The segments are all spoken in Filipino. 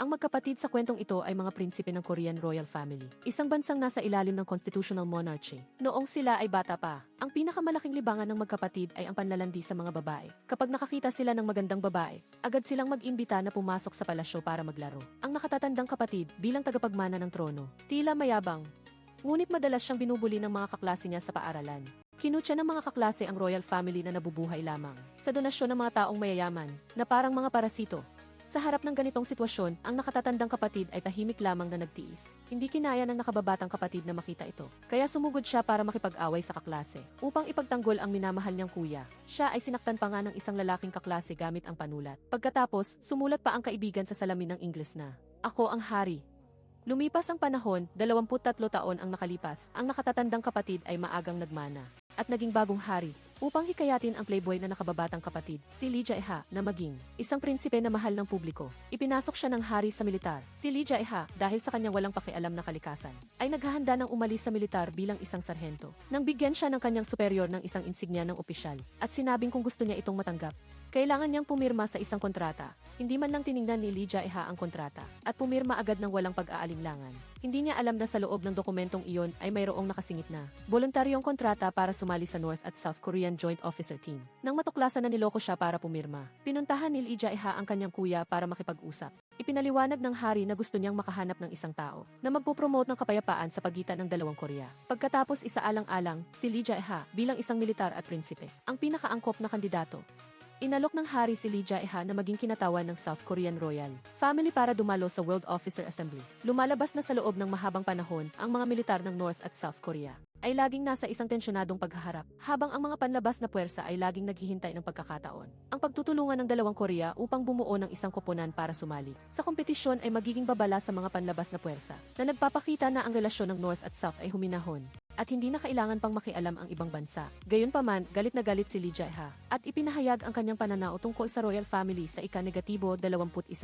Ang magkapatid sa kwentong ito ay mga prinsipe ng Korean royal family. Isang bansang nasa ilalim ng constitutional monarchy. Noong sila ay bata pa, ang pinakamalaking libangan ng magkapatid ay ang panlalandi sa mga babae. Kapag nakakita sila ng magandang babae, agad silang mag-imbita na pumasok sa palasyo para maglaro. Ang nakatatandang kapatid bilang tagapagmana ng trono, tila mayabang. Ngunit madalas siyang binubuli ng mga kaklase niya sa paaralan. Kinutya ng mga kaklase ang royal family na nabubuhay lamang sa donasyon ng mga taong mayayaman na parang mga parasito. Sa harap ng ganitong sitwasyon, ang nakatatandang kapatid ay tahimik lamang na nagtiis. Hindi kinaya ng nakababatang kapatid na makita ito. Kaya sumugod siya para makipag-away sa kaklase. Upang ipagtanggol ang minamahal niyang kuya, siya ay sinaktan pa nga ng isang lalaking kaklase gamit ang panulat. Pagkatapos, sumulat pa ang kaibigan sa salamin ng Ingles na, "Ako ang hari." Lumipas ang panahon, 23 taon ang nakalipas, ang nakatatandang kapatid ay maagang nagmana at naging bagong hari upang hikayatin ang playboy na nakababatang kapatid, si Lee Jae-ha, na maging isang prinsipe na mahal ng publiko. Ipinasok siya ng hari sa militar. Si Lee Jae-ha, dahil sa kanyang walang pakialam na kalikasan, ay naghahanda ng umalis sa militar bilang isang sarhento. Nang bigyan siya ng kanyang superior ng isang insignia ng opisyal at sinabing kung gusto niya itong matanggap, kailangan niyang pumirma sa isang kontrata. Hindi man lang tiningnan ni Lee Jae-ha ang kontrata at pumirma agad ng walang pag-aalinlangan. Hindi niya alam na sa loob ng dokumentong iyon ay mayroong nakasingit na voluntaryong kontrata para sumali sa North at South Korean Joint Officer Team. Nang matuklasan na niloko siya para pumirma, pinuntahan ni Lee Jae-ha ang kanyang kuya para makipag-usap. Ipinaliwanag ng hari na gusto niyang makahanap ng isang tao na magpopromote ng kapayapaan sa pagitan ng dalawang Korea. Pagkatapos isaalang-alang, si Lee Jae-ha bilang isang militar at prinsipe, ang pinakaangkop na kandidato. Inalok ng hari si Lee Jae-ha na maging kinatawan ng South Korean Royal Family para dumalo sa World Officer Assembly. Lumalabas na sa loob ng mahabang panahon ang mga militar ng North at South Korea ay laging nasa isang tensyonadong paghaharap, habang ang mga panlabas na puwersa ay laging naghihintay ng pagkakataon. Ang pagtutulungan ng dalawang Korea upang bumuo ng isang koponan para sumali sa kompetisyon ay magiging babala sa mga panlabas na puwersa na nagpapakita na ang relasyon ng North at South ay huminahon at hindi na kailangan pang makialam ang ibang bansa. Gayunpaman, galit na galit si Lee Jae-ha at ipinahayag ang kanyang pananaw tungkol sa royal family sa ika-21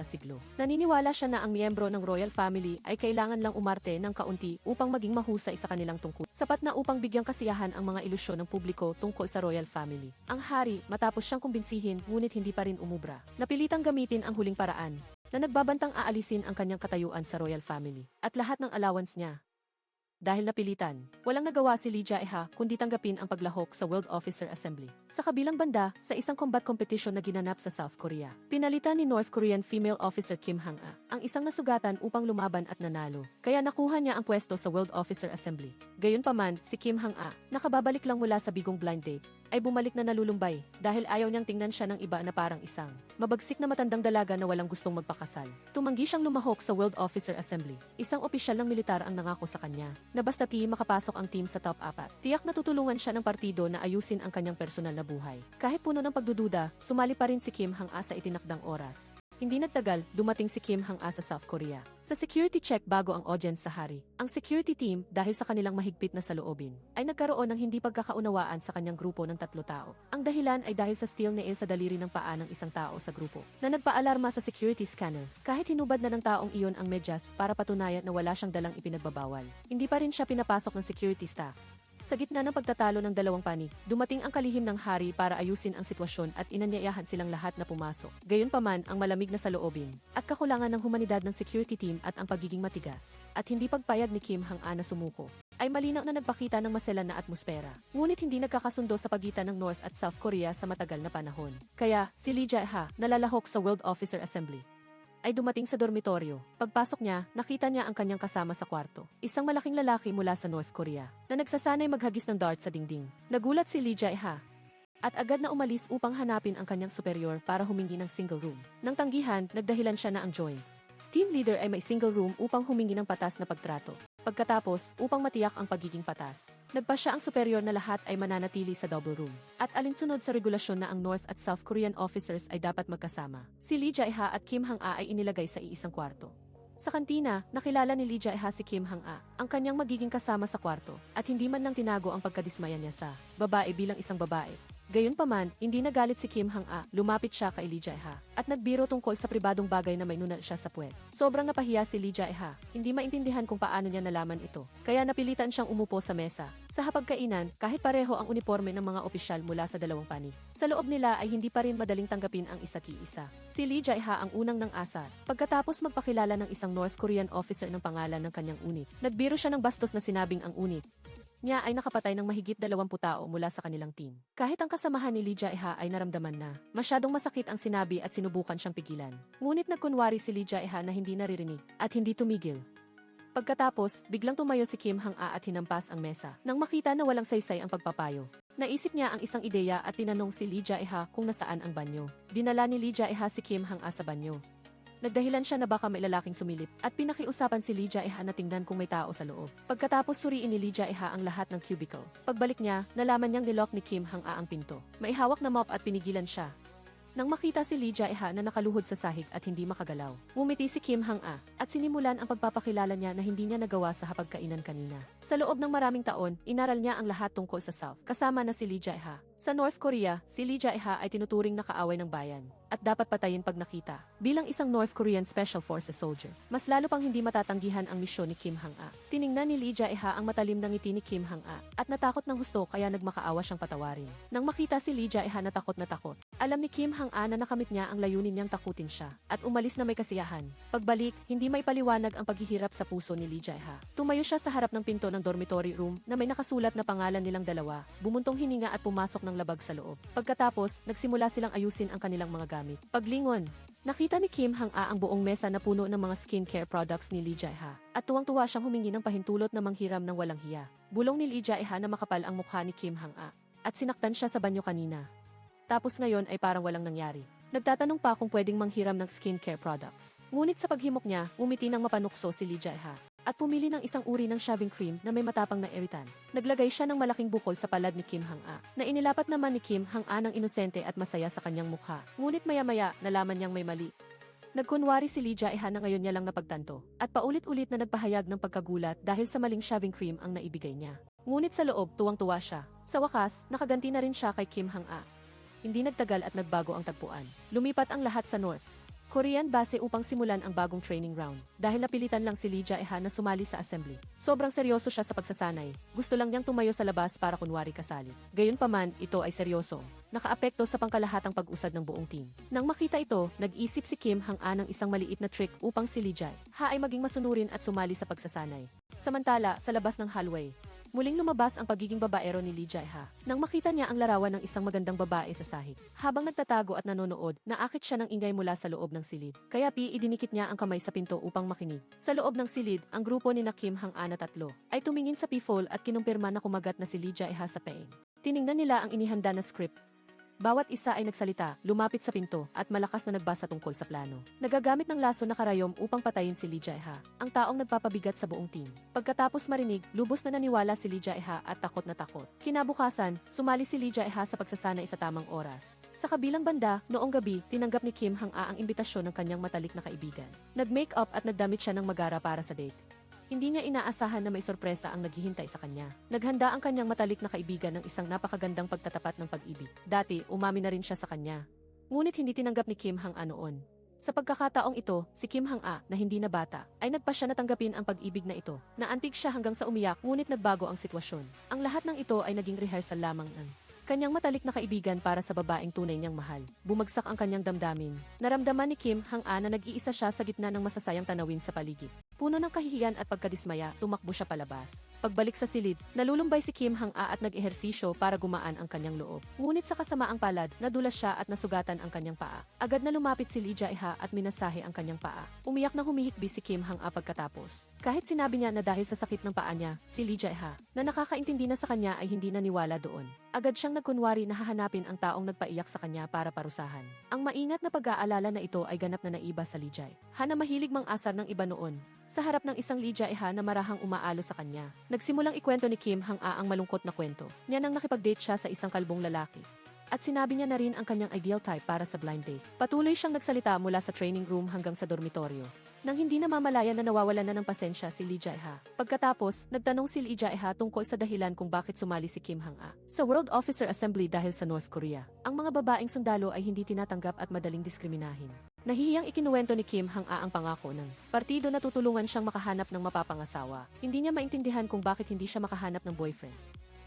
siglo. Naniniwala siya na ang miyembro ng royal family ay kailangan lang umarte ng kaunti upang maging mahusay sa kanilang tungkol. Sapat na upang bigyang kasiyahan ang mga ilusyon ng publiko tungkol sa royal family. Ang hari, matapos siyang kumbinsihin ngunit hindi pa rin umubra, napilitang gamitin ang huling paraan na nagbabantang aalisin ang kanyang katayuan sa royal family at lahat ng allowance niya. Dahil napilitan, walang nagawa si Lee Jae-ha kundi tanggapin ang paglahok sa World Officer Assembly. Sa kabilang banda, sa isang combat competition na ginanap sa South Korea, pinalitan ni North Korean female officer Kim Hang-a ang isang nasugatan upang lumaban at nanalo. Kaya nakuha niya ang pwesto sa World Officer Assembly. Gayunpaman, si Kim Hang-a, nakababalik lang mula sa bigong blind date, ay bumalik na nalulumbay dahil ayaw niyang tingnan siya ng iba na parang isang mabagsik na matandang dalaga na walang gustong magpakasal. Tumanggi siyang lumahok sa World Officer Assembly. Isang opisyal ng militar ang nangako sa kanya na basta't makapasok ang team sa top 4. Tiyak na tutulungan siya ng partido na ayusin ang kanyang personal na buhay. Kahit puno ng pagdududa, sumali pa rin si Kim Hang-a sa itinakdang oras. Hindi nagtagal, dumating si Kim Hang-a sa South Korea. Sa security check bago ang audience sa hari, ang security team, dahil sa kanilang mahigpit na saloobin, ay nagkaroon ng hindi pagkakaunawaan sa kanyang grupo ng 3 tao. Ang dahilan ay dahil sa steel nail sa daliri ng paa ng isang tao sa grupo, na nagpaalarma sa security scanner. Kahit hinubad na ng taong iyon ang medyas para patunayan na wala siyang dalang ipinagbabawal, hindi pa rin siya pinapasok ng security staff. Sa gitna ng pagtatalo ng dalawang panig, dumating ang kalihim ng hari para ayusin ang sitwasyon at inanyayahan silang lahat na pumasok. Gayunpaman, ang malamig na saloobin at kakulangan ng humanidad ng security team at ang pagiging matigas at hindi pagpayag ni Kim Hang-a na sumuko ay malinaw na nagpakita ng maselan na atmosfera. Ngunit hindi nagkakasundo sa pagitan ng North at South Korea sa matagal na panahon. Kaya, si Lee Jae-ha, nalalahok sa World Officer Assembly, ay dumating sa dormitoryo. Pagpasok niya, nakita niya ang kanyang kasama sa kwarto. Isang malaking lalaki mula sa North Korea na nagsasanay maghagis ng dart sa dingding. Nagulat si Lee Jae-ha at agad na umalis upang hanapin ang kanyang superior para humingi ng single room. Nang tanggihan, nagdahilan siya na ang joint team leader ay may single room upang humingi ng patas na pagtrato. Pagkatapos, upang matiyak ang pagiging patas, nagpasya ang superior na lahat ay mananatili sa double room. At alinsunod sa regulasyon na ang North at South Korean officers ay dapat magkasama, si Lee Jae-ha at Kim Hang-a ay inilagay sa iisang kwarto. Sa kantina, nakilala ni Lee Jae-ha si Kim Hang-a, ang kanyang magiging kasama sa kwarto, at hindi man lang tinago ang pagkadismaya niya sa babae bilang isang babae. Gayunpaman, hindi nagalit si Kim Hang-a, lumapit siya kay Lee Jae-ha at nagbiro tungkol sa pribadong bagay na may nuna siya sa puwet. Sobrang napahiya si Lee Jae-ha, hindi maintindihan kung paano niya nalaman ito. Kaya napilitan siyang umupo sa mesa. Sa hapagkainan, kahit pareho ang uniforme ng mga opisyal mula sa dalawang panig, sa loob nila ay hindi pa rin madaling tanggapin ang isa't isa. Si Lee Jae-ha ang unang nang asar. Pagkatapos magpakilala ng isang North Korean officer ng pangalan ng kanyang unit, nagbiro siya ng bastos na sinabing ang unit niya ay nakapatay ng mahigit 20 tao mula sa kanilang team. Kahit ang kasamahan ni Lee Jae-ha ay naramdaman na masyadong masakit ang sinabi at sinubukan siyang pigilan. Ngunit nagkunwari si Lee Jae-ha na hindi naririnig at hindi tumigil. Pagkatapos, biglang tumayo si Kim Hang-a at hinampas ang mesa. Nang makita na walang saysay ang pagpapayo, naisip niya ang isang ideya at tinanong si Lee Jae-ha kung nasaan ang banyo. Dinala ni Lee Jae-ha si Kim Hang-a sa banyo. Nagdahilan siya na baka may lalaking sumilip at pinakiusapan si Lee Jae-ha na tingnan kung may tao sa loob. Pagkatapos suriin ni Lee Jae-ha ang lahat ng cubicle. Pagbalik niya, nalaman niyang nilok ni Kim Hang-a ang pinto. May hawak na mop at pinigilan siya. Nang makita si Lee Jae-ha na nakaluhod sa sahig at hindi makagalaw, ngumiti si Kim Hang-a at sinimulan ang pagpapakilala niya na hindi niya nagawa sa hapagkainan kanina. Sa loob ng maraming taon, inaral niya ang lahat tungkol sa South, kasama na si Lee Jae-ha. Sa North Korea, si Lee Jae-ha ay tinuturing na kaaway ng bayan at dapat patayin pag nakita. Bilang isang North Korean Special Forces soldier, mas lalo pang hindi matatanggihan ang misyon ni Kim Hang-a. Tiningnan ni Lee Jae-ha ang matalim na ngiti ni Kim Hang-a at natakot ng husto kaya nagmakaawa siyang patawarin. Nang makita si Lee Jae-ha na takot, alam ni Kim Hang-a na nakamit niya ang layunin niyang takutin siya at umalis na may kasiyahan. Pagbalik, hindi may paliwanag ang paghihirap sa puso ni Lee Jae-ha. Tumayo siya sa harap ng pinto ng dormitory room na may nakasulat na pangalan nilang dalawa, bumuntong hininga at pumasok ng labag sa loob. Pagkatapos, nagsimula silang ayusin ang kanilang mga gamit. Paglingon, nakita ni Kim Hang-a ang buong mesa na puno ng mga skincare products ni Lee Jae-ha at tuwang-tuwa siyang humingi ng pahintulot na manghiram ng walang hiya. Bulong ni Lee Jae-ha na makapal ang mukha ni Kim Hang-a at sinaktan siya sa banyo kanina. Tapos ngayon ay parang walang nangyari. Nagtatanong pa kung pwedeng manghiram ng skincare products. Ngunit sa paghimok niya, umiti ng mapanukso si Lee Jae-ha at pumili ng isang uri ng shaving cream na may matapang na irritant. Naglagay siya ng malaking bukol sa palad ni Kim Hang-a na inilapat naman ni Kim Hang-a ng inosente at masaya sa kanyang mukha. Ngunit maya-maya, nalaman niyang may mali. Nagkunwari si Lee Jae-ha na ngayon niya lang napagtanto at paulit-ulit na nagpahayag ng pagkagulat dahil sa maling shaving cream ang naibigay niya. Ngunit sa loob, tuwang-tuwa siya. Sa wakas, nakaganti na rin siya kay Kim Hang-a. Hindi nagtagal at nagbago ang tagpuan. Lumipat ang lahat sa North Korean base upang simulan ang bagong training round. Dahil napilitan lang si Lee Jae-ha na sumali sa assembly. Sobrang seryoso siya sa pagsasanay. Gusto lang niyang tumayo sa labas para kunwari kasali. Gayunpaman, ito ay seryoso. Nakaapekto sa pangkalahatang pag-usad ng buong team. Nang makita ito, nag-isip si Kim Hang-a ng isang maliit na trick upang si Lee Jae-ha ay maging masunurin at sumali sa pagsasanay. Samantala, sa labas ng hallway, muling lumabas ang pagiging babaero ni Lee Jae-ha. Nang makita niya ang larawan ng isang magandang babae sa sahig. Habang nagtatago at nanonood, naakit siya ng ingay mula sa loob ng silid. Kaya idinikit niya ang kamay sa pinto upang makinig. Sa loob ng silid, ang grupo ni Kim Hang-a na tatlo ay tumingin sa P-fold at kinumpirma na kumagat na si Lee Jae-ha sa peeg. Tiningnan nila ang inihanda na script. Bawat isa ay nagsalita, lumapit sa pinto, at malakas na nagbasa tungkol sa plano. Nagagamit ng laso na karayom upang patayin si Lee Jae-ha, ang taong nagpapabigat sa buong team. Pagkatapos marinig, lubos na naniwala si Lee Jae-ha at takot na takot. Kinabukasan, sumali si Lee Jae-ha sa pagsasanay sa tamang oras. Sa kabilang banda, noong gabi, tinanggap ni Kim Hang-a ang imbitasyon ng kanyang matalik na kaibigan. Nag-make-up at nagdamit siya ng magara para sa date. Hindi niya inaasahan na may sorpresa ang naghihintay sa kanya. Naghanda ang kanyang matalik na kaibigan ng isang napakagandang pagtatapat ng pag-ibig. Dati, umamin na rin siya sa kanya. Ngunit hindi tinanggap ni Kim Hang-a noon. Sa pagkakataong ito, si Kim Hang-a, na hindi na bata, ay nagpasya na tanggapin ang pag-ibig na ito. Naantig siya hanggang sa umiyak, ngunit nagbago ang sitwasyon. Ang lahat ng ito ay naging rehearsal lamang ng kanyang matalik na kaibigan para sa babaeng tunay niyang mahal. Bumagsak ang kanyang damdamin. Naramdaman ni Kim Hang-a na nag-iisa siya sa gitna ng masasayang tanawin sa paligid. Puno ng kahihiyan at pagkadismaya, tumakbo siya palabas. Pagbalik sa silid, nalulumbay si Kim Hang-a at nag-ehersisyo para gumaan ang kanyang loob. Ngunit sa kasamaang palad, nadulas siya at nasugatan ang kanyang paa. Agad na lumapit si Lee Jae-ha at minasahe ang kanyang paa. Umiyak na humihikbi si Kim Hang-a pagkatapos. Kahit sinabi niya na dahil sa sakit ng paa niya, si Lee Jae-ha, na nakakaintindi na sa kanya ay hindi naniwala doon. Agad siyang nagkunwari na hahanapin ang taong nagpaiyak sa kanya para parusahan. Ang maingat na pag-aalala na ito ay ganap na naiba sa Lee Jae-ha na mahilig mang-asar ng iba noon. Sa harap ng isang Lee Jae-ha na marahang umaalo sa kanya, nagsimulang ikwento ni Kim Hang-a ang malungkot na kwento. Niya nang nakipag-date siya sa isang kalbong lalaki. At sinabi niya na rin ang kanyang ideal type para sa blind date. Patuloy siyang nagsalita mula sa training room hanggang sa dormitoryo. Nang hindi namamalayan na nawawalan na ng pasensya si Lee Jae-ha. Pagkatapos, nagtanong si Lee Jae-ha tungkol sa dahilan kung bakit sumali si Kim Hang-a sa World Officer Assembly dahil sa North Korea. Ang mga babaeng sundalo ay hindi tinatanggap at madaling diskriminahin. Nahihiyang ikinuwento ni Kim Hang-a ang pangako ng partido na tutulungan siyang makahanap ng mapapangasawa. Hindi niya maintindihan kung bakit hindi siya makahanap ng boyfriend.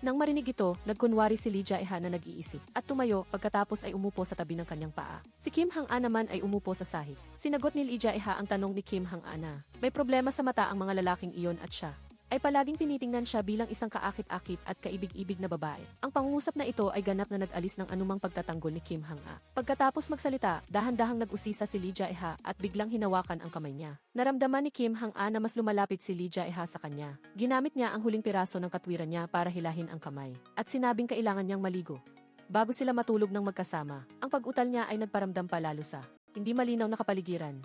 Nang marinig ito, nagkunwari si Lee Jae-ha na nag-iisip at tumayo pagkatapos ay umupo sa tabi ng kanyang paa. Si Kim Hang-a naman ay umupo sa sahig. Sinagot ni Lee Jae-ha ang tanong ni Kim Hang-a na may problema sa mata ang mga lalaking iyon at siya ay palaging tinitingnan siya bilang isang kaakit-akit at kaibig-ibig na babae. Ang pangungusap na ito ay ganap na nag-alis ng anumang pagtatanggol ni Kim Hang-a. Pagkatapos magsalita, dahan-dahang nag-usisa si Lee Jae-ha at biglang hinawakan ang kamay niya. Naramdaman ni Kim Hang-a na mas lumalapit si Lee Jae-ha sa kanya. Ginamit niya ang huling piraso ng katwiran niya para hilahin ang kamay at sinabing kailangan niyang maligo. Bago sila matulog ng magkasama, ang pag-utal niya ay nagparamdam palalo sa hindi malinaw na kapaligiran.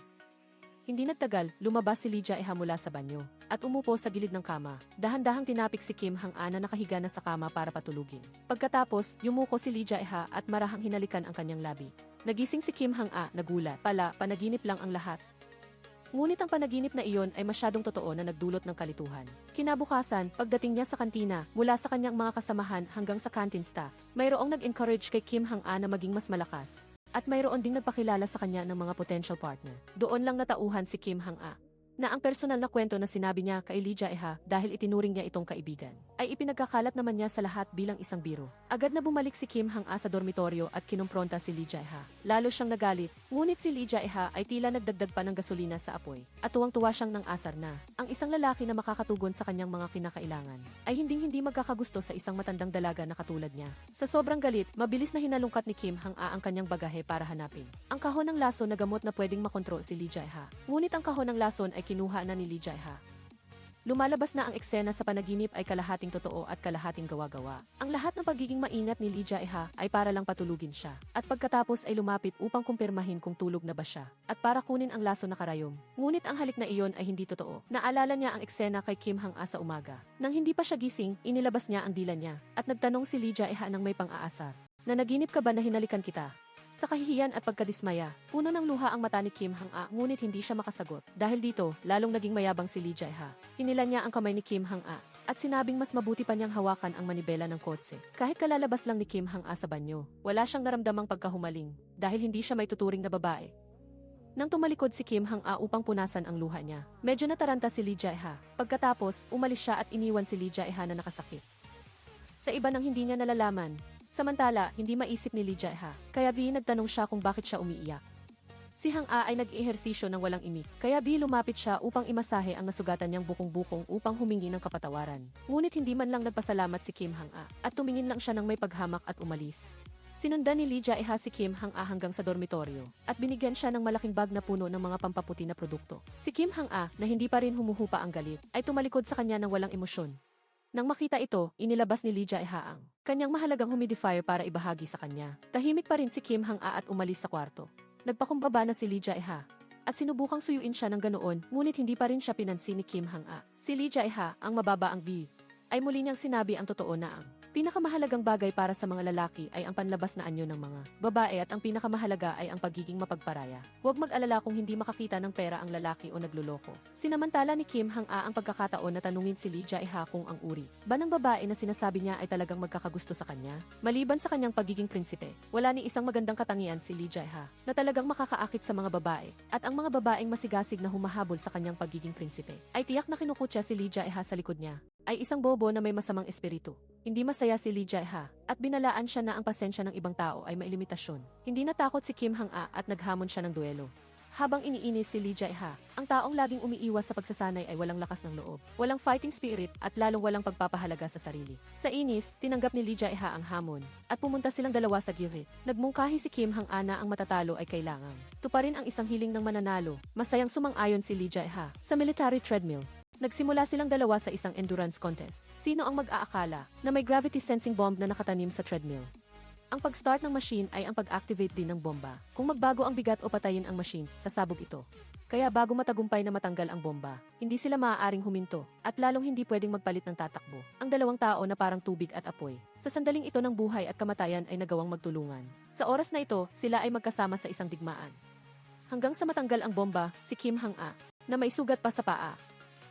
Hindi nagtagal, lumabas si Lee Jae-ha mula sa banyo at umupo sa gilid ng kama. Dahan-dahang tinapik si Kim Hang-a na nakahiga na sa kama para patulugin. Pagkatapos, yumuko si Lee Jae-ha at marahang hinalikan ang kanyang labi. Nagising si Kim Hang-a, nagulat. Panaginip lang ang lahat. Ngunit ang panaginip na iyon ay masyadong totoo na nagdulot ng kalituhan. Kinabukasan, pagdating niya sa kantina, mula sa kanyang mga kasamahan hanggang sa canteen staff, mayroong nag-encourage kay Kim Hang-a na maging mas malakas. At mayroon ding nagpakilala sa kanya ng mga potential partner. Doon lang natauhan si Kim Hang-a na ang personal na kwento na sinabi niya kay Lee Jae-ha dahil itinuring niya itong kaibigan, ay ipinagkakalat naman niya sa lahat bilang isang biro. Agad na bumalik si Kim Hang-a sa dormitoryo at kinumpronta si Lee Jae-ha. Lalo siyang nagalit, ngunit si Lee Jae-ha ay tila nagdagdag pa ng gasolina sa apoy. At tuwang-tuwa siyang nang asar na ang isang lalaki na makakatugon sa kanyang mga kinakailangan ay hindi magkakagusto sa isang matandang dalaga na katulad niya. Sa sobrang galit, mabilis na hinalungkat ni Kim Hang-a ang kanyang bagahe para hanapin ang kahon ng lason na gamot na pwedeng makontrol si Lee Jae-ha. Ngunit ang kahon ng lason ay kinuha na ni Lee Jae-ha. Lumalabas na ang eksena sa panaginip ay kalahating totoo at kalahating gawa-gawa. Ang lahat ng pagiging maingat ni Lee Jae-ha ay para lang patulugin siya. At pagkatapos ay lumapit upang kumpirmahin kung tulog na ba siya. At para kunin ang laso na karayom. Ngunit ang halik na iyon ay hindi totoo. Naalala niya ang eksena kay Kim Hang-a sa umaga. Nang hindi pa siya gising, inilabas niya ang dila niya. At nagtanong si Lee Jae-ha ng may pang-aasar. Nanaginip ka ba na hinalikan kita? Sa kahihiyan at pagkadismaya, puno ng luha ang mata ni Kim Hang-a ngunit hindi siya makasagot. Dahil dito, lalong naging mayabang si Lee Jae-ha. Hinilan niya ang kamay ni Kim Hang-a at sinabing mas mabuti pa niyang hawakan ang manibela ng kotse. Kahit kalalabas lang ni Kim Hang-a sa banyo, wala siyang naramdamang pagkahumaling dahil hindi siya may tuturing na babae. Nang tumalikod si Kim Hang-a upang punasan ang luha niya, medyo nataranta si Lee Jae-ha. Pagkatapos, umalis siya at iniwan si Lee Jae-ha na nakasakit. Sa iba nang hindi niya nalalaman, samantala, hindi maisip ni Lee Jae-ha, kaya nagtanong siya kung bakit siya umiiyak. Si Hang-a ay nag-ehersisyo ng walang imik, kaya lumapit siya upang imasahe ang nasugatan niyang bukong-bukong upang humingi ng kapatawaran. Ngunit hindi man lang nagpasalamat si Kim Hang-a, at tumingin lang siya ng may paghamak at umalis. Sinundan ni Lee Jae-ha si Kim Hang-a hanggang sa dormitoryo, at binigyan siya ng malaking bag na puno ng mga pampaputi na produkto. Si Kim Hang-a, na hindi pa rin humuhupa ang galit, ay tumalikod sa kanya ng walang emosyon. Nang makita ito, inilabas ni Lee Jae-ha ang kanyang mahalagang humidifier para ibahagi sa kanya. Tahimik pa rin si Kim Hang-a at umalis sa kwarto. Nagpakumbaba na si Lee Jae-ha at sinubukang suyuin siya ng ganoon, ngunit hindi pa rin siya pinansin ni Kim Hang-a. Si Lee Jae-ha, ang mababa ang B, ay muli niyang sinabi ang totoo na ang pinakamahalagang bagay para sa mga lalaki ay ang panlabas na anyo ng mga babae at ang pinakamahalaga ay ang pagiging mapagparaya. Huwag mag-alala kung hindi makakita ng pera ang lalaki o nagluloko. Sinamantala ni Kim Hang-a ang pagkakataon na tanungin si Lee Jae-ha kung ang uri ba ng babae na sinasabi niya ay talagang magkakagusto sa kanya. Maliban sa kanyang pagiging prinsipe, wala ni isang magandang katangian si Lee Jae-ha na talagang makakaakit sa mga babae at ang mga babaeng masigasig na humahabol sa kanyang pagiging prinsipe ay tiyak na kinukutya si Lee Jae-ha sa likod niya. Ay isang bobo na may masamang espiritu. Hindi masaya si Lee Jae-ha at binalaan siya na ang pasensya ng ibang tao ay may limitasyon. Hindi natakot si Kim Hang-a at naghamon siya ng duelo. Habang iniinis si Lee Jae-ha, ang taong laging umiiwas sa pagsasanay ay walang lakas ng loob, walang fighting spirit at lalong walang pagpapahalaga sa sarili. Sa inis, tinanggap ni Lee Jae-ha ang hamon at pumunta silang dalawa sa gilid. Nagmungkahi si Kim Hang-a na ang matatalo ay kailangan tuparin ang isang hiling ng mananalo. Masayang sumang-ayon si Lee Jae-ha sa military treadmill. Nagsimula silang dalawa sa isang endurance contest. Sino ang mag-aakala na may gravity sensing bomb na nakatanim sa treadmill? Ang pag-start ng machine ay ang pag-activate din ng bomba. Kung magbago ang bigat o patayin ang machine, sasabog ito. Kaya bago matagumpay na matanggal ang bomba, hindi sila maaaring huminto at lalong hindi pwedeng magpalit ng tatakbo. Ang dalawang tao na parang tubig at apoy. Sa sandaling ito ng buhay at kamatayan ay nagawang magtulungan. Sa oras na ito, sila ay magkasama sa isang digmaan. Hanggang sa matanggal ang bomba, si Kim Hang-a na may sugat pa sa paa,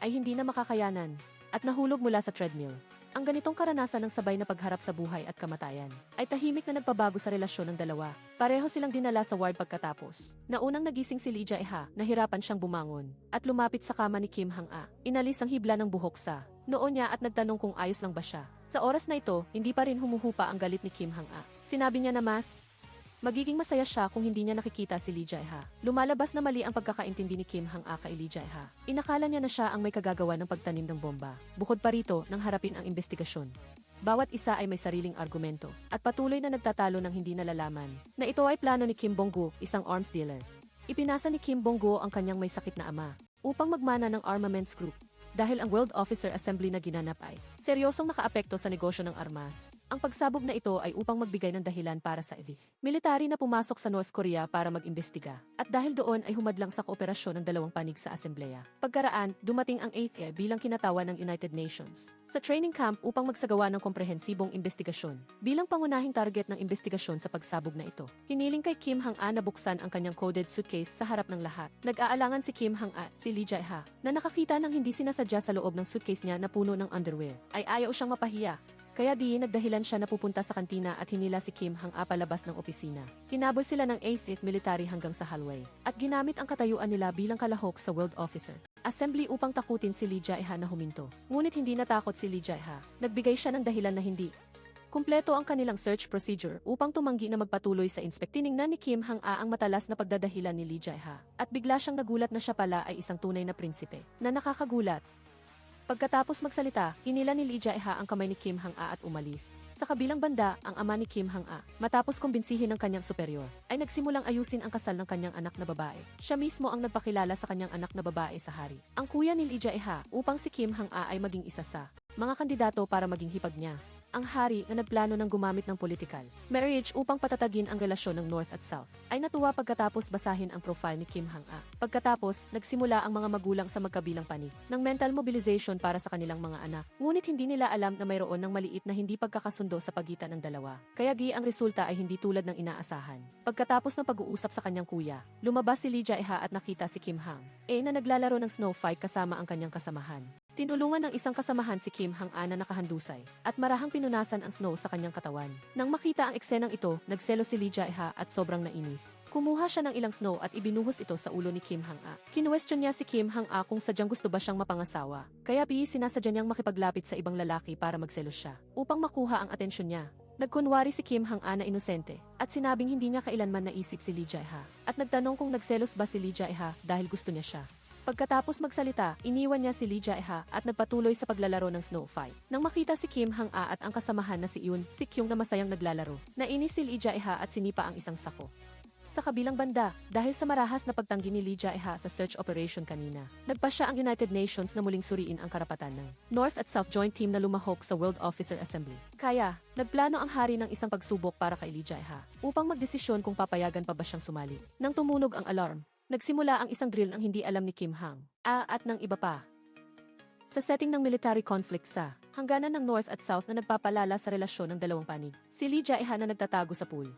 ay hindi na makakayanan at nahulog mula sa treadmill. Ang ganitong karanasan ng sabay na pagharap sa buhay at kamatayan ay tahimik na nagpabago sa relasyon ng dalawa. Pareho silang dinala sa ward pagkatapos. Naunang nagising si Lee Jae-ha, nahirapan siyang bumangon at lumapit sa kama ni Kim Hang-a. Inalis ang hibla ng buhok sa noo niya at nagtanong kung ayos lang ba siya. Sa oras na ito, hindi pa rin humuhupa ang galit ni Kim Hang-a. Sinabi niya na magiging masaya siya kung hindi niya nakikita si Lee Jae-ha. Lumalabas na mali ang pagkakaintindi ni Kim Hang-a kay Lee Jae-ha. Inakala niya na siya ang may kagagawa ng pagtanim ng bomba. Bukod pa rito, nang harapin ang investigasyon. Bawat isa ay may sariling argumento at patuloy na nagtatalo ng hindi nalalaman na ito ay plano ni Kim Bong-gu, isang arms dealer. Ipinasa ni Kim Bong-gu ang kanyang may sakit na ama upang magmana ng armaments group. Dahil ang World Officer Assembly na ginanap ay seryosong nakaapekto sa negosyo ng armas. Ang pagsabog na ito ay upang magbigay ng dahilan para sa military na pumasok sa North Korea para mag-imbestiga. At dahil doon ay humadlang sa kooperasyon ng dalawang panig sa asembleya. Pagkaraan, dumating ang 8th bilang kinatawan ng United Nations sa training camp upang magsagawa ng komprehensibong investigasyon. Bilang pangunahing target ng investigasyon sa pagsabog na ito, hiniling kay Kim Hang-a na buksan ang kanyang coded suitcase sa harap ng lahat. Nag-aalangan si Kim Hang-a, si Lee Jae-ha, na nakakita ng hindi sinasadya sa loob ng suitcase niya na puno ng underwear, ay ayaw siyang mapahiya. Kaya nagdahilan siya na pupunta sa kantina at hinila si Kim Hang-a palabas ng opisina. Hinabol sila ng 8th military hanggang sa hallway at ginamit ang katayuan nila bilang kalahok sa World Officer Assembly upang takutin si Lee Jae-ha na huminto. Ngunit hindi natakot si Lee Jae-ha. Nagbigay siya ng dahilan na hindi kumpleto ang kanilang search procedure upang tumanggi na magpatuloy sa Tiningnan ni Kim Hang-a ang matalas na pagdadahilan ni Lee Jae-ha at bigla siyang nagulat na siya pala ay isang tunay na prinsipe na nakakagulat. Pagkatapos magsalita, hinila ni Lee Jae-ha ang kamay ni Kim Hang-a at umalis. Sa kabilang banda, ang ama ni Kim Hang-a, matapos kumbinsihin ng kanyang superior, ay nagsimulang ayusin ang kasal ng kanyang anak na babae. Siya mismo ang nagpakilala sa kanyang anak na babae sa hari. Ang kuya ni Lee Jae-ha upang si Kim Hang-a ay maging isa sa mga kandidato para maging hipag niya. Ang hari na nagplano ng gumamit ng political marriage upang patatagin ang relasyon ng North at South ay natuwa pagkatapos basahin ang profile ni Kim Hang-a. Pagkatapos, nagsimula ang mga magulang sa magkabilang panig ng mental mobilization para sa kanilang mga anak. Ngunit hindi nila alam na mayroon ng maliit na hindi pagkakasundo sa pagitan ng dalawa. Kaya ang resulta ay hindi tulad ng inaasahan. Pagkatapos ng pag-uusap sa kanyang kuya, lumabas si Lee Jae-ha at nakita si Kim Hang-a na naglalaro ng snow fight kasama ang kanyang kasamahan. Tinulungan ng isang kasamahan si Kim Hang-a na nakahandusay at marahang pinunasan ang snow sa kanyang katawan. Nang makita ang eksenang ito, nagselos si Lee Jae-ha at sobrang nainis. Kumuha siya ng ilang snow at ibinuhos ito sa ulo ni Kim Hang-a. Kinuwestiyon niya si Kim Hang-a kung sadyang gusto ba siyang mapangasawa. Kaya sinasadya niyang makipaglapit sa ibang lalaki para magselos siya upang makuha ang atensyon niya. Nagkunwari si Kim Hang-a na inosente at sinabing hindi niya kailanman naisip si Lee Jae-ha at nagtanong kung nagselos ba si Lee Jae-ha dahil gusto niya siya. Pagkatapos magsalita, iniwan niya si Lee Jae-ha at nagpatuloy sa paglalaro ng snow fight. Nang makita si Kim Hang-a at ang kasamahan na si Yoon Sik-kyung na masayang naglalaro, nainis si Lee Jae-ha at sinipa ang isang sako. Sa kabilang banda, dahil sa marahas na pagtanggi ni Lee Jae-ha sa search operation kanina, nagpasya ang United Nations na muling suriin ang karapatan ng North at South Joint Team na lumahok sa World Officer Assembly. Kaya, nagplano ang hari ng isang pagsubok para kay Lee Jae-ha upang magdesisyon kung papayagan pa ba siyang sumali. Nang tumunog ang alarm, nagsimula ang isang drill ng hindi alam ni Kim Hang-a at ng iba pa. Sa setting ng military conflict sa hangganan ng North at South na nagpapalala sa relasyon ng dalawang panig, si Lee Jae-ha na nagtatago sa pool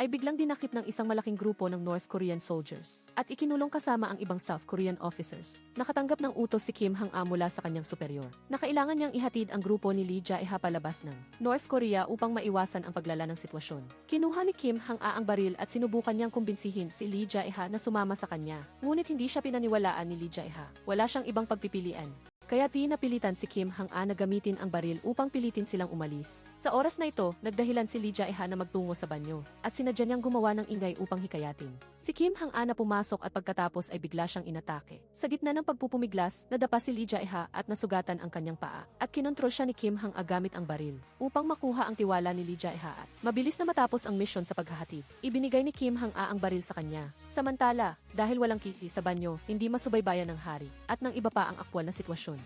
ay biglang dinakip ng isang malaking grupo ng North Korean soldiers at ikinulong kasama ang ibang South Korean officers. Nakatanggap ng utos si Kim Hang-a mula sa kanyang superior na kailangan niyang ihatid ang grupo ni Lee Jae-ha palabas ng North Korea upang maiwasan ang paglala ng sitwasyon. Kinuha ni Kim Hang-a ang baril at sinubukan niyang kumbinsihin si Lee Jae-ha na sumama sa kanya. Ngunit hindi siya pinaniwalaan ni Lee Jae-ha. Wala siyang ibang pagpipilian. Kaya napilitan si Kim Hang-a na gamitin ang baril upang pilitin silang umalis. Sa oras na ito, nagdahilan si Lee Jae-ha na magtungo sa banyo at sinadya niyang gumawa ng ingay upang hikayatin. Si Kim Hang-a na pumasok at pagkatapos ay bigla siyang inatake. Sa gitna ng pagpupumiglas, nadapa si Lee Jae-ha at nasugatan ang kanyang paa at kinontrol siya ni Kim Hang-a gamit ang baril upang makuha ang tiwala ni Lee Jae-ha at mabilis na matapos ang misyon sa paghahatid. Ibinigay ni Kim Hang-a ang baril sa kanya. Samantala, dahil walang kiki sa banyo, hindi masubaybayan ng hari at ng iba pa ang aktwal na sitwasyon.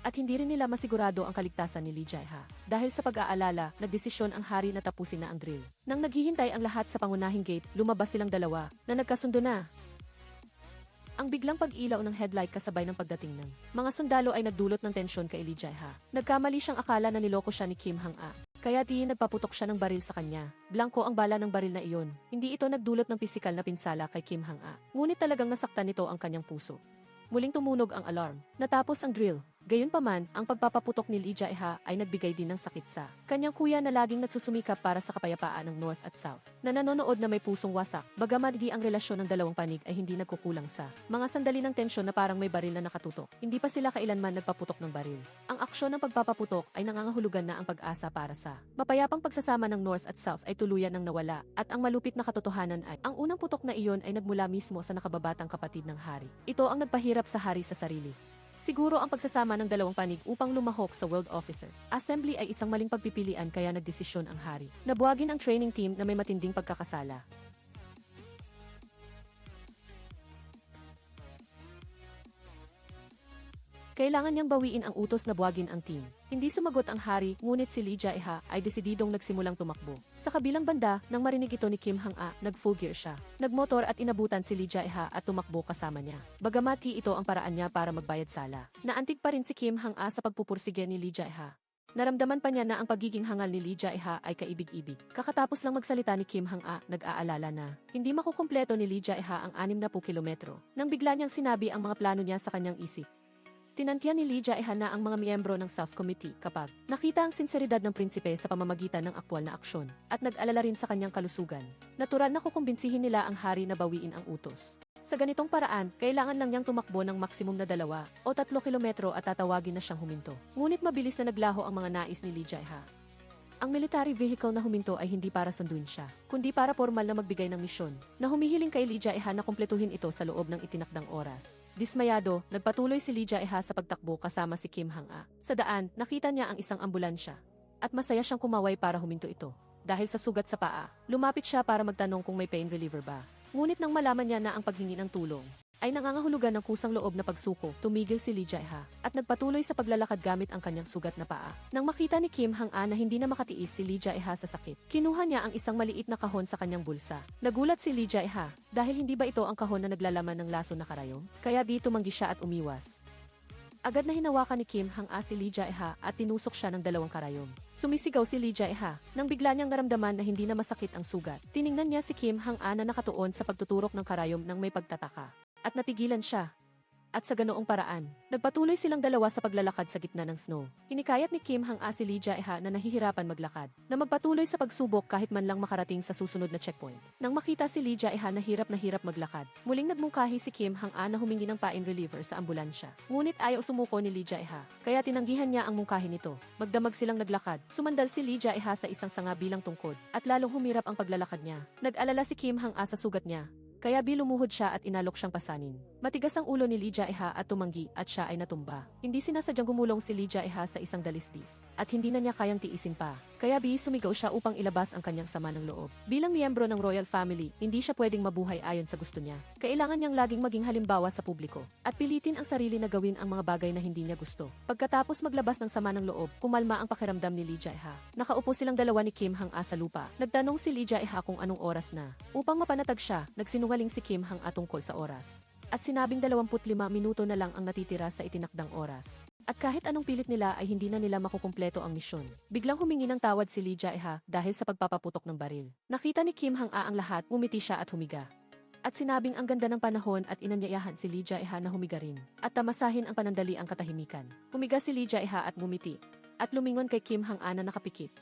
At hindi rin nila masigurado ang kaligtasan ni Lee Jae-ha. Dahil sa pag-aalala, nagdesisyon ang hari na tapusin na ang drill. Nang naghihintay ang lahat sa pangunahing gate, lumabas silang dalawa na nagkasundo na. Ang biglang pag-ilaw ng headlight kasabay ng pagdating ng mga sundalo ay nagdulot ng tensyon kay Lee Jae-ha. Nagkamali siyang akala na niloko siya ni Kim Hang-a. Kaya nagpaputok siya ng baril sa kanya. Blanko ang bala ng baril na iyon. Hindi ito nagdulot ng pisikal na pinsala kay Kim Hang-a. Ngunit talagang nasaktan nito ang kanyang puso. muling tumunog ang alarm. Natapos ang drill. Gayunpaman, ang pagpapaputok ni Lee Jae-ha ay nagbigay din ng sakit sa kanyang kuya na laging nagsusumikap para sa kapayapaan ng North at South, na nanonood na may pusong wasak, bagamat di ang relasyon ng dalawang panig ay hindi nagkukulang sa mga sandali ng tensyon na parang may baril na nakatutok. Hindi pa sila kailanman nagpaputok ng baril. Ang aksyon ng pagpapaputok ay nangangahulugan na ang pag-asa para sa mapayapang pagsasama ng North at South ay tuluyan ng nawala, at ang malupit na katotohanan ay ang unang putok na iyon ay nagmula mismo sa nakababatang kapatid ng hari. Ito ang nagpahirap sa hari sa sarili. Siguro ang pagsasama ng dalawang panig upang lumahok sa World Officer Assembly ay isang maling pagpipilian, kaya nagdesisyon ang hari na buwagin ang training team na may matinding pagkakasala. Kailangan niyang bawiin ang utos na buwagin ang team. Hindi sumagot ang hari, ngunit si Lee Jae-ha ay desididong nagsimulang tumakbo. Sa kabilang banda, nang marinig ito ni Kim Hang-a, nag-full gear siya. Nagmotor at inabutan si Lee Jae-ha at tumakbo kasama niya. Bagamat ito ang paraan niya para magbayad sala. Naantig pa rin si Kim Hang-a sa pagpupursige ni Lee Jae-ha. Naramdaman pa niya na ang pagiging hangal ni Lee Jae-ha ay kaibig-ibig. Kakatapos lang magsalita ni Kim Hang-a, nag-aalala na hindi makukumpleto ni Lee Jae-ha ang 60 kilometro. Nang bigla niyang sinabi ang mga plano niya sa kanyang isip. Tinantya ni Lee Jae-ha na ang mga miyembro ng South Committee kapag nakita ang sinseridad ng prinsipe sa pamamagitan ng aktwal na aksyon, at nag-alala rin sa kanyang kalusugan. Natural na kukumbinsihin nila ang hari na bawiin ang utos. Sa ganitong paraan, kailangan lang niyang tumakbo ng maksimum na 2 o 3 kilometro at tatawagin na siyang huminto. Ngunit mabilis na naglaho ang mga nais ni Lee Jae-ha. Ang military vehicle na huminto ay hindi para sunduin siya, kundi para formal na magbigay ng misyon, na humihiling kay Lee Jae-ha na kumpletuhin ito sa loob ng itinakdang oras. Dismayado, nagpatuloy si Lee Jae-ha sa pagtakbo kasama si Kim Hang-a. Sa daan, nakita niya ang isang ambulansya, at masaya siyang kumaway para huminto ito. Dahil sa sugat sa paa, lumapit siya para magtanong kung may pain reliever ba. Ngunit nang malaman niya na ang paghingi ng tulong ay nangangahulugan ng kusang loob na pagsuko, tumigil si Lee Jae-ha at nagpatuloy sa paglalakad gamit ang kanyang sugat na paa. Nang makita ni Kim Hang-a na hindi na makatiis si Lee Jae-ha sa sakit, kinuha niya ang isang maliit na kahon sa kanyang bulsa. Nagulat si Lee Jae-ha dahil hindi ba ito ang kahon na naglalaman ng laso na karayom? Kaya di tumanggi siya at umiwas. Agad na hinawakan ni Kim Hang-a si Lee Jae-ha at tinusok siya ng 2 karayom. Sumisigaw si Lee Jae-ha nang bigla niyang naramdaman na hindi na masakit ang sugat. Tiningnan niya si Kim Hang-a na nakatuon sa pagtuturok ng karayom ng may pagtataka. At natigilan siya. At sa ganoong paraan, nagpatuloy silang dalawa sa paglalakad sa gitna ng snow. Hinikayat ni Kim Hang-a si Lee Jae-ha na nahihirapan maglakad, na magpatuloy sa pagsubok kahit man lang makarating sa susunod na checkpoint. Nang makita si Lee Jae-ha na hirap maglakad, muling nagmungkahi si Kim Hang-a na humingi ng pain reliever sa ambulansya. Ngunit ayaw sumuko ni Lee Jae-ha, kaya tinanggihan niya ang mungkahi nito. Magdamag silang naglakad, sumandal si Lee Jae-ha sa isang sanga bilang tungkod, at lalong humirap ang paglalakad niya. Nag-alala si Kim Hang-a sa sugat niya, kaya lumuhod siya at inalok siyang pasanin. Matigas ang ulo ni Lee Jae-ha at tumanggi, at siya ay natumba. Hindi sinasadyang gumulong si Lee Jae-ha sa isang dalisdis, at hindi na niya kayang tiisin pa. Kaya sumigaw siya upang ilabas ang kanyang sama ng loob. Bilang miyembro ng royal family, hindi siya pwedeng mabuhay ayon sa gusto niya. Kailangan niyang laging maging halimbawa sa publiko, at pilitin ang sarili na gawin ang mga bagay na hindi niya gusto. Pagkatapos maglabas ng sama ng loob, kumalma ang pakiramdam ni Lee Jae-ha. Nakaupo silang dalawa ni Kim Hang-a sa lupa. Nagtanong si Lee Jae-ha kung anong oras na. Upang mapanatag siya, nagsinungaling si Kim Hang-a tungkol sa oras. At sinabing 25 minuto na lang ang natitira sa itinakdang oras. At kahit anong pilit nila ay hindi na nila makukumpleto ang misyon. Biglang humingi ng tawad si Lee Jae-ha dahil sa pagpapaputok ng baril. Nakita ni Kim Hang-a ang lahat, ngumiti siya at humiga. At sinabing ang ganda ng panahon at inanyayahan si Lee Jae-ha na humiga rin. At tamasahin ang panandali ang katahimikan. Humiga si Lee Jae-ha at ngumiti. At lumingon kay Kim Hang-a na nakapikit.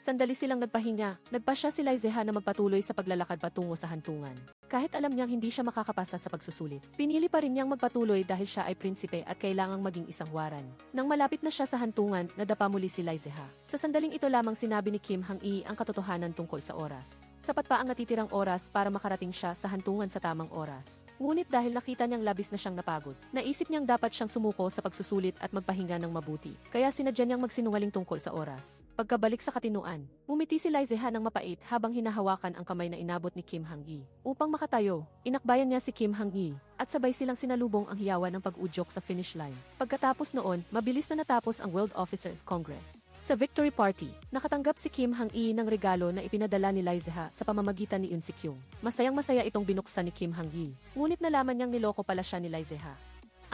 Sandali silang nagpahinga, nagpasya si Lee Jae-ha na magpatuloy sa paglalakad patungo sa hantungan. Kahit alam niyang hindi siya makakapasa sa pagsusulit, pinili pa rin niyang magpatuloy dahil siya ay prinsipe at kailangang maging isang waran. Nang malapit na siya sa hantungan, nadapa muli si Lee Jae-ha. Sa sandaling ito lamang sinabi ni Kim Hang-i ang katotohanan tungkol sa oras. Sapat pa ang natitirang oras para makarating siya sa hantungan sa tamang oras. Ngunit dahil nakita niyang labis na siyang napagod, naisip niyang dapat siyang sumuko sa pagsusulit at magpahinga ng mabuti. Kaya sinadya niyang magsinungaling tungkol sa oras. Pagkabalik sa katinuan, umiti si Lee Jae-ha ng mapait habang hinahawakan ang kamay na inabot ni Kim Hang-i. Upang makatayo, inakbayan niya si Kim Hang-i at sabay silang sinalubong ang hiyawan ng pag-udyok sa finish line. Pagkatapos noon, mabilis na natapos ang World Officer Congress. Sa victory party, nakatanggap si Kim Hang-i ng regalo na ipinadala ni Lee Jae-ha sa pamamagitan ni Eun Sik-yung. Masayang-masaya itong binuksan ni Kim Hang-i. Ngunit nalaman niyang niloko pala siya ni Lee Jae-ha.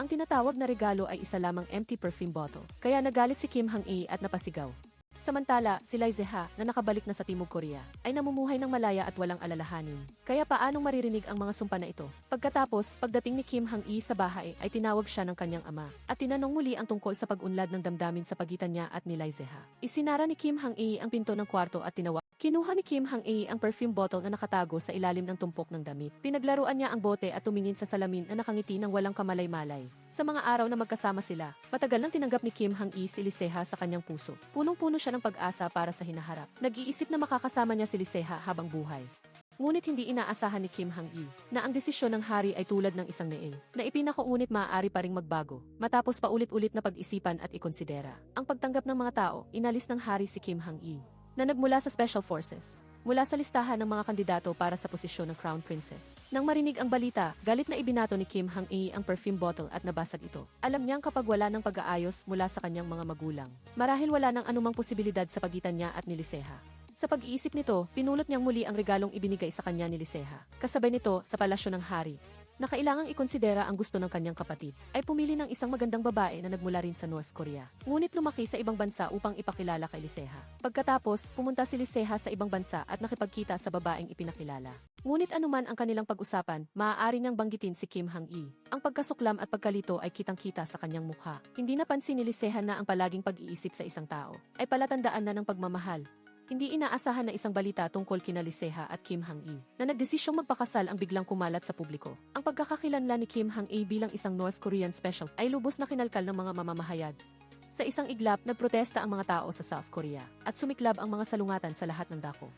Ang tinatawag na regalo ay isa lamang empty perfume bottle. Kaya nagalit si Kim Hang-i at napasigaw. Samantala, si Lee Jae-ha, na nakabalik na sa Timog Korea, ay namumuhay ng malaya at walang alalahanin. Kaya paanong maririnig ang mga sumpa na ito? Pagkatapos, pagdating ni Kim Hang-i sa bahay ay tinawag siya ng kanyang ama at tinanong muli ang tungkol sa pag-unlad ng damdamin sa pagitan niya at ni Lee Jae-ha. Isinara ni Kim Hang-i ang pinto ng kwarto at tinawag. Kinuha ni Kim Hang-i ang perfume bottle na nakatago sa ilalim ng tumpok ng damit. Pinaglaruan niya ang bote at tumingin sa salamin na nakangiti ng walang kamalay-malay. Sa mga araw na magkasama sila, matagal nang tinanggap ni Kim Hang-i si Lee Jae-ha sa kanyang puso. Punong-puno siya ng pag-asa para sa hinaharap. Nag-iisip na makakasama niya si Lee Jae-ha habang buhay. Ngunit hindi inaasahan ni Kim Hang-i na ang desisyon ng hari ay tulad ng isang neeng na ipinako ngunit maaari pa ring magbago matapos paulit-ulit na pag-isipan at ikonsidera. Ang pagtanggap ng mga tao, inalis ng hari si Kim Hang-i na nagmula sa Special Forces, mula sa listahan ng mga kandidato para sa posisyon ng Crown Princess. Nang marinig ang balita, galit na ibinato ni Kim Hang-i ang perfume bottle at nabasag ito. Alam niyang kapag wala ng pag-aayos mula sa kanyang mga magulang, marahil wala ng anumang posibilidad sa pagitan niya at ni Lee Jae-ha. Sa pag-iisip nito, pinulot niyang muli ang regalong ibinigay sa kanya ni Lee Jae-ha. Kasabay nito, sa palasyo ng hari, na kailangang ikonsidera ang gusto ng kanyang kapatid, ay pumili ng isang magandang babae na nagmula rin sa North Korea. Ngunit lumaki sa ibang bansa upang ipakilala kay Lee Jae-ha. Pagkatapos, pumunta si Lee Jae-ha sa ibang bansa at nakipagkita sa babaeng ipinakilala. Ngunit anuman ang kanilang pag-usapan, maaari niyang banggitin si Kim Hang-i. Ang pagkasuklam at pagkalito ay kitang-kita sa kanyang mukha. Hindi napansin ni Lee Jae-ha na ang palaging pag-iisip sa isang tao ay palatandaan na ng pagmamahal. Hindi inaasahan na isang balita tungkol kina Lee Jae-ha at Kim Hang-i na nagdesisyong magpakasal ang biglang kumalat sa publiko. Ang pagkakakilanlan ni Kim Hang-i bilang isang North Korean special ay lubos na kinalkal ng mga mamamahayag. Sa isang iglap, nagprotesta ang mga tao sa South Korea at sumiklab ang mga salungatan sa lahat ng dako.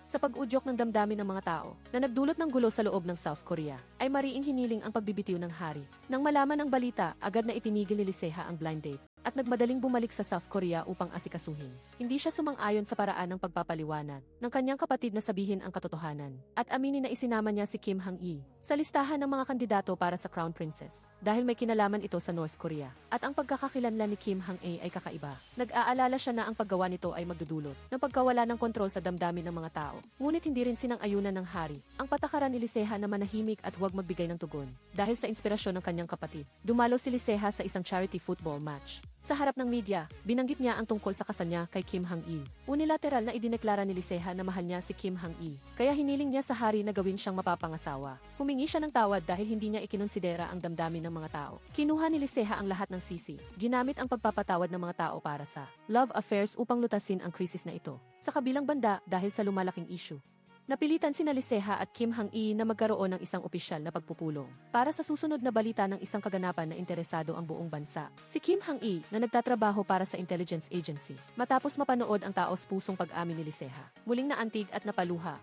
Sa pag-udyok ng damdamin ng mga tao na nagdulot ng gulo sa loob ng South Korea, ay mariing hiniling ang pagbibitiw ng hari. Nang malaman ang balita, agad na itinigil ni Lee Jae-ha ang blind date at nagmadaling bumalik sa South Korea upang asikasuhin. Hindi siya sumang-ayon sa paraan ng pagpapaliwanag ng kanyang kapatid na sabihin ang katotohanan at aminin na isinama niya si Kim Hang-i sa listahan ng mga kandidato para sa Crown Princess dahil may kinalaman ito sa North Korea at ang pagkakakilanlan ni Kim Hang-i ay kakaiba. Nag-aalala siya na ang paggawa nito ay magdudulot ng pagkawala ng kontrol sa damdamin ng mga tao. Ngunit hindi rin sinang-ayunan ng hari ang patakaran ni Lee Jae-ha na manahimik at huwag magbigay ng tugon dahil sa inspirasyon ng kanyang kapatid. Dumalo si Lee Jae-ha sa isang charity football match. Sa harap ng media, binanggit niya ang tungkol sa kasal niya kay Kim Hang-i. Unilateral na idineklara ni Lee Jae-ha na mahal niya si Kim Hang-i, kaya hiniling niya sa hari na gawin siyang mapapangasawa. Humingi siya ng tawad dahil hindi niya ikinonsidera ang damdamin ng mga tao. Kinuha ni Lee Jae-ha ang lahat ng sisi. Ginamit ang pagpapatawad ng mga tao para sa love affairs upang lutasin ang krisis na ito. Sa kabilang banda, dahil sa lumalaking issue, napilitan sina Lee Jae-ha at Kim Hang-i na magkaroon ng isang opisyal na pagpupulong para sa susunod na balita ng isang kaganapan na interesado ang buong bansa. Si Kim Hang-i na nagtatrabaho para sa intelligence agency matapos mapanood ang taos-pusong pag-amin ni Lee Jae-ha, muling naantig at napaluha.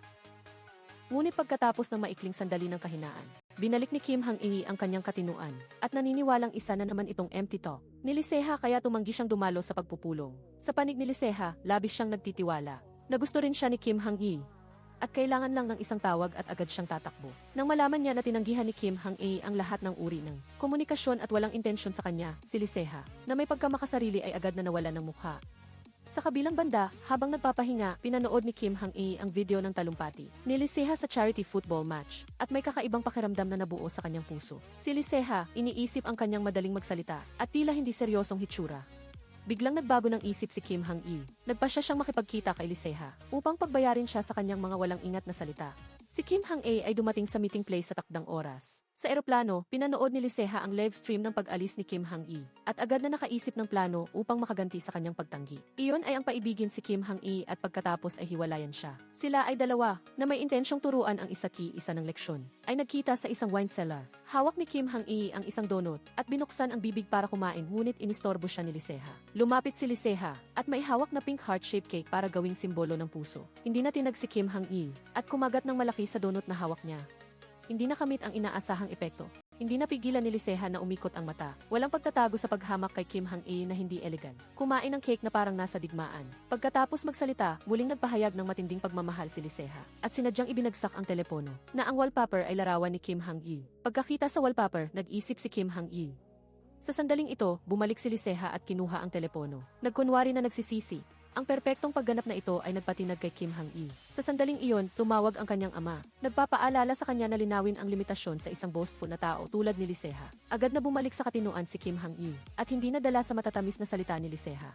Ngunit pagkatapos ng maikling sandali ng kahinaan, binalik ni Kim Hang-i ang kanyang katinuan at naniniwalang isa na naman itong empty talk ni Lee Jae-ha kaya tumanggi siyang dumalo sa pagpupulong. Sa panig ni Lee Jae-ha, labis siyang nagtitiwala na gusto rin siya ni Kim Hang-i at kailangan lang ng isang tawag at agad siyang tatakbo. Nang malaman niya na tinanggihan ni Kim Hang-i ang lahat ng uri ng komunikasyon at walang intensyon sa kanya, si Lee Jae-ha, na may pagkamakasarili ay agad na nawala ng mukha. Sa kabilang banda, habang nagpapahinga, pinanood ni Kim Hang-i ang video ng talumpati ni Lee Jae-ha sa charity football match at may kakaibang pakiramdam na nabuo sa kanyang puso. Si Lee Jae-ha, iniisip ang kanyang madaling magsalita at tila hindi seryosong hitsura. Biglang nagbago ng isip si Kim Hang-i. Nagpasya siyang makipagkita kay Lee Jae-ha upang pagbayarin siya sa kanyang mga walang ingat na salita. Si Kim Hang-i ay dumating sa meeting place sa takdang oras. Sa eroplano, pinanood ni Lee Jae-ha ang live stream ng pag-alis ni Kim Hang-i at agad na nakaisip ng plano upang makaganti sa kanyang pagtanggi. Iyon ay ang paibigin si Kim Hang-i at pagkatapos ay hiwalayan siya. Sila ay dalawa na may intensyong turuan ang isa ng leksyon. Ay nagkita sa isang wine cellar. Hawak ni Kim Hang-i ang isang donut at binuksan ang bibig para kumain ngunit inistorbo siya ni Lee Jae-ha. Lumapit si Lee Jae-ha at may hawak na pink heart-shaped cake para gawing simbolo ng puso. Hindi na tinag si Kim Hang-i at kumagat ng malaki sa donut na hawak niya. Hindi nakamit ang inaasahang epekto. Hindi napigilan ni Lee Jae-ha na umikot ang mata. Walang pagtatago sa paghamak kay Kim Hang-i na hindi elegan. Kumain ng cake na parang nasa digmaan. Pagkatapos magsalita, muling nagpahayag ng matinding pagmamahal si Lee Jae-ha at sinadyang ibinagsak ang telepono na ang wallpaper ay larawan ni Kim Hang-i. Pagkakita sa wallpaper, nag-isip si Kim Hang-i. Sa sandaling ito, bumalik si Lee Jae-ha at kinuha ang telepono. Nagkunwari na nagsisisi Ang perpektong pagganap na ito ay nagpatinag kay Kim Hang-i. Sa sandaling iyon, tumawag ang kanyang ama. Nagpapaalala sa kanya na linawin ang limitasyon sa isang boastful na tao tulad ni Liseha. Agad na bumalik sa katinuan si Kim Hang-i at hindi nadala sa matatamis na salita ni Liseha.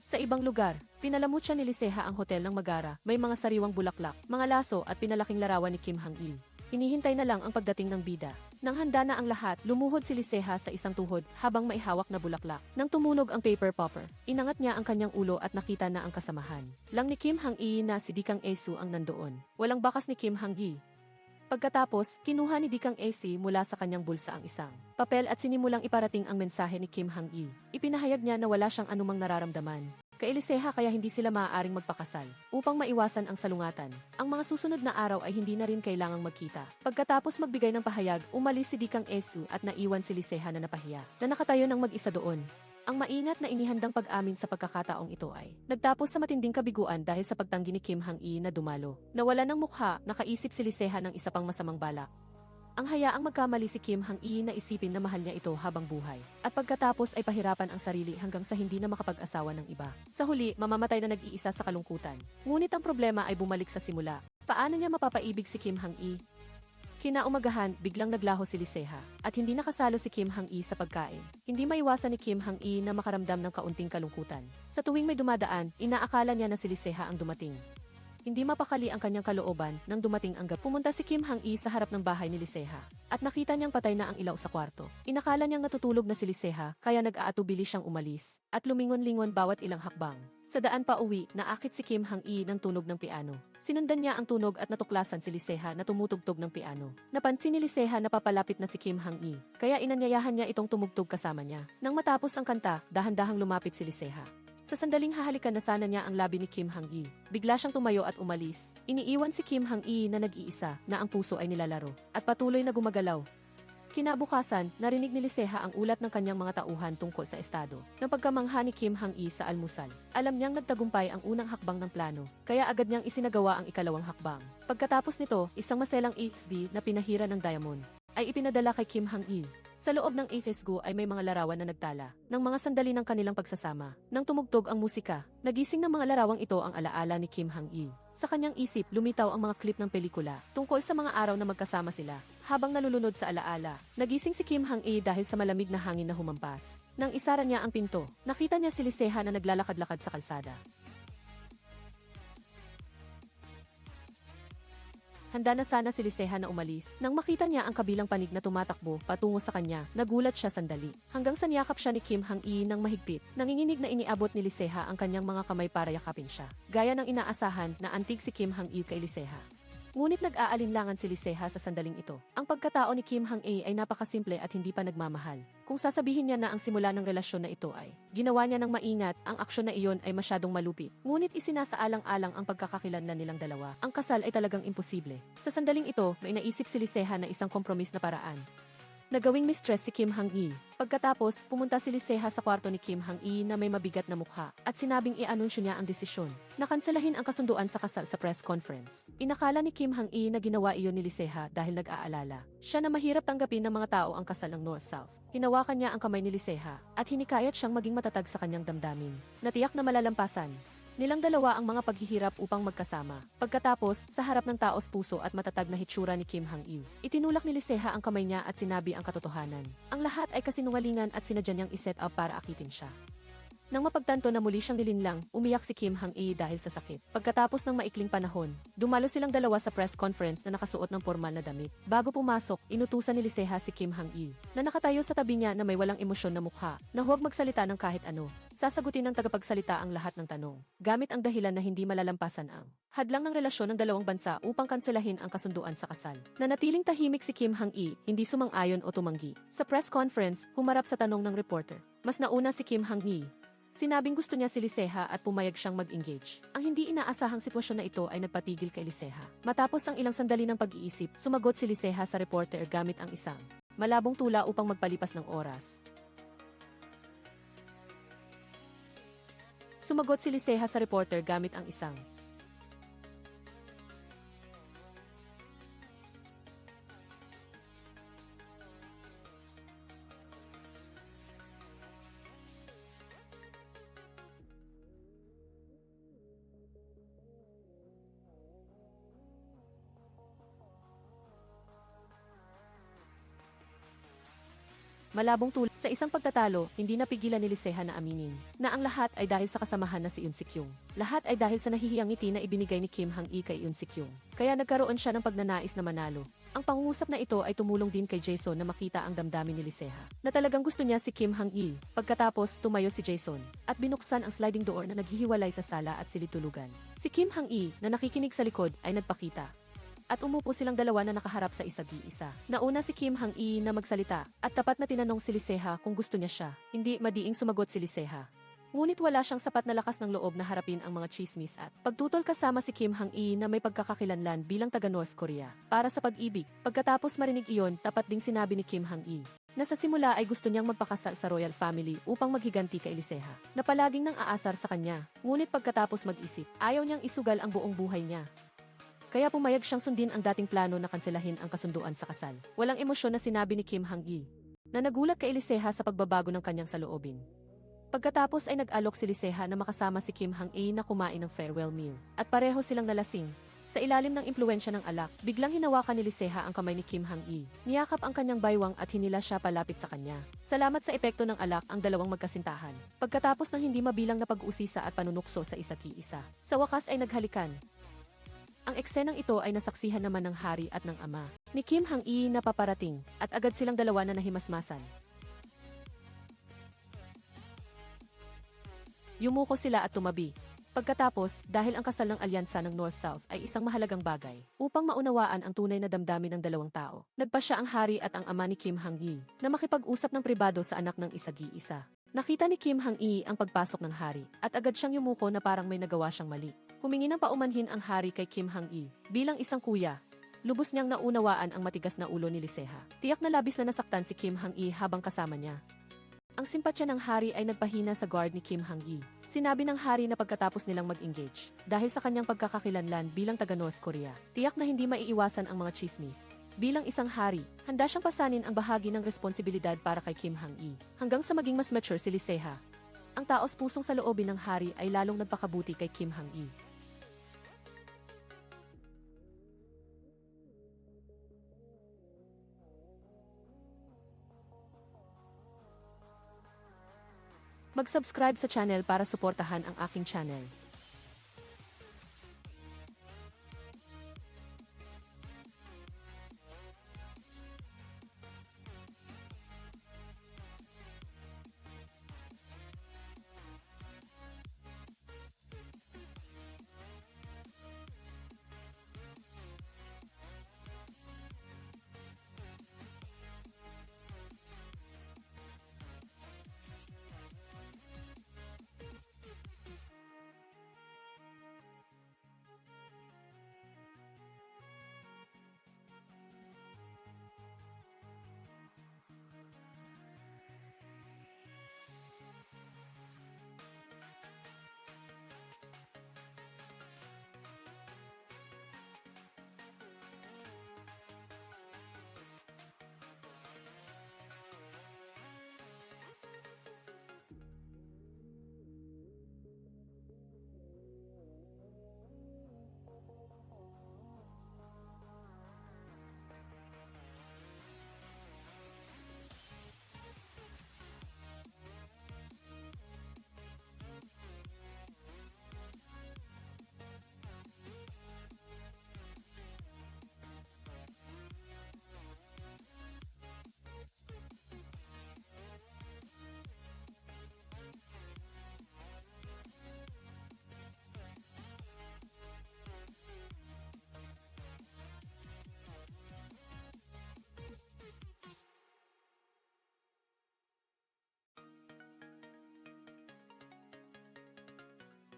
Sa ibang lugar, pinalamut siya ni Liseha ang hotel ng Magara, may mga sariwang bulaklak, mga laso at pinalaking larawan ni Kim Hang-il. Hinihintay na lang ang pagdating ng bida. Nang handa na ang lahat, lumuhod si Liseha sa isang tuhod habang maihawak na bulaklak. Nang tumunog ang paper popper, inangat niya ang kanyang ulo at nakita na ang kasamahan lang ni Kim Hang-i na si Dikang Esu ang nandoon. Walang bakas ni Kim Hang-i. Pagkatapos, kinuha ni Dikang AC mula sa kanyang bulsa ang isang papel at sinimulang iparating ang mensahe ni Kim Hang-i. Ipinahayag niya na wala siyang anumang nararamdaman kay Liseha kaya hindi sila maaaring magpakasal. Upang maiwasan ang salungatan, ang mga susunod na araw ay hindi na rin kailangang magkita. Pagkatapos magbigay ng pahayag, umalis si Dikang Esu at naiwan si Liseha na napahiya, na nakatayo ng mag-isa doon. Ang maingat na inihandang pag-amin sa pagkakataong ito ay nagtapos sa matinding kabiguan dahil sa pagtanggi ni Kim Hang-i na dumalo. Nawala ng mukha, nakaisip si Liseha ng isa pang masamang balak. Ang hayaang magkamali si Kim Hang-i na isipin na mahal niya ito habang buhay. At pagkatapos ay pahirapan ang sarili hanggang sa hindi na makapag-asawa ng iba. Sa huli, mamamatay na nag-iisa sa kalungkutan. Ngunit ang problema ay bumalik sa simula. Paano niya mapapaibig si Kim Hang-i? Kinaumagahan, biglang naglaho si Liseha at hindi nakasalo si Kim Hang-i sa pagkain. Hindi maiwasan ni Kim Hang-i na makaramdam ng kaunting kalungkutan. Sa tuwing may dumadaan, inaakala niya na si Liseha ang dumating. Hindi mapakali ang kanyang kalooban nang dumating ang gabi. Pumunta si Kim Hang-i sa harap ng bahay ni Liseha at nakita niyang patay na ang ilaw sa kwarto. Inakala niyang natutulog na si Liseha kaya nag-aatubili siyang umalis at lumingon-lingon bawat ilang hakbang. Sa daan pa uwi, naakit si Kim Hang-i ng tunog ng piano. Sinundan niya ang tunog at natuklasan si Liseha na tumutugtog ng piano. Napansin ni Liseha na papalapit na si Kim Hang-i, kaya inanyayahan niya itong tumugtog kasama niya. Nang matapos ang kanta, dahan-dahang lumapit si Liseha. Sa sandaling hahalikan na sana niya ang labi ni Kim Hang-i, bigla siyang tumayo at umalis. Iniiwan si Kim Hang-i na nag-iisa na ang puso ay nilalaro at patuloy na gumagalaw. Kinabukasan, narinig ni Liseha ang ulat ng kanyang mga tauhan tungkol sa estado ng pagkamangha ni Kim Hang-i sa almusal. Alam niyang nagtagumpay ang unang hakbang ng plano, kaya agad niyang isinagawa ang ikalawang hakbang. Pagkatapos nito, isang maselang XD na pinahira ng diamond ay ipinadala kay Kim Hang-i. Sa loob ng Athesgo ay may mga larawan na nagtala ng mga sandali ng kanilang pagsasama. Nang tumugtog ang musika, nagising ng mga larawang ito ang alaala ni Kim Hang-i. Sa kanyang isip, lumitaw ang mga klip ng pelikula tungkol sa mga araw na magkasama sila. Habang nalulunod sa alaala, nagising si Kim Hang-i dahil sa malamig na hangin na humampas. Nang isara niya ang pinto, nakita niya si Liseha na naglalakad-lakad sa kalsada. Handa na sana si Liseha na umalis. Nang makita niya ang kabilang panig na tumatakbo patungo sa kanya, nagulat siya sandali. Hanggang sa niyakap siya ni Kim Hang-i ng mahigpit. Nanginginig na iniabot ni Liseha ang kanyang mga kamay para yakapin siya. Gaya ng inaasahan na antig si Kim Hang-i kay Liseha. Ngunit nag-aalinlangan si Liseha sa sandaling ito. Ang pagkatao ni Kim Hang-i ay napakasimple at hindi pa nagmamahal. Kung sasabihin niya na ang simula ng relasyon na ito ay ginawa niya ng maingat, ang aksyon na iyon ay masyadong malupit. Ngunit isinasaalang-alang ang pagkakakilanlan nilang dalawa. Ang kasal ay talagang imposible. Sa sandaling ito, may naisip si Liseha na isang kompromis na paraan. Nagawing mistress si Kim Hang-i. Pagkatapos, pumunta si Liseha sa kwarto ni Kim Hang-i na may mabigat na mukha at sinabing i-anunsyo niya ang desisyon. Nakanselahin ang kasunduan sa kasal sa press conference. Inakala ni Kim Hang-i na ginawa iyon ni Liseha dahil nag-aalala siya na mahirap tanggapin ng mga tao ang kasal ng North-South. Hinawakan niya ang kamay ni Liseha at hinikayat siyang maging matatag sa kanyang damdamin. Natiyak na malalampasan nilang dalawa ang mga paghihirap upang magkasama. Pagkatapos, sa harap ng taos puso at matatag na hitsura ni Kim Hang-i, itinulak ni Liseha ang kamay niya at sinabi ang katotohanan. Ang lahat ay kasinungalingan at sinadya niyang iset up para akitin siya. Nang mapagtanto na muli siyang nilinlang, umiyak si Kim Hang-i dahil sa sakit. Pagkatapos ng maikling panahon, dumalo silang dalawa sa press conference na nakasuot ng formal na damit. Bago pumasok, inutusan ni Liseha si Kim Hang-i na nakatayo sa tabi niya na may walang emosyon na mukha, na huwag magsalita ng kahit ano. Sasagutin ng tagapagsalita ang lahat ng tanong, gamit ang dahilan na hindi malalampasan ang hadlang ng relasyon ng dalawang bansa upang kanselahin ang kasunduan sa kasal. Nanatiling tahimik si Kim Hang-i, hindi sumang-ayon o tumanggi. Sa press conference, humarap sa tanong ng reporter. Mas nauna si Kim Hang-i. Sinabing gusto niya si Liseha at pumayag siyang mag-engage. Ang hindi inaasahang sitwasyon na ito ay nagpatigil kay Liseha. Matapos ang ilang sandali ng pag-iisip, sumagot si Liseha sa reporter gamit ang isang malabong tula upang magpalipas ng oras. Sumagot si Liseha sa reporter gamit ang isang Malabong tulad sa isang pagtatalo, hindi napigilan ni Liseha na aminin na ang lahat ay dahil sa kasamahan na si Yoon Sik-yung. Lahat ay dahil sa nahihiyang ngiti na ibinigay ni Kim Hang-i kay Yoon Sik-yung. Kaya nagkaroon siya ng pagnanais na manalo. Ang pangungusap na ito ay tumulong din kay Jason na makita ang damdamin ni Liseha, na talagang gusto niya si Kim Hang-i. Pagkatapos, tumayo si Jason, at binuksan ang sliding door na naghihiwalay sa sala at silid-tulugan. Si Kim Hang-i, na nakikinig sa likod, ay nagpakita. At umupo silang dalawa na nakaharap sa isa't-isa. Nauna si Kim Hang-i na magsalita, at tapat na tinanong si Liseha kung gusto niya siya. Hindi madiing sumagot si Liseha. Ngunit wala siyang sapat na lakas ng loob na harapin ang mga chismis at pagtutol kasama si Kim Hang-i na may pagkakakilanlan bilang taga North Korea para sa pag-ibig. Pagkatapos marinig iyon, tapat ding sinabi ni Kim Hang-i na sa simula ay gusto niyang magpakasal sa royal family upang maghiganti kay Liseha, na palaging nang aasar sa kanya. Ngunit pagkatapos mag-isip, ayaw niyang isugal ang buong buhay niya. Kaya pumayag siyang sundin ang dating plano na kanselahin ang kasunduan sa kasal. Walang emosyon na sinabi ni Kim Hang-i na nagulat kay Liseha sa pagbabago ng kanyang saloobin. Pagkatapos ay nag-alok si Liseha na makasama si Kim Hang-i na kumain ng farewell meal. At pareho silang nalasing. Sa ilalim ng impluwensya ng alak, biglang hinawakan ni Liseha ang kamay ni Kim Hang-i. Niyakap ang kanyang baywang at hinila siya palapit sa kanya. Salamat sa epekto ng alak ang dalawang magkasintahan. Pagkatapos ng hindi mabilang na pag-uusisa at panunukso sa isa't-isa, sa wakas ay naghalikan. Ang eksenang ito ay nasaksihan naman ng hari at ng ama ni Kim Hang-i na paparating, at agad silang dalawa na nahimasmasan. Yumuko sila at tumabi. Pagkatapos, dahil ang kasal ng alyansa ng North-South ay isang mahalagang bagay, upang maunawaan ang tunay na damdamin ng dalawang tao, nagpasya ang hari at ang ama ni Kim Hang-i na makipag-usap ng pribado sa anak ng isag-iisa. Nakita ni Kim Hang-i ang pagpasok ng hari, at agad siyang yumuko na parang may nagawa siyang mali. Humingi ng paumanhin ang hari kay Kim Hang-i bilang isang kuya. Lubos niyang naunawaan ang matigas na ulo ni Liseha. Tiyak na labis na nasaktan si Kim Hang-i habang kasama niya. Ang simpatya ng hari ay nagpahina sa guard ni Kim Hang-i. Sinabi ng hari na pagkatapos nilang mag-engage, dahil sa kanyang pagkakakilanlan bilang taga North Korea, tiyak na hindi maiiwasan ang mga chismis. Bilang isang hari, handa siyang pasanin ang bahagi ng responsibilidad para kay Kim Hang-i, hanggang sa maging mas mature si Liseha. Ang taos pusong sa loobin ng hari ay lalong nagpakabuti kay Kim Hang-i. Mag-subscribe sa channel para suportahan ang aking channel.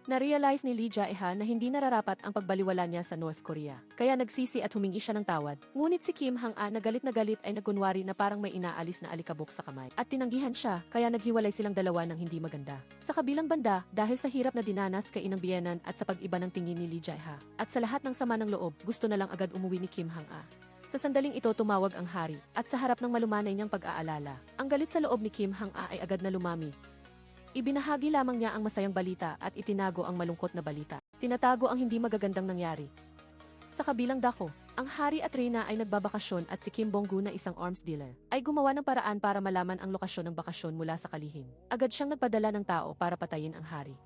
Na-realize ni Lee Jae-ha na hindi nararapat ang pagbaliwala niya sa North Korea. Kaya nagsisi at humingi siya ng tawad. Ngunit si Kim Hang-a na galit ay nagkunwari na parang may inaalis na alikabok sa kamay. At tinanggihan siya, kaya naghiwalay silang dalawa ng hindi maganda. Sa kabilang banda, dahil sa hirap na dinanas kay Inang Biyenan at sa pag-iba ng tingin ni Lee Jae-ha, at sa lahat ng sama ng loob, gusto na lang agad umuwi ni Kim Hang-a. Sa sandaling ito tumawag ang hari, at sa harap ng malumanay niyang pag-aalala, ang galit sa loob ni Kim Hang-a ay agad na lumami. Ibinahagi lamang niya ang masayang balita at itinago ang malungkot na balita. Tinatago ang hindi magagandang nangyari. Sa kabilang dako, Ang hari at reyna ay nagbabakasyon at si Kim Bong-gu na isang arms dealer ay gumawa ng paraan para malaman ang lokasyon ng bakasyon mula sa kalihim. Agad siyang nagpadala ng tao para patayin ang hari.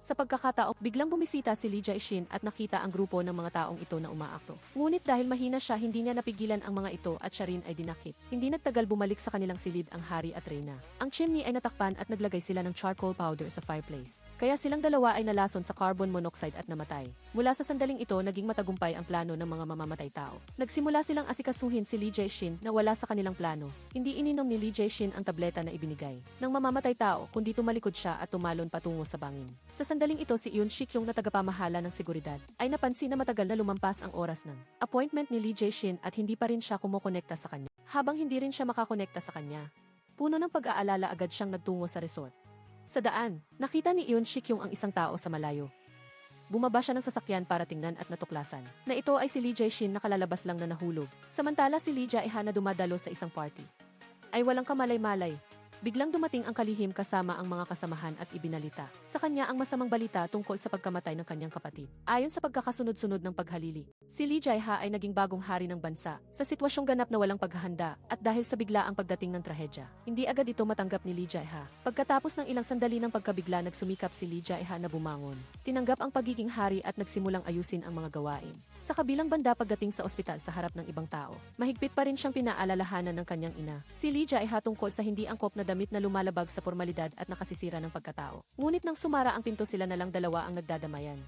Sa pagkakataon, biglang bumisita si Lee Jae-shin at nakita ang grupo ng mga taong ito na umaakto. Ngunit dahil mahina siya, hindi niya napigilan ang mga ito at siya rin ay dinakip. Hindi nagtagal bumalik sa kanilang silid ang hari at reyna. Ang chimney ay natakpan at naglagay sila ng charcoal powder sa fireplace. Kaya silang dalawa ay nalason sa carbon monoxide at namatay. Mula sa sandaling ito, naging matagumpay ang plano ng mga mamamatay tao. Nagsimula silang asikasuhin si Lee Jae-shin na wala sa kanilang plano. Hindi ininom ni Lee Jae-shin ang tableta na ibinigay ng mamamatay tao, kundi tumalikod siya at tumalon patungo sa bangin. Sa sandaling ito, si Yoon Shik yung na tagapamahala ng seguridad ay napansin na matagal na lumampas ang oras ng appointment ni Lee Jae-shin at hindi pa rin siya kumokonekta sa kanya. Habang hindi rin siya makakonekta sa kanya, puno ng pag-aalala agad siyang nagtungo sa resort. Sa daan, nakita ni Yoon Shik yung ang isang tao sa malayo. Bumaba siya ng sasakyan para tingnan at natuklasan na ito ay si Lee Jae-shin na kalalabas lang na nahulog. Samantala si Lee Jae-ha na dumadalo sa isang party ay walang kamalay-malay. Biglang dumating ang kalihim kasama ang mga kasamahan at ibinalita sa kanya ang masamang balita tungkol sa pagkamatay ng kanyang kapatid. Ayon sa pagkakasunod-sunod ng paghalili, si Lee Jae-ha ay naging bagong hari ng bansa sa sitwasyong ganap na walang paghahanda at dahil sa biglaang pagdating ng trahedya. Hindi agad ito matanggap ni Lee Jae-ha. Pagkatapos ng ilang sandali ng pagkabigla, nagsumikap si Lee Jae-ha na bumangon. Tinanggap ang pagiging hari at nagsimulang ayusin ang mga gawain. Sa kabilang banda, pagdating sa ospital sa harap ng ibang tao, mahigpit pa rin siyang pinaalalahanan ng kanyang ina, si Lee Jae-ha, tungkol sa hindi angkop na damit na lumalabag sa pormalidad at nakasisira ng pagkatao. Ngunit nang sumara ang pinto, sila na lang dalawa ang nagdadamayan.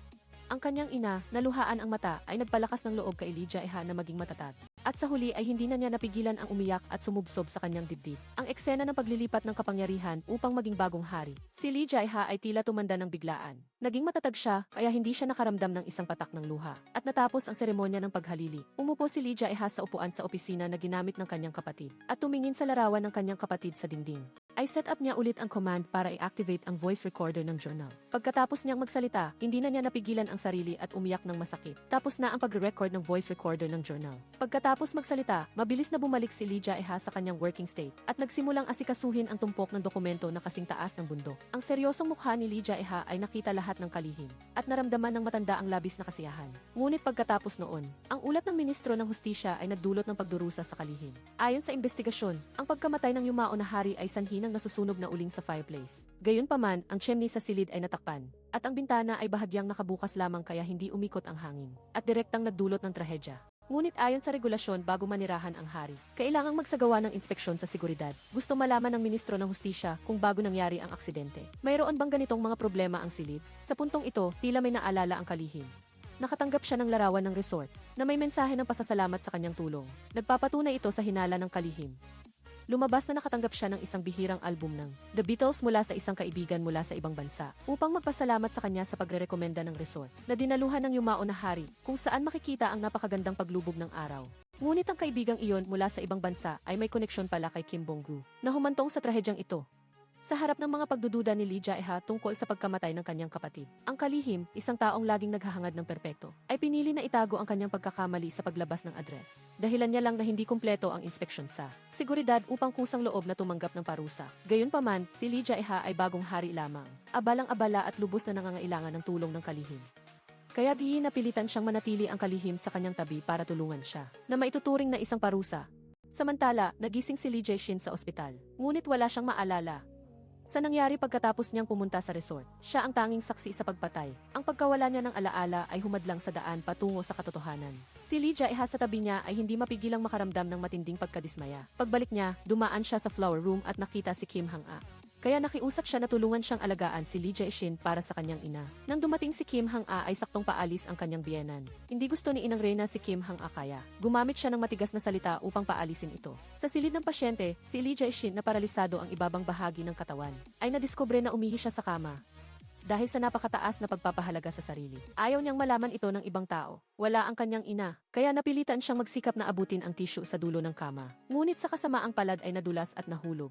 Ang kanyang ina, naluhaan ang mata, ay nagpalakas ng loob kay Lee Jae-ha na maging matatag. At sa huli ay hindi na niya napigilan ang umiyak at sumubsob sa kanyang dibdib. Ang eksena ng paglilipat ng kapangyarihan upang maging bagong hari. Si Lee Jae-ha ay tila tumanda ng biglaan. Naging matatag siya, kaya hindi siya nakaramdam ng isang patak ng luha. At natapos ang seremonya ng paghalili, umupo si Lee Jae-ha sa upuan sa opisina na ginamit ng kanyang kapatid at tumingin sa larawan ng kanyang kapatid sa dingding. Ay set up niya ulit ang command para i-activate ang voice recorder ng journal. Pagkatapos niyang magsalita, hindi na niya napigilan ang sarili at umiyak ng masakit. Tapos na ang pagre-record ng voice recorder ng journal. Pagkatapos magsalita, mabilis na bumalik si Lee Jae-ha sa kanyang working state at nagsimulang asikasuhin ang tumpok ng dokumento na kasing taas ng bundok. Ang seryosong mukha ni Lee Jae-ha ay nakita lahat ng kalihim at naramdaman ng matanda ang labis na kasiyahan. Ngunit pagkatapos noon, ang ulat ng ministro ng hustisya ay nagdulot ng pagdurusa sa kalihim. Ayon sa investigasyon, ang pagkamatay ng yumao na hari ay sanhi ng nasusunog na uling sa fireplace. Gayunpaman, ang chimney sa silid ay natakpan at ang bintana ay bahagyang nakabukas lamang kaya hindi umikot ang hangin at direktang nagdulot ng trahedya. Ngunit ayon sa regulasyon, bago manirahan ang hari, kailangang magsagawa ng inspeksyon sa seguridad. Gusto malaman ng ministro ng hustisya kung bago nangyari ang aksidente. Mayroon bang ganitong mga problema ang silid? Sa puntong ito, tila may naalala ang kalihim. Nakatanggap siya ng larawan ng resort na may mensahe ng pasasalamat sa kanyang tulong. Nagpapatunay ito sa hinala ng kalihim. Lumabas na nakatanggap siya ng isang bihirang album ng The Beatles mula sa isang kaibigan mula sa ibang bansa upang magpasalamat sa kanya sa pagrerekomenda ng resort na dinaluhan ng yumao na hari kung saan makikita ang napakagandang paglubog ng araw. Ngunit ang kaibigang iyon mula sa ibang bansa ay may koneksyon pala kay Kim Bong-gu na humantong sa trahedyang ito. Sa harap ng mga pagdududa ni Lee Jae-ha tungkol sa pagkamatay ng kanyang kapatid, ang kalihim, isang taong laging naghahangad ng perpekto, ay pinili na itago ang kanyang pagkakamali sa paglabas ng address. Dahilan niya lang na hindi kumpleto ang inspeksyon sa seguridad upang kusang loob na tumanggap ng parusa. Gayunpaman, si Lee Jae-ha ay bagong hari lamang, abalang-abala at lubos na nangangailangan ng tulong ng kalihim. Kaya di napilitan siyang manatili ang kalihim sa kanyang tabi para tulungan siya na maituturing na isang parusa. Samantala, nagising si Lee Jae-shin sa ospital, ngunit wala siyang maalala sa nangyari pagkatapos niyang pumunta sa resort. Siya ang tanging saksi sa pagpatay. Ang pagkawala niya ng alaala ay humadlang sa daan patungo sa katotohanan. Si Lee Jae-ha sa tabi niya ay hindi mapigilang makaramdam ng matinding pagkadismaya. Pagbalik niya, dumaan siya sa flower room at nakita si Kim Hang-a. Kaya nakiusap siya na tulungan siyang alagaan si Lee Jae-shin para sa kanyang ina. Nang dumating si Kim Hang-a ay saktong paalis ang kanyang biyenan. Hindi gusto ni Inang Reyna si Kim Hang-a kaya gumamit siya ng matigas na salita upang paalisin ito. Sa silid ng pasyente, si Lee Jae-shin na paralisado ang ibabang bahagi ng katawan ay nadiskubre na umihi siya sa kama dahil sa napakataas na pagpapahalaga sa sarili. Ayaw niyang malaman ito ng ibang tao. Wala ang kanyang ina, kaya napilitan siyang magsikap na abutin ang tissue sa dulo ng kama. Ngunit sa kasamaang palad ay nadulas at nahulog.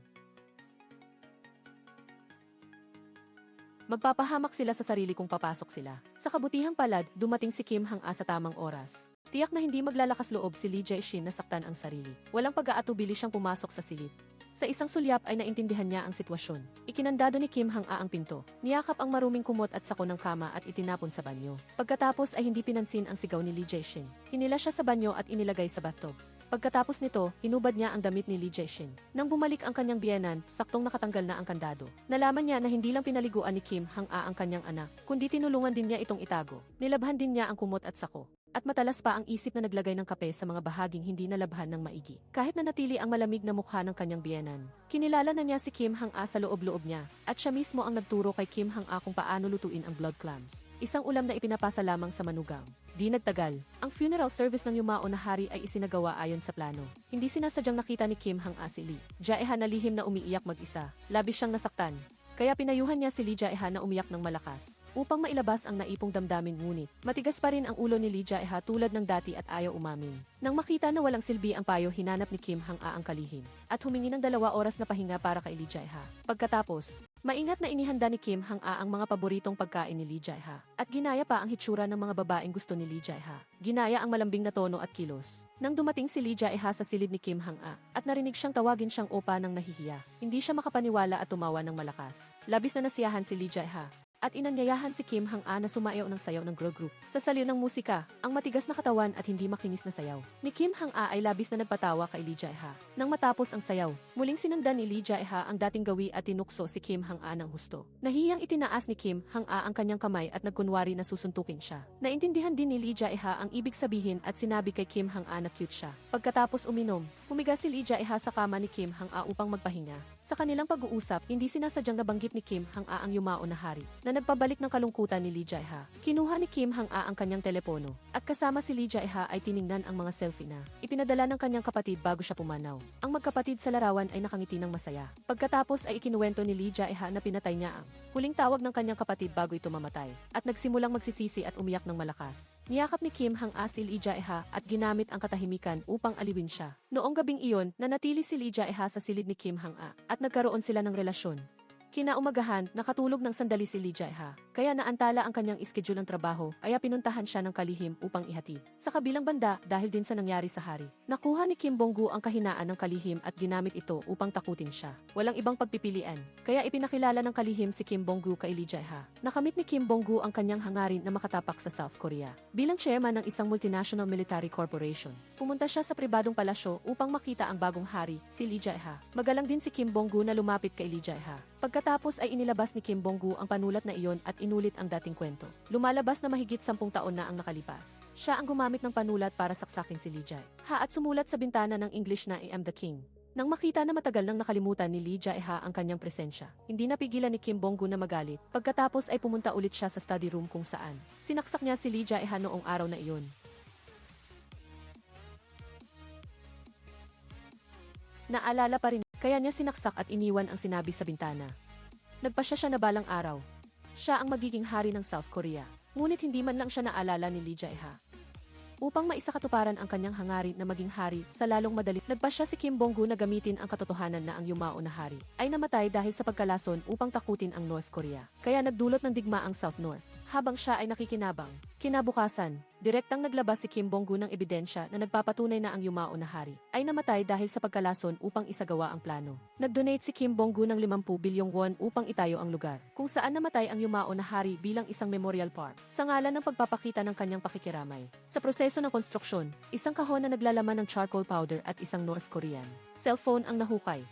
Magpapahamak sila sa sarili kung papasok sila. Sa kabutihang palad, dumating si Kim Hang-a sa tamang oras. Tiyak na hindi maglalakas loob si Lee Jae-shin na saktan ang sarili. Walang pag-aatubili siyang pumasok sa silid. Sa isang sulyap ay naintindihan niya ang sitwasyon. Ikinandado ni Kim Hang-a ang pinto. Niyakap ang maruming kumot at sako ng kama at itinapon sa banyo. Pagkatapos ay hindi pinansin ang sigaw ni Lee Jae-shin. Hinila siya sa banyo at inilagay sa bathtub. Pagkatapos nito, hinubad niya ang damit ni Lee Jae-shin. Nang bumalik ang kanyang biyenan, saktong nakatanggal na ang kandado. Nalaman niya na hindi lang pinaliguan ni Kim Hang-a ang kanyang anak, kundi tinulungan din niya itong itago. Nilabhan din niya ang kumot at sako. At matalas pa ang isip na naglagay ng kape sa mga bahaging hindi nalabhan ng maigi. Kahit na natili ang malamig na mukha ng kanyang biyenan. Kinilala na niya si Kim Hang-a sa loob-loob niya, at siya mismo ang nagturo kay Kim Hang-a kung paano lutuin ang blood clams. Isang ulam na ipinapasa lamang sa manugang. Di nagtagal, ang funeral service ng yumao na hari ay isinagawa ayon sa plano. Hindi sinasadyang nakita ni Kim Hang-a si Lee Jae-ha na lihim na umiiyak mag-isa. Labis siyang nasaktan. Kaya pinayuhan niya si Lee Jae-ha na umiyak ng malakas upang mailabas ang naipong damdamin, ngunit matigas pa rin ang ulo ni Lee Jae-ha tulad ng dati at ayaw umamin. Nang makita na walang silbi ang payo, hinanap ni Kim Hang-a ang kalihim at humingi ng 2 oras na pahinga para kay Lee Jae-ha. Pagkatapos, maingat na inihanda ni Kim Hang-a ang mga paboritong pagkain ni Lee Jae-ha at ginaya pa ang hitsura ng mga babaeng gusto ni Lee Jae-ha. Ginaya ang malambing na tono at kilos. Nang dumating si Lee Jae-ha sa silid ni Kim Hang-a at narinig siyang tawagin siyang opa ng nahihiya, hindi siya makapaniwala at tumawa ng malakas. Labis na nasiyahan si Lee Jae-ha at inanyayahan si Kim Hang-a na sumayaw ng sayaw ng girl group. Sa saliw ng musika, ang matigas na katawan at hindi makinis na sayaw ni Kim Hang-a ay labis na nagpatawa kay Lee Jae-ha. Nang matapos ang sayaw, muling sinundan ni Lee Jae-ha ang dating gawi at tinukso si Kim Hang-a ng husto. Nahiyang itinaas ni Kim Hang-a ang kanyang kamay at nagkunwari na susuntukin siya. Naintindihan din ni Lee Jae-ha ang ibig sabihin at sinabi kay Kim Hang-a na cute siya. Pagkatapos uminom, humiga si Lee Jae-ha sa kama ni Kim Hang-a upang magpahinga. Sa kanilang pag-uusap, hindi sinasadyang nabanggit ni Kim Hang-a ang yumao na hari na nagpabalik ng kalungkutan ni Lee Jae-ha. Kinuha ni Kim Hang-a ang kanyang telepono at kasama si Lee Jae-ha ay tiningnan ang mga selfie na ipinadala ng kanyang kapatid bago siya pumanaw. Ang magkapatid sa larawan ay nakangiti ng masaya. Pagkatapos ay ikinuwento ni Lee Jae-ha na pinatay niya ang huling tawag ng kanyang kapatid bago ito mamatay at nagsimulang magsisisi at umiyak ng malakas. Niyakap ni Kim Hang-a si Lee Jae-ha at ginamit ang katahimikan upang aliwin siya. Noong gabing iyon, nanatili si Lee Jae-ha sa silid ni Kim Hang-a at nagkaroon sila ng relasyon. Kinaumagahan, nakatulog ng sandali si Lee Jae-ha, kaya naantala ang kanyang schedule ng trabaho, kaya pinuntahan siya ng kalihim upang ihatid. Sa kabilang banda, dahil din sa nangyari sa hari, nakuha ni Kim Bong-gu ang kahinaan ng kalihim at ginamit ito upang takutin siya. Walang ibang pagpipilian, kaya ipinakilala ng kalihim si Kim Bong-gu kay Lee Jae-ha. Nakamit ni Kim Bong-gu ang kanyang hangarin na makatapak sa South Korea. Bilang chairman ng isang multinational military corporation, pumunta siya sa pribadong palasyo upang makita ang bagong hari, si Lee Jae-ha. Magalang din si Kim Bong-gu na lumapit kay Lee Jae-ha. Pagkatapos ay inilabas ni Kim Bong-gu ang panulat na iyon at inulit ang dating kwento. Lumalabas na mahigit 10 taon na ang nakalipas. Siya ang gumamit ng panulat para saksakin si Lee Jae-ha at sumulat sa bintana ng English na I am the king. Nang makita na matagal nang nakalimutan ni Lee Jae-ha ang kanyang presensya, hindi napigilan ni Kim Bong-gu na magalit. Pagkatapos ay pumunta ulit siya sa study room kung saan sinaksak niya si Lee Jae-ha noong araw na iyon. Naalala pa rin, kaya niya sinaksak at iniwan ang sinabi sa bintana. Nagpasya siya na balang araw siya ang magiging hari ng South Korea. Ngunit hindi man lang siya naalala ni Lee Jae-ha. Upang maisakatuparan ang kanyang hangarin na maging hari sa lalong madali, nagpasya si Kim Bong-gu na gamitin ang katotohanan na ang yumao na hari ay namatay dahil sa pagkalason upang takutin ang North Korea. Kaya nagdulot ng digma ang South-North. Habang siya ay nakikinabang, kinabukasan, direktang naglabas si Kim Bong-gu ng ebidensya na nagpapatunay na ang yumao na hari ay namatay dahil sa pagkalason upang isagawa ang plano. Nag-donate si Kim Bong-gu ng 50 bilyong won upang itayo ang lugar kung saan namatay ang yumao na hari bilang isang memorial park sa ngalan ng pagpapakita ng kanyang pakikiramay. Sa proseso ng konstruksyon, isang kahon na naglalaman ng charcoal powder at isang North Korean cellphone ang nahukay.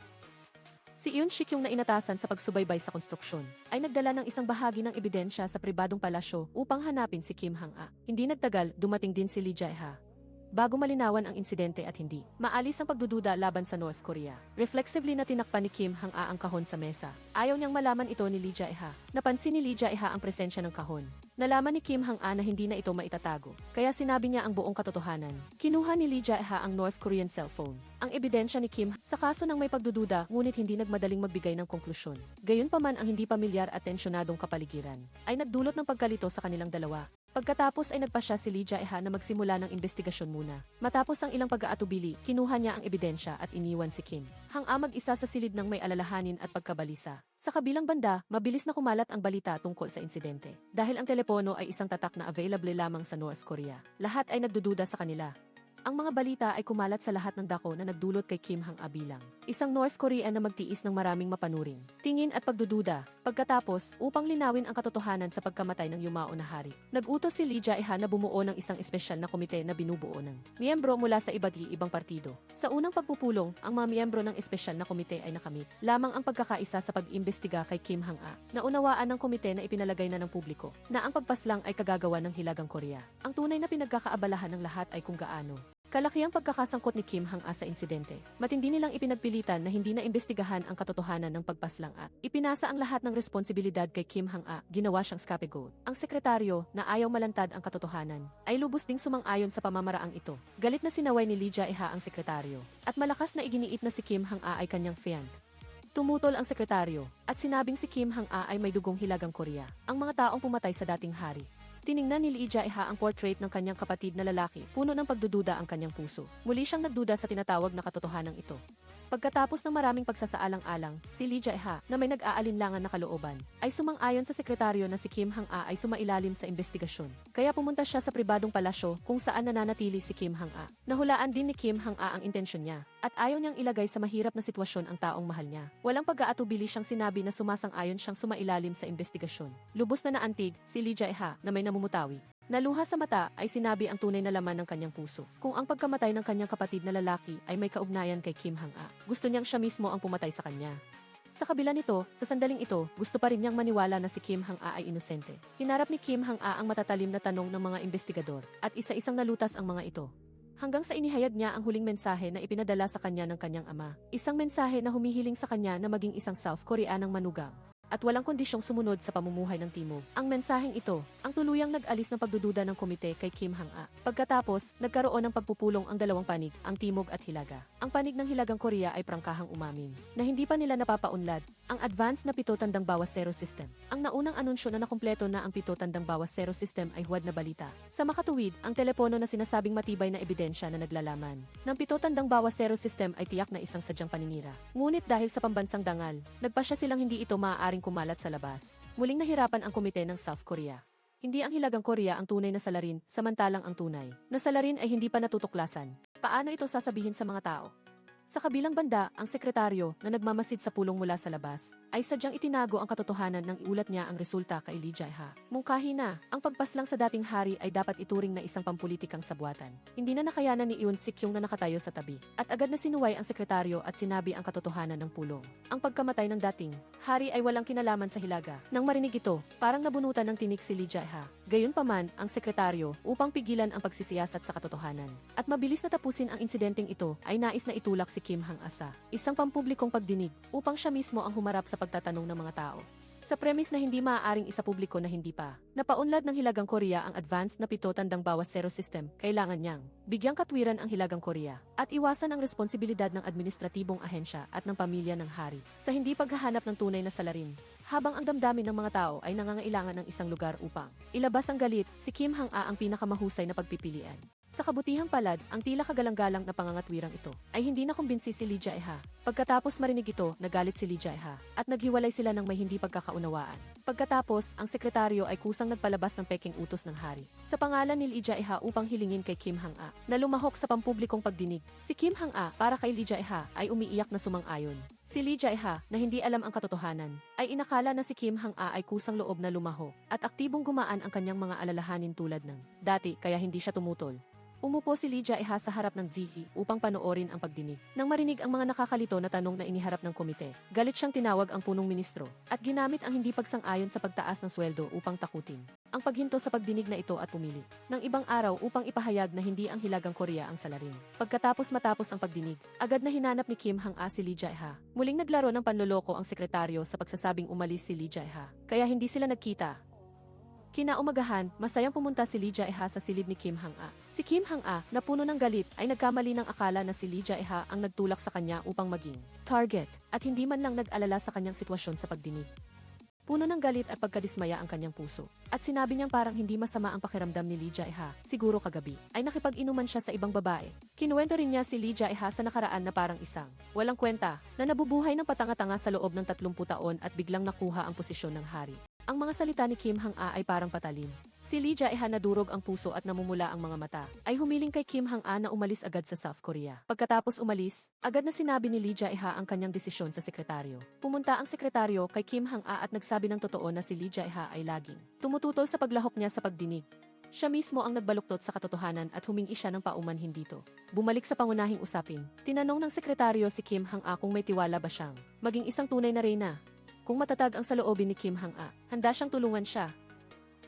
Si Eun Sik yung nainatasan sa pagsubaybay sa konstruksyon, ay nagdala ng isang bahagi ng ebidensya sa pribadong palasyo upang hanapin si Kim Hang-a. Hindi nagtagal, dumating din si Lee Jae-ha. Bago malinawan ang insidente at hindi maalis ang pagdududa laban sa North Korea. Reflexively na tinakpan ni Kim Hang-a ang kahon sa mesa. Ayaw niyang malaman ito ni Lee Jae-ha. Napansin ni Lee Jae-ha ang presensya ng kahon. Nalaman ni Kim Hang-a na hindi na ito maitatago, kaya sinabi niya ang buong katotohanan. Kinuha ni Lee Jae-ha ang North Korean cellphone. Ang ebidensya ni Kim sa kaso ng may pagdududa ngunit hindi nagmadaling magbigay ng konklusyon. Gayunpaman ang hindi pamilyar at tensyonadong kapaligiran ay nagdulot ng pagkalito sa kanilang dalawa. Pagkatapos ay nagpasya si Lee Jae-ha na magsimula ng investigasyon muna. Matapos ang ilang pag-aatubili, kinuha niya ang ebidensya at iniwan si Kim Hang-a mag-isa sa silid ng may alalahanin at pagkabalisa. Sa kabilang banda, mabilis na kumalat ang balita tungkol sa insidente. Dahil ang telepono ay isang tatak na available lamang sa North Korea. Lahat ay nagdududa sa kanila. Ang mga balita ay kumalat sa lahat ng dako na nagdulot kay Kim Hang-a bilang isang North Korean na magtiis ng maraming mapanuring tingin at pagdududa. Pagkatapos, upang linawin ang katotohanan sa pagkamatay ng yumao na hari, nag-utos si Lee Jae-ha na bumuo ng isang espesyal na komite na binubuo ng miyembro mula sa iba't ibang partido. Sa unang pagpupulong, ang mga miyembro ng espesyal na komite ay nakamit lamang ang pagkakaisa sa pag-imbestiga kay Kim Hang-a. Naunawaan ng komite na ipinalagay na ng publiko na ang pagpaslang ay kagagawa ng Hilagang Korea. Ang tunay na pinagkakaabalahan ng lahat ay kung gaano kalaki ang pagkakasangkot ni Kim Hang-a sa insidente. Matindi nilang ipinagpilitan na hindi na imbestigahan ang katotohanan ng pagpaslang at ipinasa ang lahat ng responsibilidad kay Kim Hang-a. Ginawa siyang scapegoat. Ang sekretaryo, na ayaw malantad ang katotohanan, ay lubos ding sumang-ayon sa pamamaraang ito. Galit na sinaway ni Lee Jae-ha ang sekretaryo, at malakas na iginiit na si Kim Hang-a ay kanyang fiancé. Tumutol ang sekretaryo, at sinabing si Kim Hang-a ay may dugong Hilagang Korea. Ang mga taong pumatay sa dating hari. Tiningnan ni Lee Jae-ha ang portrait ng kanyang kapatid na lalaki, puno ng pagdududa ang kanyang puso. Muli siyang nagduda sa tinatawag na katotohanan ito. Pagkatapos ng maraming pagsasaalang-alang, si Lee Jae-ha, na may nag-aalinlangan na kalooban, ay sumang-ayon sa sekretaryo na si Kim Hang-a ay sumailalim sa investigasyon. Kaya pumunta siya sa pribadong palasyo kung saan nananatili si Kim Hang-a. Nahulaan din ni Kim Hang-a ang intensyon niya, at ayaw niyang ilagay sa mahirap na sitwasyon ang taong mahal niya. Walang pag-aatubili siyang sinabi na sumasang-ayon siyang sumailalim sa investigasyon. Lubos na naantig si Lee Jae-ha na may namumutawi. Naluha sa mata ay sinabi ang tunay na laman ng kanyang puso. Kung ang pagkamatay ng kanyang kapatid na lalaki ay may kaugnayan kay Kim Hang-a, gusto niyang siya mismo ang pumatay sa kanya. Sa kabila nito, sa sandaling ito, gusto pa rin niyang maniwala na si Kim Hang-a ay inosente. Hinarap ni Kim Hang-a ang matatalim na tanong ng mga investigador, at isa-isang nalutas ang mga ito. Hanggang sa inihayag niya ang huling mensahe na ipinadala sa kanya ng kanyang ama. Isang mensahe na humihiling sa kanya na maging isang South Koreanang manugang at walang kondisyong sumunod sa pamumuhay ng timog. Ang mensaheng ito, ang tuluyang nag-alis ng pagdududa ng komite kay Kim Hang-a. Pagkatapos, nagkaroon ng pagpupulong ang dalawang panig, ang timog at hilaga. Ang panig ng Hilagang Korea ay prangkahang umamin na hindi pa nila napapaunlad ang advanced na pitotandang bawas zero system. Ang naunang anunsyo na nakumpleto na ang pitotandang bawas zero system ay huwad na balita. Sa makatuwid, ang telepono na sinasabing matibay na ebidensya na naglalaman ng pitotandang bawas zero system ay tiyak na isang sadyang paninira. Ngunit dahil sa pambansang dangal, nagpasya silang hindi ito maaaring kumalat sa labas. Muling nahirapan ang komite ng South Korea. Hindi ang Hilagang Korea ang tunay na salarin, samantalang ang tunay na salarin ay hindi pa natutuklasan. Paano ito sasabihin sa mga tao? Sa kabilang banda, ang sekretaryo na nagmamasid sa pulong mula sa labas ay sadyang itinago ang katotohanan nang iulat niya ang resulta kay Lee Jae-ha. Mungkahi na, ang pagpaslang sa dating hari ay dapat ituring na isang pampulitikang sabwatan. Hindi na nakayanan ni Yoon Sik Yung na nakatayo sa tabi, at agad na sinuway ang sekretaryo at sinabi ang katotohanan ng pulong. Ang pagkamatay ng dating hari ay walang kinalaman sa hilaga. Nang marinig ito, parang nabunutan ng tinik si Lee Jae-ha. Gayunpaman, ang sekretaryo, upang pigilan ang pagsisiyasat sa katotohanan at mabilis na tapusin ang insidenteng ito, ay nais na itulak si Kim Hang-a sa isang pampublikong pagdinig upang siya mismo ang humarap sa pagtatanong ng mga tao. Sa premise na hindi maaaring isa publiko na hindi pa napaunlad ng Hilagang Korea ang advanced na pitotandang bawas zero system, kailangan niyang bigyang katwiran ang Hilagang Korea at iwasan ang responsibilidad ng administratibong ahensya at ng pamilya ng hari sa hindi paghahanap ng tunay na salarin. Habang ang damdamin ng mga tao ay nangangailangan ng isang lugar upang ilabas ang galit, si Kim Hang-a ang pinakamahusay na pagpipilian. Sa kabutihang palad, ang tila kagalang-galang na pangangatwirang ito ay hindi nakumbinsi si Lee Jae-ha. Pagkatapos marinig ito, nagalit si Lee Jae-ha at naghiwalay sila ng may hindi pagkakaunawaan. Pagkatapos, ang sekretaryo ay kusang nagpalabas ng peking utos ng hari sa pangalan ni Lee Jae-ha upang hilingin kay Kim Hang-a na lumahok sa pampublikong pagdinig. Si Kim Hang-a, para kay Lee Jae-ha, ay umiiyak na sumang-ayon. Si Lee Jae-ha, na hindi alam ang katotohanan, ay inakala na si Kim Hang-a ay kusang loob na lumaho at aktibong gumaan ang kanyang mga alalahanin tulad ng dati kaya hindi siya tumutol. Umupo si Lee Jae-ha sa harap ng TV upang panoorin ang pagdinig. Nang marinig ang mga nakakalito na tanong na iniharap ng komite, galit siyang tinawag ang punong ministro at ginamit ang hindi pagsang-ayon sa pagtaas ng sweldo upang takutin ang paghinto sa pagdinig na ito at pumili ng ibang araw upang ipahayag na hindi ang Hilagang Korea ang salarin. Pagkatapos matapos ang pagdinig, agad na hinanap ni Kim Hang-a si Lee Jae-ha. Muling naglaro ng panloloko ang sekretaryo sa pagsasabing umalis si Lee Jae-ha, kaya hindi sila nagkita. Kinaumagahan, masayang pumunta si Lee Jae-ha sa silid ni Kim Hang-a. Si Kim Hang-a, na puno ng galit, ay nagkamali ng akala na si Lee Jae-ha ang nagtulak sa kanya upang maging target, at hindi man lang nag-alala sa kanyang sitwasyon sa pagdinig. Puno ng galit at pagkadismaya ang kanyang puso, at sinabi niyang parang hindi masama ang pakiramdam ni Lee Jae-ha, siguro kagabi, ay nakipag-inuman siya sa ibang babae. Kinuwento rin niya si Lee Jae-ha sa nakaraan na parang isang walang kwenta, na nabubuhay ng patanga-tanga sa loob ng 30 taon at biglang nakuha ang posisyon ng hari. Ang mga salita ni Kim Hang-a ay parang patalim Si Lee Jae-ha nadurog ang puso at namumula ang mga mata, ay humiling kay Kim Hang-a na umalis agad sa South Korea. Pagkatapos umalis, agad na sinabi ni Lee Jae-ha ang kanyang desisyon sa sekretaryo. Pumunta ang sekretaryo kay Kim Hang-a at nagsabi ng totoo na si Lee Jae-ha ay laging tumututol sa paglahok niya sa pagdinig. Siya mismo ang nagbaluktot sa katotohanan at humingi siya ng paumanhin dito. Bumalik sa pangunahing usapin, tinanong ng sekretaryo si Kim Hang-a kung may tiwala ba siyang maging isang tunay na reyna. Kung matatag ang saloobin ni Kim Hang-a, handa siyang tulungan siya.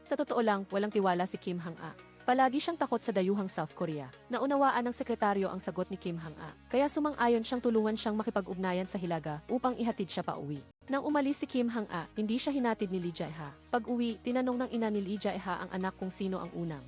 Sa totoo lang, walang tiwala si Kim Hang-a. Palagi siyang takot sa dayuhang South Korea. Naunawaan ng sekretaryo ang sagot ni Kim Hang-a, kaya sumang-ayon siyang tulungan siyang makipag-ugnayan sa Hilaga upang ihatid siya pauwi. Nang umalis si Kim Hang-a, hindi siya hinatid ni Lee Jae-ha. Pag-uwi, tinanong ng ina ni Lee Jae-ha ang anak kung sino ang unang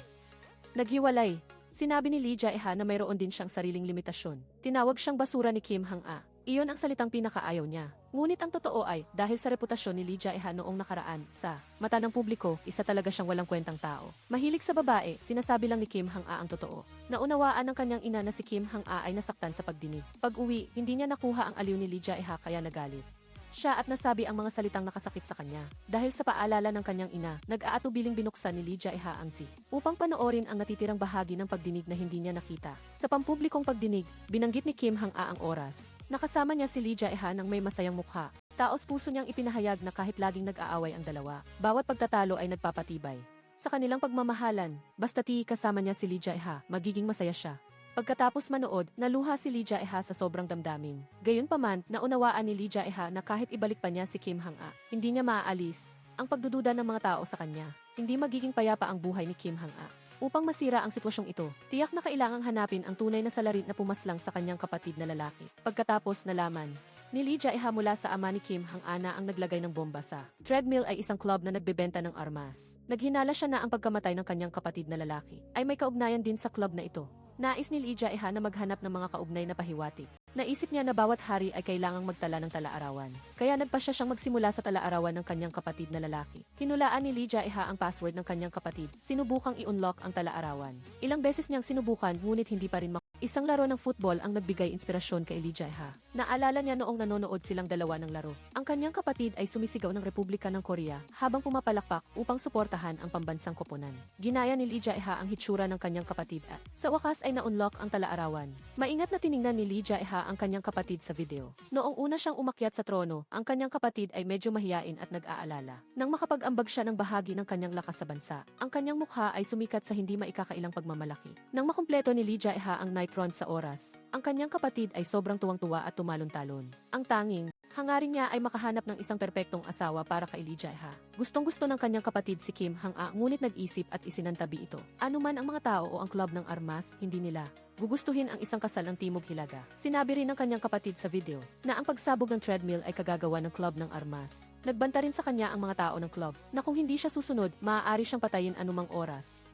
naghiwalay. Sinabi ni Lee Jae-ha na mayroon din siyang sariling limitasyon. Tinawag siyang basura ni Kim Hang-a. Iyon ang salitang pinakaayaw niya. Ngunit ang totoo ay, dahil sa reputasyon ni Lee Jae-ha noong nakaraan, sa mata ng publiko, isa talaga siyang walang kwentang tao. Mahilig sa babae, sinasabi lang ni Kim Hang-a ang totoo. Naunawaan ng kanyang ina na si Kim Hang-a ay nasaktan sa pagdinig. Pag-uwi, hindi niya nakuha ang aliw ni Lee Jae-ha kaya nagalit siya at nasabi ang mga salitang nakasakit sa kanya. Dahil sa paalala ng kanyang ina, nag-aatubiling binuksan ni Lee Jae-ha ang upang panoorin ang natitirang bahagi ng pagdinig na hindi niya nakita. Sa pampublikong pagdinig, binanggit ni Kim Hang-a ang oras. Nakasama niya si Lee Jae-ha ng may masayang mukha. Taos puso niyang ipinahayag na kahit laging nag-aaway ang dalawa, bawat pagtatalo ay nagpapatibay sa kanilang pagmamahalan. Basta't kasama niya si Lee Jae-ha, magiging masaya siya. Pagkatapos manood, naluha si Lee Jae-ha sa sobrang damdamin. Gayunpaman, naunawaan ni Lee Jae-ha na kahit ibalik pa niya si Kim Hang-a, hindi niya maaalis ang pagdududa ng mga tao sa kanya. Hindi magiging payapa ang buhay ni Kim Hang-a. Upang masira ang sitwasyong ito, tiyak na kailangang hanapin ang tunay na salarin na pumaslang sa kanyang kapatid na lalaki. Pagkatapos nalaman ni Lee Jae-ha mula sa ama ni Kim Hang-a na ang naglagay ng bomba sa treadmill ay isang club na nagbebenta ng armas. Naghinala siya na ang pagkamatay ng kanyang kapatid na lalaki ay may kaugnayan din sa club na ito. Nais ni Lee Jae-ha na maghanap ng mga kaugnay na pahiwatig. Naisip niya na bawat hari ay kailangang magtala ng tala-arawan. Kaya nagpasya siyang magsimula sa tala-arawan ng kanyang kapatid na lalaki. Hinulaan ni Lee Jae-ha ang password ng kanyang kapatid. Sinubukang i-unlock ang tala-arawan. Ilang beses niyang sinubukan ngunit hindi pa rin Isang laro ng football ang nagbigay inspirasyon kay Lee Jae-ha. Naalala niya noong nanonood silang dalawa ng laro. Ang kanyang kapatid ay sumisigaw ng Republika ng Korea habang pumapalakpak upang suportahan ang pambansang koponan. Ginaya ni Lee Jae-ha ang hitsura ng kanyang kapatid at sa wakas ay na-unlock ang tala-arawan. Maingat na tiningnan ni Lee Jae-ha ang kanyang kapatid sa video. Noong una siyang umakyat sa trono, ang kanyang kapatid ay medyo mahiyain at nag-aalala. Nang makapag-ambag siya ng bahagi ng kanyang lakas sa bansa, ang kanyang mukha ay sumikat sa hindi maikakailang pagmamalaki. Nang makumpleto ni Lee Jae-ha ang night run sa oras, ang kanyang kapatid ay sobrang tuwang-tuwa at tumalon-talon. Ang tanging hangarin niya ay makahanap ng isang perpektong asawa para kay Lee Jae-ha. Gustong-gusto ng kanyang kapatid si Kim Hang-a ngunit nag-isip at isinantabi ito. Ano man ang mga tao o ang club ng armas, hindi nila gugustuhin ang isang kasal ng Timog Hilaga. Sinabi rin ng kanyang kapatid sa video na ang pagsabog ng treadmill ay kagagawa ng club ng armas. Nagbanta rin sa kanya ang mga tao ng club na kung hindi siya susunod, maaari siyang patayin anumang oras.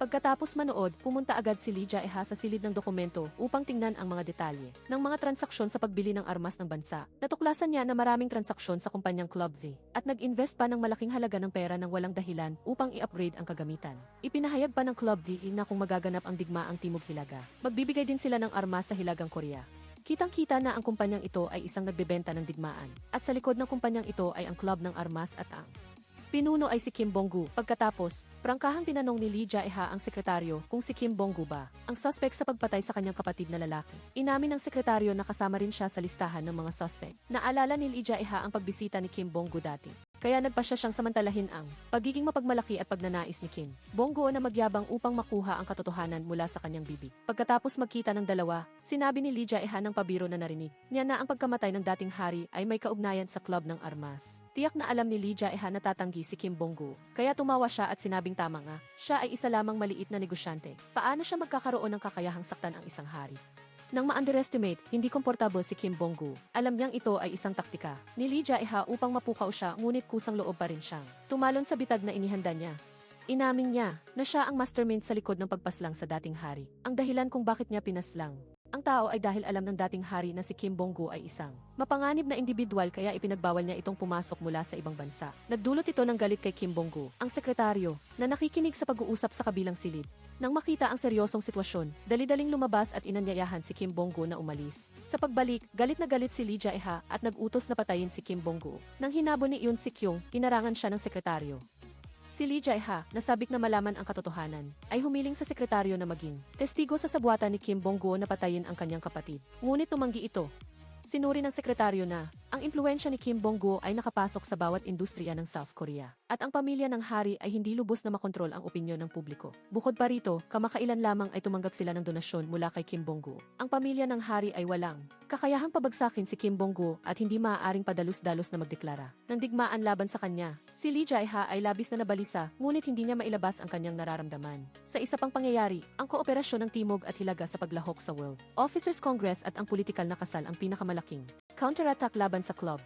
Pagkatapos manood, pumunta agad si Lee Jae-ha sa silid ng dokumento upang tingnan ang mga detalye ng mga transaksyon sa pagbili ng armas ng bansa. Natuklasan niya na maraming transaksyon sa kumpanyang Club V at nag-invest pa ng malaking halaga ng pera ng walang dahilan upang i-upgrade ang kagamitan. Ipinahayag pa ng Club V na kung magaganap ang digmaang Timog Hilaga, magbibigay din sila ng armas sa Hilagang Korea. Kitang-kita na ang kumpanyang ito ay isang nagbebenta ng digmaan at sa likod ng kumpanyang ito ay ang club ng armas at ang pinuno ay si Kim Bong-gu. Pagkatapos, prangkahang tinanong ni Lee Jae-ha ang sekretaryo kung si Kim Bong-gu ba ang suspect sa pagpatay sa kanyang kapatid na lalaki. Inamin ng sekretaryo na kasama rin siya sa listahan ng mga suspect. Naalala ni Lee Jae-ha ang pagbisita ni Kim Bong-gu dati. Kaya nagpasya siyang samantalahin ang pagiging mapagmalaki at pagnanais ni Kim Bong-gu na magyabang upang makuha ang katotohanan mula sa kanyang bibig. Pagkatapos magkita ng dalawa, sinabi ni Lee Jae-ha ng pabiro na narinig niya na ang pagkamatay ng dating hari ay may kaugnayan sa club ng armas. Tiyak na alam ni Lee Jae-ha na tatanggi si Kim Bong-gu, kaya tumawa siya at sinabing tama nga, siya ay isa lamang maliit na negosyante. Paano siya magkakaroon ng kakayahang saktan ang isang hari? Nang ma-underestimate, hindi komportable si Kim Bong-gu. Alam niyang ito ay isang taktika ni Lee Jae-ha upang mapukaw siya ngunit kusang loob pa rin siyang tumalon sa bitag na inihanda niya. Inamin niya na siya ang mastermind sa likod ng pagpaslang sa dating hari. Ang dahilan kung bakit niya pinaslang ang tao ay dahil alam ng dating hari na si Kim Bong-gu ay isang mapanganib na individual kaya ipinagbawal niya itong pumasok mula sa ibang bansa. Nagdulot ito ng galit kay Kim Bong-gu, ang sekretaryo, na nakikinig sa pag-uusap sa kabilang silid. Nang makita ang seryosong sitwasyon, dali-daling lumabas at inanyayahan si Kim Bong-gu na umalis. Sa pagbalik, galit na galit si Lee Jae-ha at nag-utos na patayin si Kim Bong-gu. Nang hinabo ni Yoon Sik-yung, inarangan siya ng sekretaryo. Si Lee Jae-ha, nasabik na malaman ang katotohanan, ay humiling sa sekretaryo na maging testigo sa sabuatan ni Kim Bong-gu na patayin ang kanyang kapatid. Ngunit tumanggi ito. Sinuri ng sekretaryo na ang impluwensya ni Kim Bong-gu ay nakapasok sa bawat industriya ng South Korea at ang pamilya ng hari ay hindi lubos na makontrol ang opinyon ng publiko. Bukod pa rito, kamakailan lamang ay tumanggap sila ng donasyon mula kay Kim Bong-gu. Ang pamilya ng hari ay walang kakayahang pabagsakin si Kim Bong-gu at hindi maaaring padalus-dalos na magdeklara ng digmaan laban sa kanya. Si Lee Jae-ha ay labis na nabalisa ngunit hindi niya mailabas ang kanyang nararamdaman. Sa isa pang pangyayari, ang kooperasyon ng Timog at Hilaga sa paglahok sa World Officers Congress at ang politikal na kasal ang pinakamalaking counterattack laban sa club.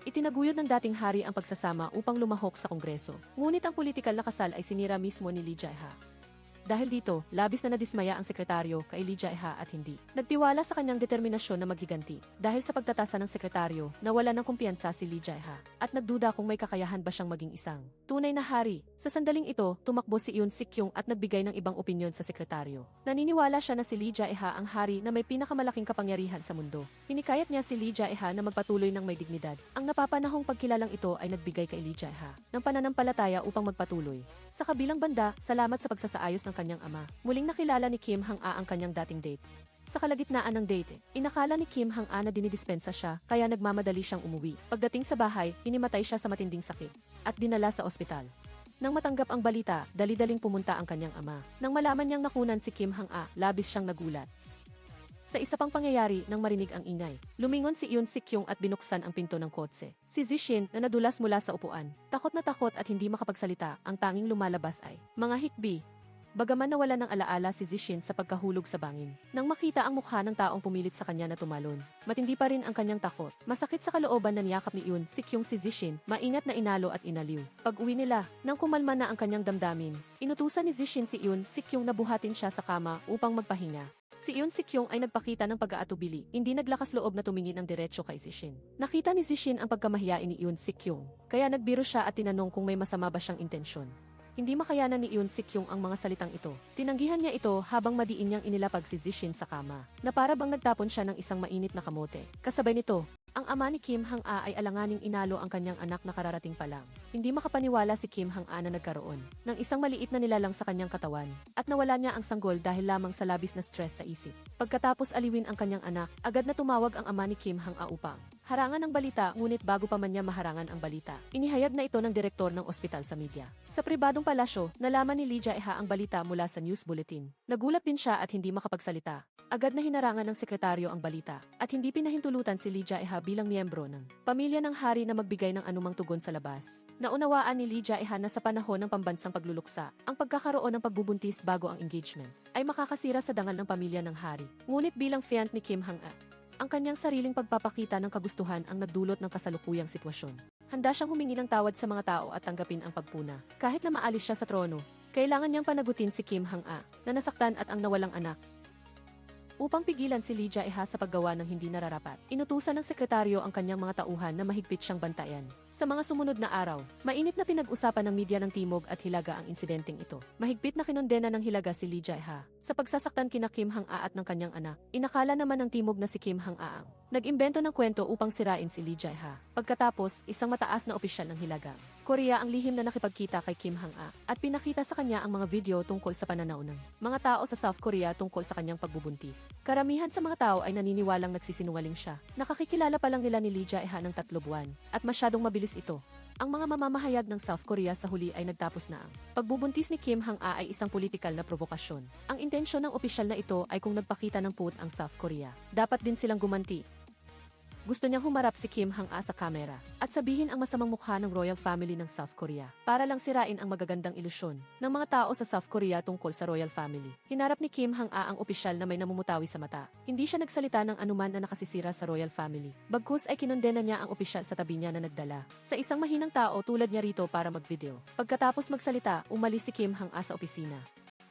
Itinaguyod ng dating hari ang pagsasama upang lumahok sa Kongreso. Ngunit ang politikal na kasal ay sinira mismo ni Lee Jae-ha. Dahil dito, labis na nadismaya ang sekretaryo kay Lee Jae-ha at hindi nagtiwala sa kanyang determinasyon na maghiganti. Dahil sa pagtatasa ng sekretaryo, nawala ng kumpiyansa si Lee Jae-ha at nagduda kung may kakayahan ba siyang maging isang tunay na hari. Sa sandaling ito, tumakbo si Yoon Sik-kyung at nagbigay ng ibang opinyon sa sekretaryo. Naniniwala siya na si Lee Jae-ha ang hari na may pinakamalaking kapangyarihan sa mundo. Hinikayat niya si Lee Jae-ha na magpatuloy ng may dignidad. Ang napapanahong pagkilalang ito ay nagbigay kay Lee Jae-ha ng pananampalataya upang magpatuloy. Sa kabilang banda, salamat sa pagsasaayos ng kanyang ama. Muling nakilala ni Kim Hang-a ang kanyang dating date. Sa kalagitnaan ng date, inakala ni Kim Hang-a na dinidispensa siya kaya nagmamadali siyang umuwi. Pagdating sa bahay, hinimatay siya sa matinding sakit at dinala sa ospital. Nang matanggap ang balita, dali-daling pumunta ang kanyang ama. Nang malaman niyang nakunan si Kim Hang-a, labis siyang nagulat. Sa isa pang pangyayari, nang marinig ang ingay, lumingon si Yoon Sik-kyung at binuksan ang pinto ng kotse. Si Zishin, na nadulas mula sa upuan, takot na takot at hindi makapagsalita, ang tanging lumalabas ay mga hikbi. Bagaman nawala ng alaala si Zishin sa pagkahulog sa bangin. Nang makita ang mukha ng taong pumilit sa kanya na tumalon, matindi pa rin ang kanyang takot. Masakit sa kalooban na niyakap ni Yoon Sik-kyung si Zishin, maingat na inalo at inaliw. Pag-uwi nila, nang kumalma na ang kanyang damdamin, inutusan ni Zishin si Yoon Sik-kyung na buhatin siya sa kama upang magpahinga. Si Yoon Sik-kyung ay nagpakita ng pag-aatubili, hindi naglakas loob na tumingin ang diretsyo kay Zishin. Nakita ni Zishin ang pagkamahiyain ni Yoon Sik-kyung, kaya nagbiro siya at tinanong kung may masama ba siyang intensyon. Hindi makayanan ni Yoon Sik-kyung ang mga salitang ito. Tinanggihan niya ito habang madiin niyang inilapag si Zishin sa kama, na para bang nagtapon siya ng isang mainit na kamote. Kasabay nito, ang ama ni Kim Hang-a ay alanganing inalo ang kanyang anak na kararating pa lang. Hindi makapaniwala si Kim Hang-a na nagkaroon ng isang maliit na nilalang sa kanyang katawan at nawala niya ang sanggol dahil lamang sa labis na stress sa isip. Pagkatapos aliwin ang kanyang anak, agad na tumawag ang ama ni Kim Hang-a upang harangan ang balita, ngunit bago pa man niya maharangan ang balita, inihayag na ito ng direktor ng ospital sa media. Sa pribadong palasyo, nalaman ni Lee Jae-ha ang balita mula sa news bulletin. Nagulat din siya at hindi makapagsalita. Agad na hinarangan ng sekretaryo ang balita at hindi pinahintulutan si Lee Jae-ha bilang miyembro ng pamilya ng hari na magbigay ng anumang tugon sa labas. Naunawaan ni Lee Jae-ha na sa panahon ng pambansang pagluluksa, ang pagkakaroon ng pagbubuntis bago ang engagement ay makakasira sa dangal ng pamilya ng hari. Ngunit bilang fiant ni Kim Hang-a, ang kanyang sariling pagpapakita ng kagustuhan ang nagdulot ng kasalukuyang sitwasyon. Handa siyang humingi ng tawad sa mga tao at tanggapin ang pagpuna. Kahit na maalis siya sa trono, kailangan niyang panagutin si Kim Hang-a na nasaktan at ang nawalang anak. Upang pigilan si Lee Jae-ha sa paggawa ng hindi nararapat, inutusan ng sekretaryo ang kanyang mga tauhan na mahigpit siyang bantayan. Sa mga sumunod na araw, mainit na pinag-usapan ng media ng Timog at Hilaga ang insidenteng ito. Mahigpit na kinondena ng Hilaga si Lee Jae-ha sa pagsasaktan kina Kim Hang-a at ng kanyang anak. Inakala naman ng Timog na si Kim Hang-a ang nag-imbento ng kwento upang sirain si Lee Jae-ha. Pagkatapos, isang mataas na opisyal ng Hilaga Korea ang lihim na nakipagkita kay Kim Hang-a at pinakita sa kanya ang mga video tungkol sa pananaw ng mga tao sa South Korea tungkol sa kanyang pagbubuntis. Karamihan sa mga tao ay naniniwalang nagsisinungaling siya. Nakakikilala pa lang nila ni Lee Jae-ha ng 3 buwan at masyadong mabilis ito. Ang mga mamamahayag ng South Korea sa huli ay nagtapos na ang pagbubuntis ni Kim Hang-a ay isang politikal na provokasyon. Ang intensyon ng opisyal na ito ay kung nagpakita ng puot ang South Korea, dapat din silang gumanti. Gusto niyang humarap si Kim Hang-a sa kamera at sabihin ang masamang mukha ng royal family ng South Korea para lang sirain ang magagandang ilusyon ng mga tao sa South Korea tungkol sa royal family. Hinarap ni Kim Hang-a ang opisyal na may namumutawi sa mata. Hindi siya nagsalita ng anuman na nakasisira sa royal family. Bagkus ay kinondena niya ang opisyal sa tabi niya na nagdala sa isang mahinang tao tulad niya rito para mag-video. Pagkatapos magsalita, umalis si Kim Hang-a sa opisina.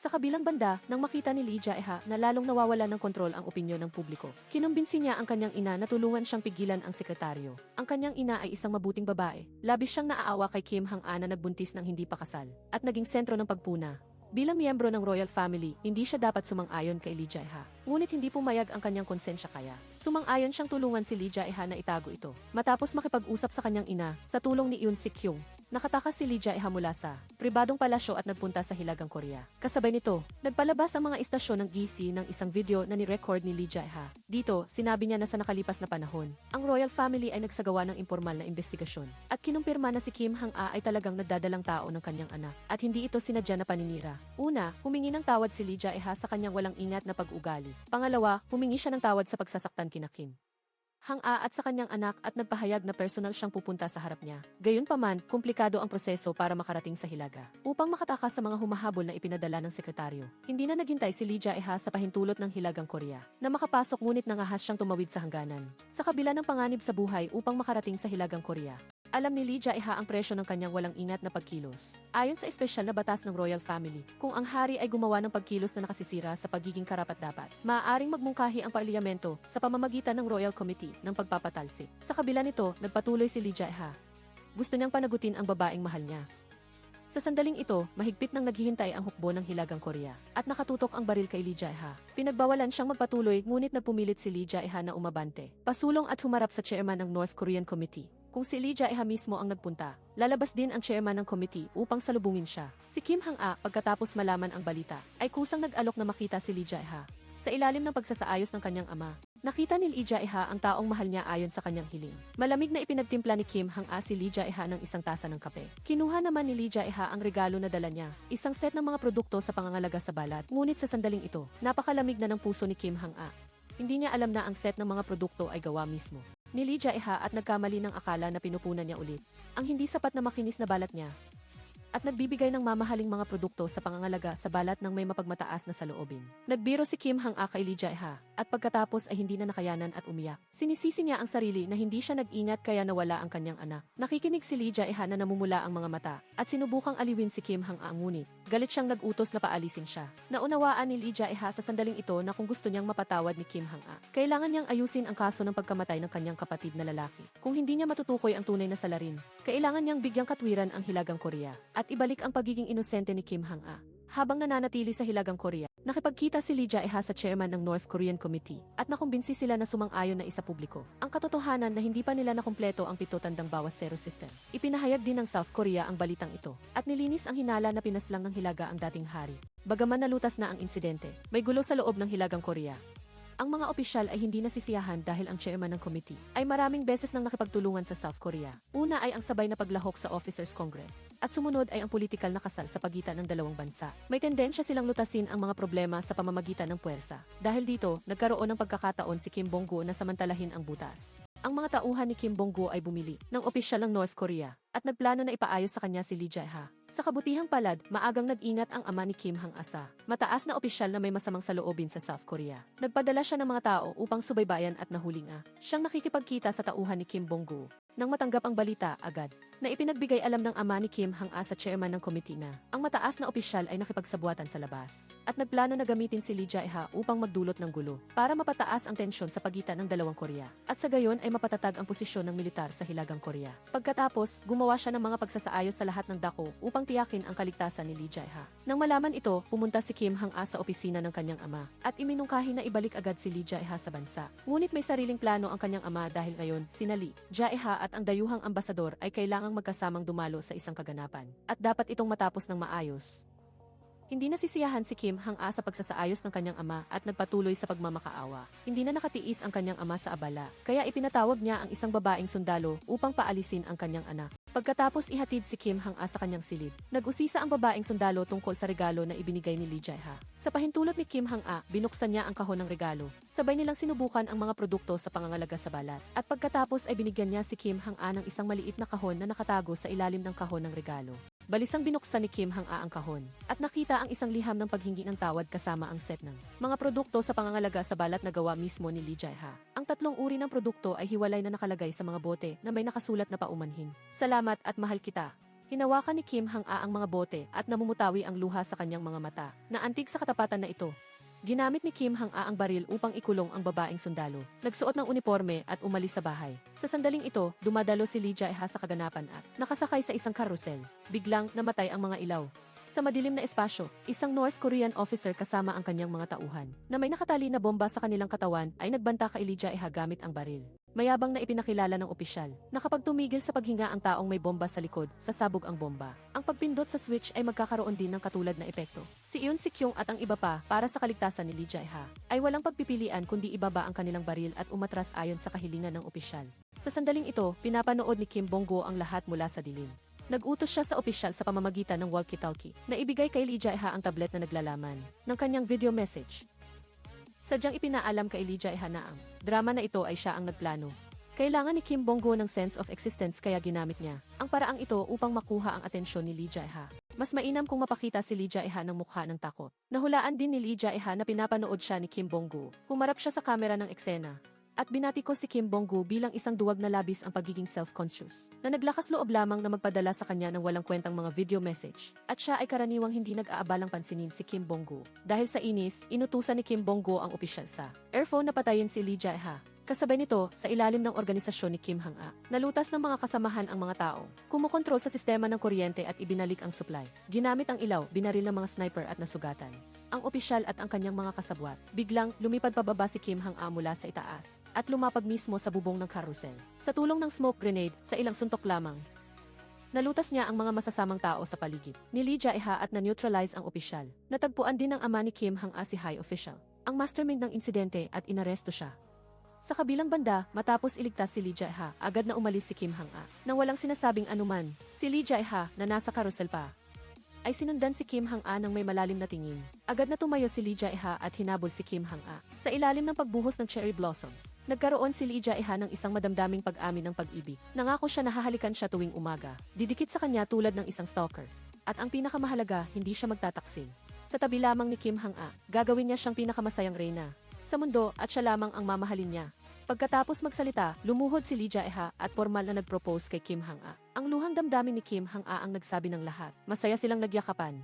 Sa kabilang banda, nang makita ni Lee Jae-ha na lalong nawawala ng kontrol ang opinyon ng publiko, kinumbinsi niya ang kanyang ina na tulungan siyang pigilan ang sekretaryo. Ang kanyang ina ay isang mabuting babae. Labis siyang naaawa kay Kim Hang-a na nagbuntis ng hindi pa kasal at naging sentro ng pagpuna. Bilang miyembro ng royal family, hindi siya dapat sumang-ayon kay Lee Jae-ha. Ngunit hindi pumayag ang kanyang konsensya kaya sumang-ayon siyang tulungan si Lee Jae-ha na itago ito. Matapos makipag-usap sa kanyang ina, sa tulong ni Yoon Sik-kyung, Nakatakas si Lee Jae-ha mula sa pribadong palasyo at nagpunta sa Hilagang Korea. Kasabay nito, nagpalabas ang mga istasyon ng GC ng isang video na ni-record ni Lee Jae-ha. Dito, sinabi niya na sa nakalipas na panahon, ang royal family ay nagsagawa ng impormal na investigasyon at kinumpirma na si Kim Hang-a ay talagang nagdadalang tao ng kanyang anak at hindi ito sinadya na paninira. Una, humingi ng tawad si Lee Jae-ha sa kanyang walang ingat na pag-ugali. Pangalawa, humingi siya ng tawad sa pagsasaktan kina Kim Hang-a at sa kanyang anak at nagpahayag na personal siyang pupunta sa harap niya. Gayunpaman, komplikado ang proseso para makarating sa Hilaga. Upang makatakas sa mga humahabol na ipinadala ng sekretaryo, hindi na naghintay si Lee Jae-ha sa pahintulot ng Hilagang Korea na makapasok ngunit nangahas siyang tumawid sa hangganan. Sa kabila ng panganib sa buhay upang makarating sa Hilagang Korea, alam ni Lee Jae-ha ang presyo ng kanyang walang ingat na pagkilos. Ayon sa espesyal na batas ng royal family, kung ang hari ay gumawa ng pagkilos na nakasisira sa pagiging karapat-dapat, maaaring magmungkahi ang parlamento sa pamamagitan ng Royal Committee ng pagpapatalsik. Sa kabila nito, nagpatuloy si Lee Jae-ha. Gusto niyang panagutin ang babaeng mahal niya. Sa sandaling ito, mahigpit nang naghihintay ang hukbo ng Hilagang Korea at nakatutok ang baril kay Lee Jae-ha. Pinagbawalan siyang magpatuloy ngunit nagpumilit si Lee Jae-ha na umabante, pasulong at humarap sa chairman ng North Korean Committee. Kung si Lee Jae-ha mismo ang nagpunta, lalabas din ang chairman ng committee upang salubungin siya. Si Kim Hang-a, pagkatapos malaman ang balita, ay kusang nag-alok na makita si Lee Jae-ha. Sa ilalim ng pagsasaayos ng kanyang ama, nakita ni Lee Jae-ha ang taong mahal niya ayon sa kanyang hiling. Malamig na ipinagtimpla ni Kim Hang-a si Lee Jae-ha ng isang tasa ng kape. Kinuha naman ni Lee Jae-ha ang regalo na dala niya, isang set ng mga produkto sa pangangalaga sa balat. Ngunit sa sandaling ito, napakalamig na ng puso ni Kim Hang-a. Hindi niya alam na ang set ng mga produkto ay gawa mismo ni Lee Jae-ha at nagkamali ng akala na pinupunan niya ulit ang hindi sapat na makinis na balat niya at nagbibigay ng mamahaling mga produkto sa pangangalaga sa balat ng may mapagmataas na saloobin. Nagbiro si Kim Hang-a kay Lee Jae-ha at pagkatapos ay hindi na nakayanan at umiyak. Sinisisi niya ang sarili na hindi siya nag-ingat kaya nawala ang kanyang anak. Nakikinig si Lee Jae-ha na namumula ang mga mata at sinubukang aliwin si Kim Hang-a ngunit galit siyang nag-utos na paalisin siya. Naunawaan ni Lee Jae-ha sa sandaling ito na kung gusto niyang mapatawad ni Kim Hang-a, kailangan niyang ayusin ang kaso ng pagkamatay ng kanyang kapatid na lalaki. Kung hindi niya matutukoy ang tunay na salarin, kailangan niyang bigyang katwiran ang Hilagang Korea at ibalik ang pagiging inosente ni Kim Hang-a. Habang nananatili sa Hilagang Korea, nakipagkita si Lee Jae-ha sa chairman ng North Korean Committee at nakumbinsi sila na sumang-ayon na isapubliko ang katotohanan na hindi pa nila nakumpleto ang 7 tandang bawas zero system. Ipinahayag din ng South Korea ang balitang ito at nilinis ang hinala na pinaslang ng Hilaga ang dating hari. Bagaman nalutas na ang insidente, may gulo sa loob ng Hilagang Korea. Ang mga opisyal ay hindi nasisiyahan dahil ang chairman ng committee ay maraming beses nang nakipagtulungan sa South Korea. Una ay ang sabay na paglahok sa Officers Congress at sumunod ay ang politikal na kasal sa pagitan ng dalawang bansa. May tendensya silang lutasin ang mga problema sa pamamagitan ng puwersa. Dahil dito, nagkaroon ng pagkakataon si Kim Bong-gu na samantalahin ang butas. Ang mga tauhan ni Kim Bong-gu ay bumili ng opisyal ng North Korea at nagplano na ipaayos sa kanya si Lee Jae-ha. Sa kabutihang palad, maagang nag-ingat ang ama ni Kim Hang-a sa mataas na opisyal na may masamang saloobin sa South Korea. Nagpadala siya ng mga tao upang subaybayan at nahuling siyang nakikipagkita sa tauhan ni Kim Bong-gu. Nang matanggap ang balita agad, na ipinagbigay alam ng ama ni Kim Hang-a sa chairman ng committee na ang mataas na opisyal ay nakipagsabuatan sa labas at nagplano na gamitin si Lee Jae-ha upang magdulot ng gulo para mapataas ang tensyon sa pagitan ng dalawang Korea at sa gayon ay mapatatag ang posisyon ng militar sa Hilagang Korea. Pagkatapos, gumawa siya ng mga pagsasaayos sa lahat ng dako upang tiyakin ang kaligtasan ni Lee Jae-ha. Nang malaman ito, pumunta si Kim Hang-a sa opisina ng kanyang ama at iminungkahi na ibalik agad si Lee Jae-ha sa bansa. Ngunit may sariling plano ang kanyang ama dahil ngayon sina Lee Jae-ha at ang dayuhang ambasador ay kailangang magkasamang dumalo sa isang kaganapan at dapat itong matapos ng maayos. Hindi nasisiyahan si Kim Hang-a sa pagsasaayos ng kanyang ama at nagpatuloy sa pagmamakaawa. Hindi na nakatiis ang kanyang ama sa abala, kaya ipinatawag niya ang isang babaeng sundalo upang paalisin ang kanyang anak. Pagkatapos ihatid si Kim Hang-a sa kanyang silid, nag-usisa ang babaeng sundalo tungkol sa regalo na ibinigay ni Lee Jae-ha. Sa pahintulot ni Kim Hang-a, binuksan niya ang kahon ng regalo. Sabay nilang sinubukan ang mga produkto sa pangangalaga sa balat. At pagkatapos ay binigyan niya si Kim Hang-a ng isang maliit na kahon na nakatago sa ilalim ng kahon ng regalo. Balisang binuksan ni Kim Hang-a ang kahon at nakita ang isang liham ng paghingi ng tawad kasama ang set ng mga produkto sa pangangalaga sa balat na gawa mismo ni Lee Jae-ha. Ang 3 uri ng produkto ay hiwalay na nakalagay sa mga bote na may nakasulat na paumanhin. Salamat at mahal kita. Hinawakan ni Kim Hang-a ang mga bote at namumutawi ang luha sa kanyang mga mata na antig sa katapatan na ito. Ginamit ni Kim Hang-a ang baril upang ikulong ang babaeng sundalo. Nagsuot ng uniforme at umalis sa bahay. Sa sandaling ito, dumadalo si Lee Jae-ha sa kaganapan at nakasakay sa isang karusel. Biglang namatay ang mga ilaw. Sa madilim na espasyo, isang North Korean officer kasama ang kanyang mga tauhan na may nakatali na bomba sa kanilang katawan ay nagbanta kay Lee Jae-ha gamit ang baril. Mayabang na ipinakilala ng opisyal na kapag tumigil sa paghinga ang taong may bomba sa likod, sasabog ang bomba. Ang pagpindot sa switch ay magkakaroon din ng katulad na epekto. Si Yoon Si Kyung at ang iba pa para sa kaligtasan ni Lee Jae-ha ay walang pagpipilian kundi ibaba ang kanilang baril at umatras ayon sa kahilingan ng opisyal. Sa sandaling ito, pinapanood ni Kim Bong-go ang lahat mula sa dilim. Nag-utos siya sa opisyal sa pamamagitan ng walkie-talkie na ibigay kay Lee Jae-ha ang tablet na naglalaman ng kanyang video message. Sadyang ipinaalam kay Lee Jae-ha na ang drama na ito ay siya ang nagplano. Kailangan ni Kim Bong-go ng sense of existence kaya ginamit niya ang paraang ito upang makuha ang atensyon ni Lee Jae-ha. Mas mainam kung mapakita si Lee Jae-ha ng mukha ng takot. Nahulaan din ni Lee Jae-ha na pinapanood siya ni Kim Bong-go. Humarap siya sa kamera ng eksena. At binati ko si Kim Bong-go bilang isang duwag na labis ang pagiging self-conscious, na naglakas loob lamang na magpadala sa kanya ng walang kwentang mga video message. At siya ay karaniwang hindi nag-aabalang pansinin si Kim Bong-go. Dahil sa inis, inutusan ni Kim Bong-go ang opisyal sa earphone na patayin si Lee Jae-ha. Kasabay nito, sa ilalim ng organisasyon ni Kim Hang-a, nalutas ng mga kasamahan ang mga tao, kumokontrol sa sistema ng kuryente at ibinalik ang supply. Ginamit ang ilaw, binaril ng mga sniper at nasugatan ang opisyal at ang kanyang mga kasabwat. Biglang, lumipad pababa si Kim Hang-a mula sa itaas at lumapag mismo sa bubong ng carousel. Sa tulong ng smoke grenade, sa ilang suntok lamang, nalutas niya ang mga masasamang tao sa paligid ni Lee Jae-ha at na-neutralize ang opisyal. Natagpuan din ng ama ni Kim Hang-a si high official, ang mastermind ng insidente at inaresto siya. Sa kabilang banda, matapos iligtas si Lee Jae-ha, agad na umalis si Kim Hang-a. Nang walang sinasabing anuman, si Lee Jae-ha, na nasa carousel pa, ay sinundan si Kim Hang-a ng may malalim na tingin. Agad na tumayo si Lee Jae-ha at hinabol si Kim Hang-a. Sa ilalim ng pagbuhos ng cherry blossoms, nagkaroon si Lee Jae-ha ng isang madamdaming pag-amin ng pag-ibig. Nangako siya na hahalikan siya tuwing umaga. Didikit sa kanya tulad ng isang stalker. At ang pinakamahalaga, hindi siya magtataksil. Sa tabi lamang ni Kim Hang-a, gagawin niya siyang pinakamasayang reyna sa mundo at siya lamang ang mamahalin niya. Pagkatapos magsalita, lumuhod si Lee Jae-ha at formal na nag-propose kay Kim Hang-a. Ang luhang damdamin ni Kim Hang-a ang nagsabi ng lahat. Masaya silang nagyakapan.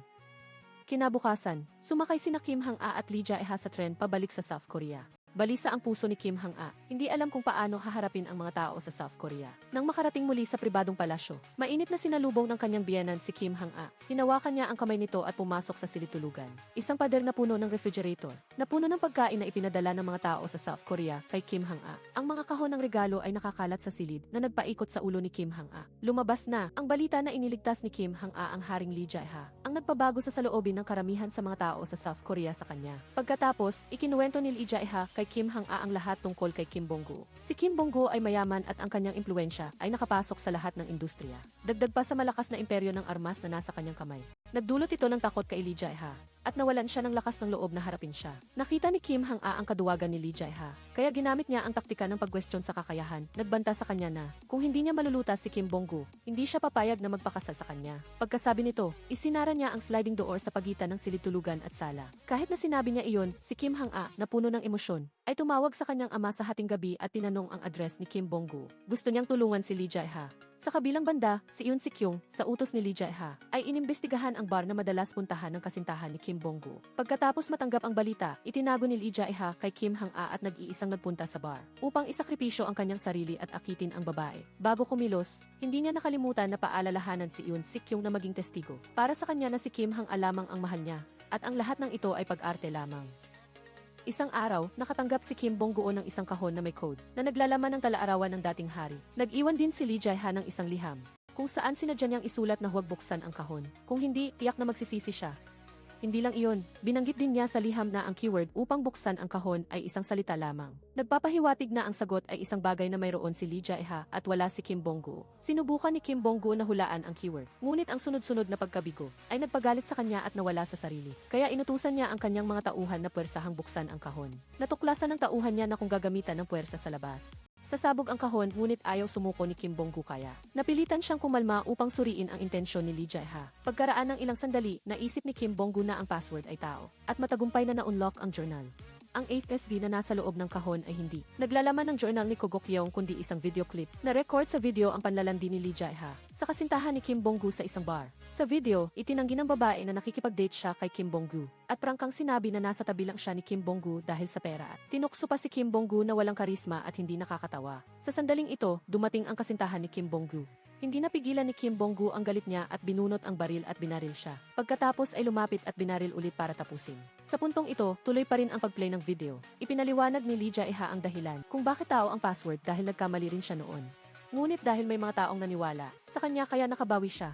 Kinabukasan, sumakay sina Kim Hang-a at Lee Jae-ha sa tren pabalik sa South Korea. Balisa ang puso ni Kim Hang-a. Hindi alam kung paano haharapin ang mga tao sa South Korea. Nang makarating muli sa pribadong palasyo, mainit na sinalubong ng kanyang biyenan si Kim Hang-a. Hinawakan niya ang kamay nito at pumasok sa silid-tulugan. Isang pader na puno ng refrigerator, na puno ng pagkain na ipinadala ng mga tao sa South Korea kay Kim Hang-a. Ang mga kahon ng regalo ay nakakalat sa silid na nagpaikot sa ulo ni Kim Hang-a. Lumabas na ang balita na iniligtas ni Kim Hang-a ang Haring Lee Jae-ha, ang nagpabago sa saloobin ng karamihan sa mga tao sa South Korea sa kanya. Pagkatapos, ikinuwento ni Lee Jae-ha kay Kim Hang-a ang lahat tungkol kay Kim Bong-go. Si Kim Bong-go ay mayaman at ang kanyang impluwensya ay nakapasok sa lahat ng industriya. Dagdag pa sa malakas na imperyo ng armas na nasa kanyang kamay. Nagdulot ito ng takot kay Lee Jae-ha at nawalan siya ng lakas ng loob na harapin siya. Nakita ni Kim Hang-a ang kaduwagan ni Lee Jae-ha, kaya ginamit niya ang taktika ng pagkwestiyon sa kakayahan. Nagbanta sa kanya na kung hindi niya malulutas si Kim Bong-go, hindi siya papayag na magpakasal sa kanya. Pagkasabi nito, isinara niya ang sliding door sa pagitan ng silid-tulugan at sala. Kahit na sinabi niya iyon, si Kim Hang-a, na puno ng emosyon, ay tumawag sa kanyang ama sa hating gabi at tinanong ang address ni Kim Bong-go. Gusto niyang tulungan si Lee Jae-ha. Sa kabilang banda, si Yoon Si Kyung, sa utos ni Lee Jae-ha, ay inimbestigahan ang bar na madalas puntahan ng kasintahan ni Kim Bong-go. Pagkatapos matanggap ang balita, itinago ni Lee Jae-ha kay Kim Hang-a at nag-iisang nagpunta sa bar upang isakripisyo ang kanyang sarili at akitin ang babae. Bago kumilos, hindi niya nakalimutan na paalalahanan si Yoon Si Kyung na maging testigo. Para sa kanya na si Kim Hang-a lamang ang mahal niya, at ang lahat ng ito ay pag-arte lamang. Isang araw, nakatanggap si Kim Bong-go ng isang kahon na may code na naglalaman ng talaarawan ng dating hari. Nag-iwan din si Lee Jae-ha ng isang liham kung saan sinadya niyang isulat na huwag buksan ang kahon. Kung hindi, tiyak na magsisisi siya. Hindi lang iyon, binanggit din niya sa liham na ang keyword upang buksan ang kahon ay isang salita lamang. Nagpapahiwatig na ang sagot ay isang bagay na mayroon si Lee Jae-ha at wala si Kim Bong-go. Sinubukan ni Kim Bong-go na hulaan ang keyword, ngunit ang sunod-sunod na pagkabigo ay nagpagalit sa kanya at nawala sa sarili. Kaya inutusan niya ang kanyang mga tauhan na puwersahang buksan ang kahon. Natuklasan ng tauhan niya na kung gagamitan ng puwersa sa labas. Sasabog ang kahon ngunit ayaw sumuko ni Kim Bong-go kaya. Napilitan siyang kumalma upang suriin ang intensyon ni Lee Jae-ha. Pagkaraan ng ilang sandali, naisip ni Kim Bong-go na ang password ay tao. At matagumpay na na-unlock ang journal. Ang 8 SD na nasa loob ng kahon ay hindi naglalaman ng journal ni Kogok Yeong kundi isang video clip na record sa video ang panlalandi ni Lee Jae-ha sa kasintahan ni Kim Bong-go sa isang bar. Sa video, itinanggi ng babae na nakikipag-date siya kay Kim Bong-go. At prangkang sinabi na nasa tabi lang siya ni Kim Bong-gu dahil sa pera at tinukso pa si Kim Bong-gu na walang karisma at hindi nakakatawa. Sa sandaling ito, dumating ang kasintahan ni Kim Bong-gu. Hindi napigilan ni Kim Bong-gu ang galit niya at binunot ang baril at binaril siya. Pagkatapos ay lumapit at binaril ulit para tapusin. Sa puntong ito, tuloy pa rin ang pagplay ng video. Ipinaliwanag ni Lee Jae-ha ang dahilan kung bakit tao ang password dahil nagkamali rin siya noon. Ngunit dahil may mga taong naniwala sa kanya kaya nakabawi siya.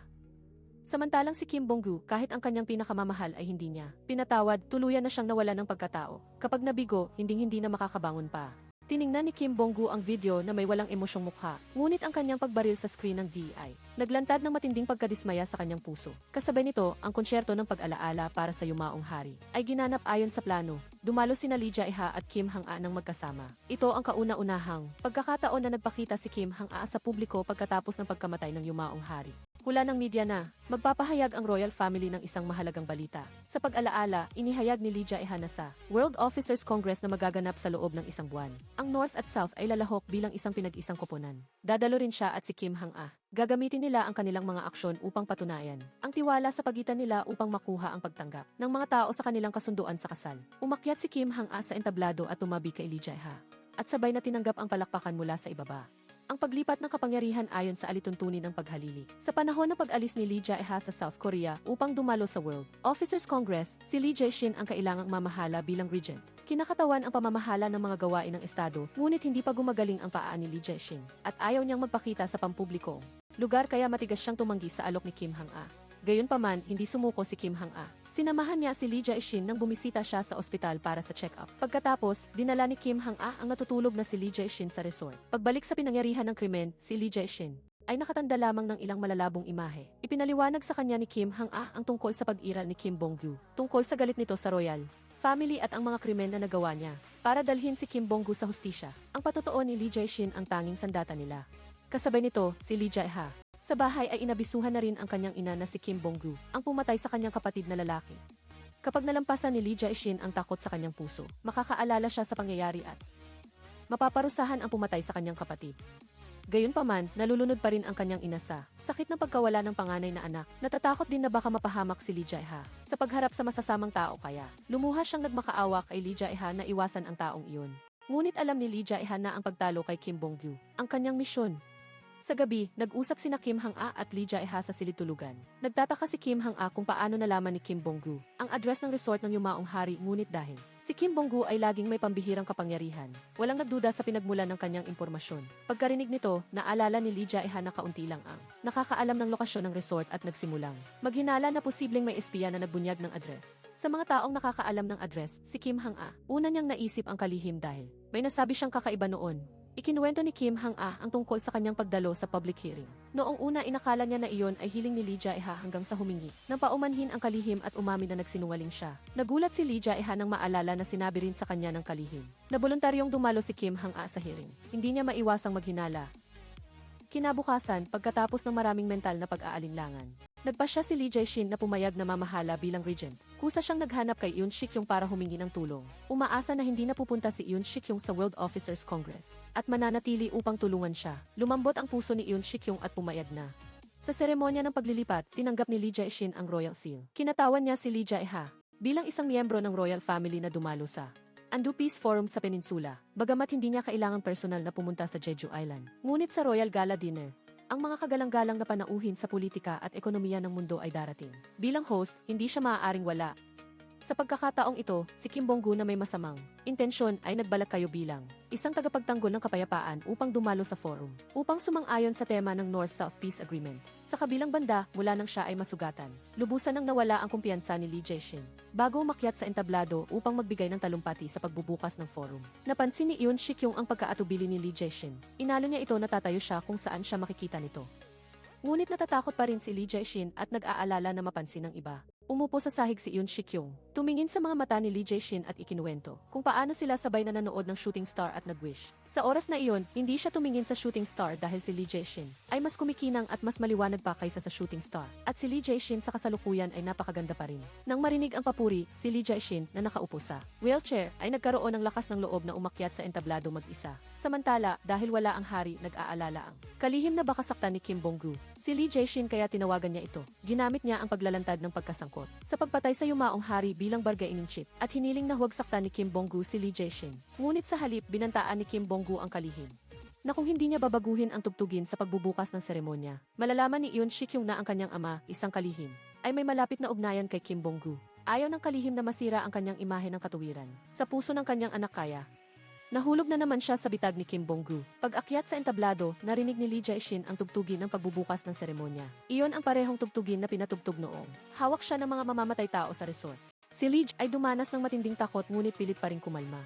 Samantalang si Kim Bong-gu, kahit ang kanyang pinakamamahal ay hindi niya pinatawad, tuluyan na siyang nawala ng pagkatao. Kapag nabigo, hinding-hindi na makakabangon pa. Tiningnan ni Kim Bong-gu ang video na may walang emosyong mukha, ngunit ang kanyang pagbaril sa screen ng DI naglantad ng matinding pagkadismaya sa kanyang puso. Kasabay nito, ang konsyerto ng pag-alaala para sa yumaong hari ay ginanap ayon sa plano. Dumalo sina Lee Jae-ha at Kim Hang-a ng magkasama. Ito ang kauna-unahang pagkakataon na nagpakita si Kim Hang-a sa publiko pagkatapos ng pagkamatay ng yumaong hari. Hula ng media na, magpapahayag ang royal family ng isang mahalagang balita. Sa pag-alaala, inihayag ni Lee Jae-ha na sa World Officers Congress na magaganap sa loob ng isang buwan. Ang North at South ay lalahok bilang isang pinag-isang koponan. Dadalo rin siya at si Kim Hang-a. Gagamitin nila ang kanilang mga aksyon upang patunayan ang tiwala sa pagitan nila upang makuha ang pagtanggap ng mga tao sa kanilang kasunduan sa kasal. Umakyat si Kim Hang-a sa entablado at tumabi kay Lee Jae-ha. At sabay na tinanggap ang palakpakan mula sa ibaba. Ang paglipat ng kapangyarihan ayon sa alituntunin ng paghalili. Sa panahon ng pag-alis ni Lee Jae-ha sa South Korea upang dumalo sa World Officers Congress, si Lee Jae-shin ang kailangang mamahala bilang regent. Kinakatawan ang pamamahala ng mga gawain ng estado, ngunit hindi pa gumagaling ang paa ni Lee Jae-shin at ayaw niyang magpakita sa pampubliko lugar kaya matigas siyang tumanggi sa alok ni Kim Hang-a. Gayunpaman, hindi sumuko si Kim Hang-a. Sinamahan niya si Lee Jae-shin nang bumisita siya sa ospital para sa check-up. Pagkatapos, dinala ni Kim Hang-a ang natutulog na si Lee Jae-shin sa resort. Pagbalik sa pinangyarihan ng krimen, si Lee Jae-shin ay nakatanda lamang ng ilang malalabong imahe. Ipinaliwanag sa kanya ni Kim Hang-a ang tungkol sa pag-iral ni Kim Bong-gu, tungkol sa galit nito sa royal family at ang mga krimen na nagawa niya para dalhin si Kim Bong-gu sa hustisya. Ang patotoo ni Lee Jae-shin ang tanging sandata nila. Kasabay nito, si Lee Jae-ha sa bahay ay inabisuhan na rin ang kanyang ina na si Kim Bong-gu, ang pumatay sa kanyang kapatid na lalaki. Kapag nalampasan ni Lee Jae-shin ang takot sa kanyang puso, makakaalala siya sa pangyayari at mapaparusahan ang pumatay sa kanyang kapatid. Gayunpaman, nalulunod pa rin ang kanyang ina sa sakit ng pagkawala ng panganay na anak. Natatakot din na baka mapahamak si Lee Jae-ha sa pagharap sa masasamang tao kaya lumuha siyang nagmakaawa kay Lee Jae-ha na iwasan ang taong iyon. Ngunit alam ni Lee Jae-ha na ang pagtalo kay Kim Bong-gu ang kanyang misyon. Sa gabi, nag-usap sina Kim Hang-a at Lee Jae-ha sa silid-tulugan. Nagtataka si Kim Hang-a kung paano nalaman ni Kim Bong-gu ang address ng resort ng yumaong hari, ngunit dahil si Kim Bong-gu ay laging may pambihirang kapangyarihan, walang nagduda sa pinagmulan ng kanyang impormasyon. Pagkarinig nito, naalala ni Lee Jae-ha na kaunti lang ang nakakaalam ng lokasyon ng resort at nagsimulang maghinala na posibleng may espiya na nagbunyag ng address. Sa mga taong nakakaalam ng address, si Kim Hang-a, una niyang naisip ang kalihim dahil may nasabi siyang kakaiba noon. Ikinuwento ni Kim Hang-a ang tungkol sa kanyang pagdalo sa public hearing. Noong una inakala niya na iyon ay hiling ni Lee Jae-ha hanggang sa humingi nang paumanhin ang kalihim at umamin na nagsinungaling siya. Nagulat si Lee Jae-ha nang maalala na sinabi rin sa kanya ng kalihim na voluntaryong dumalo si Kim Hang-a sa hearing. Hindi niya maiwasang maghinala. Kinabukasan, pagkatapos ng maraming mental na pag-aalinlangan, nagpasya si Lee Jae-shin na pumayag na mamahala bilang regent. Kusa siyang naghanap kay Yoon Sik-yong para humingi ng tulong. Umaasa na hindi na pupunta si Yoon Sik-yong sa World Officers Congress at mananatili upang tulungan siya. Lumambot ang puso ni Yoon Sik-yong at pumayag na. Sa seremonya ng paglilipat, tinanggap ni Lee Jae-shin ang royal seal. Kinatawan niya si Lee Jae-ha bilang isang miyembro ng royal family na dumalo sa Andu Peace Forum sa peninsula, bagamat hindi niya kailangang personal na pumunta sa Jeju Island. Ngunit sa royal gala dinner, ang mga kagalang-galang na panauhin sa politika at ekonomiya ng mundo ay darating. Bilang host, hindi siya maaaring wala. Sa pagkakataong ito, si Kim Bong-gu na may masamang intensyon ay nagbalak kayo bilang isang tagapagtanggol ng kapayapaan upang dumalo sa forum, upang sumang-ayon sa tema ng North-South Peace Agreement. Sa kabilang banda, mula nang siya ay masugatan, lubusan nang nawala ang kumpiyansa ni Lee Jae-shin bago umakyat sa entablado upang magbigay ng talumpati sa pagbubukas ng forum. Napansin ni Yoon Sik-yong ang pagkaatubili ni Lee Jae-shin. Inalo niya ito na tatayo siya kung saan siya makikita nito. Ngunit natatakot pa rin si Lee Jae-shin at nag-aalala na mapansin ng iba. Umupo sa sahig si Yoon Sik-yong. Tumingin sa mga mata ni Lee Jae-shin at ikinuwento kung paano sila sabay na nanood ng Shooting Star at nag-wish. Sa oras na iyon, hindi siya tumingin sa Shooting Star dahil si Lee Jae-shin ay mas kumikinang at mas maliwanag pa kaysa sa Shooting Star. At si Lee Jae-shin sa kasalukuyan ay napakaganda pa rin. Nang marinig ang papuri, si Lee Jae-shin na nakaupo sa wheelchair ay nagkaroon ng lakas ng loob na umakyat sa entablado mag-isa. Samantala, dahil wala ang hari, nag-aalala ang kalihim na baka saktan ni Kim Bong-gu. Si Lee Jae-shin kaya tinawagan niya ito. Ginamit niya ang paglalantad ng pagkasangkot malungkot sa pagpatay sa yumaong hari bilang bargaining chip at hiniling na huwag saktan ni Kim Bong-gu si Lee Jae-shin. Ngunit sa halip binantaan ni Kim Bong-gu ang kalihim na kung hindi niya babaguhin ang tugtugin sa pagbubukas ng seremonya, malalaman ni Yoon Sik-yung na ang kanyang ama, isang kalihim, ay may malapit na ugnayan kay Kim Bong-gu. Ayaw ng kalihim na masira ang kanyang imahe ng katuwiran sa puso ng kanyang anak kaya. Nahulog na naman siya sa bitag ni Kim Bong-gu. Pag-akyat sa entablado, narinig ni Lee Jae-shin ang tugtugin ng pagbubukas ng seremonya. Iyon ang parehong tugtugin na pinatugtog noong hawak siya ng mga mamamatay tao sa resort. Si Lee ay dumanas ng matinding takot ngunit pilit pa rin kumalma.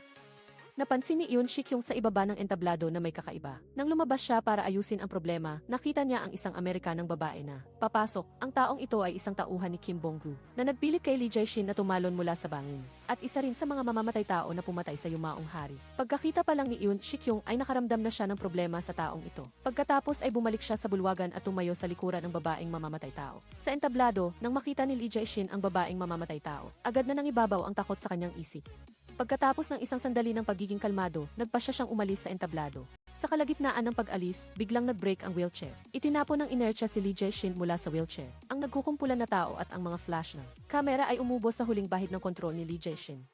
Napansin ni Yoon Sik-yung sa ibaba ng entablado na may kakaiba. Nang lumabas siya para ayusin ang problema, nakita niya ang isang Amerikanang babae na papasok. Ang taong ito ay isang tauhan ni Kim Bong-gu na nagpilit kay Lee Jae-shin na tumalon mula sa bangin. At isa rin sa mga mamamatay tao na pumatay sa yumaong hari. Pagkakita pa lang ni Yoon Sik-yung ay nakaramdam na siya ng problema sa taong ito. Pagkatapos ay bumalik siya sa bulwagan at tumayo sa likuran ng babaeng mamamatay tao. Sa entablado, nang makita ni Lee Jae-shin ang babaeng mamamatay tao, agad na nangibabaw ang takot sa kanyang isip. Pagkatapos ng isang sandali ng pagiging kalmado, nagpa siyang umalis sa entablado. Sa kalagitnaan ng pag-alis, biglang nag-break ang wheelchair. Itinapon ng inertsya si Lee Jae-shin mula sa wheelchair. Ang nagkukumpulan na tao at ang mga flash ng kamera ay umubos sa huling bahid ng kontrol ni Lee Jae-shin.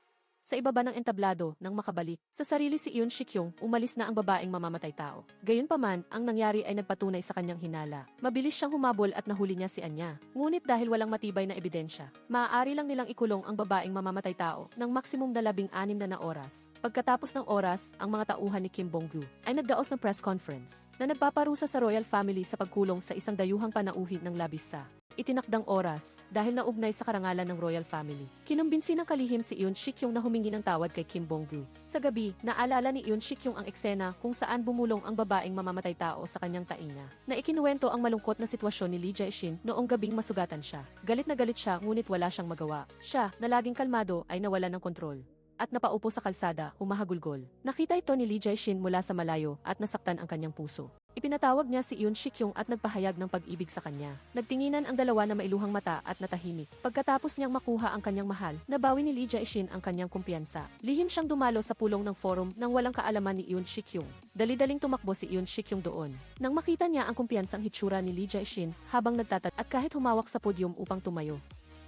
Sa ibaba ng entablado, nang makabalik sa sarili si Yoon Sik-yung, umalis na ang babaeng mamamatay tao. Gayunpaman, ang nangyari ay nagpatunay sa kanyang hinala. Mabilis siyang humabol at nahuli niya si Anya. Ngunit dahil walang matibay na ebidensya, maaari lang nilang ikulong ang babaeng mamamatay tao ng maksimum na 16 na oras. Pagkatapos ng oras, ang mga tauhan ni Kim Bong-gu ay nagdaos ng press conference na nagpaparusa sa royal family sa pagkulong sa isang dayuhang panauhin ng labis sa itinakdang oras dahil naugnay sa karangalan ng royal family. Kinumbinsi ng kalihim si Yoon Sik-yung na humingi ng tawad kay Kim Bong-gu. Sa gabi, naalala ni Yoon Sik-yung ang eksena kung saan bumulong ang babaeng mamamatay tao sa kanyang tainga. Na ikinuwento ang malungkot na sitwasyon ni Lee Jae-shin noong gabing masugatan siya. Galit na galit siya ngunit wala siyang magawa. Siya, na laging kalmado, ay nawala ng kontrol at napaupo sa kalsada, humahagulgol. Nakita ito ni Lee Jae-shin mula sa malayo at nasaktan ang kanyang puso. Ipinatawag niya si Yoon Sik-yung at nagpahayag ng pag-ibig sa kanya. Nagtinginan ang dalawa na mailuhang mata at natahimik. Pagkatapos niyang makuha ang kanyang mahal, nabawi ni Lee Jae-shin ang kanyang kumpiyansa. Lihim siyang dumalo sa pulong ng forum nang walang kaalaman ni Yoon Sik-yung. Dali-daling tumakbo si Yoon Sik-yung doon. Nang makita niya ang kumpiyansang hitsura ni Lee Jae-shin habang nagtatat at kahit humawak sa podyum upang tumayo,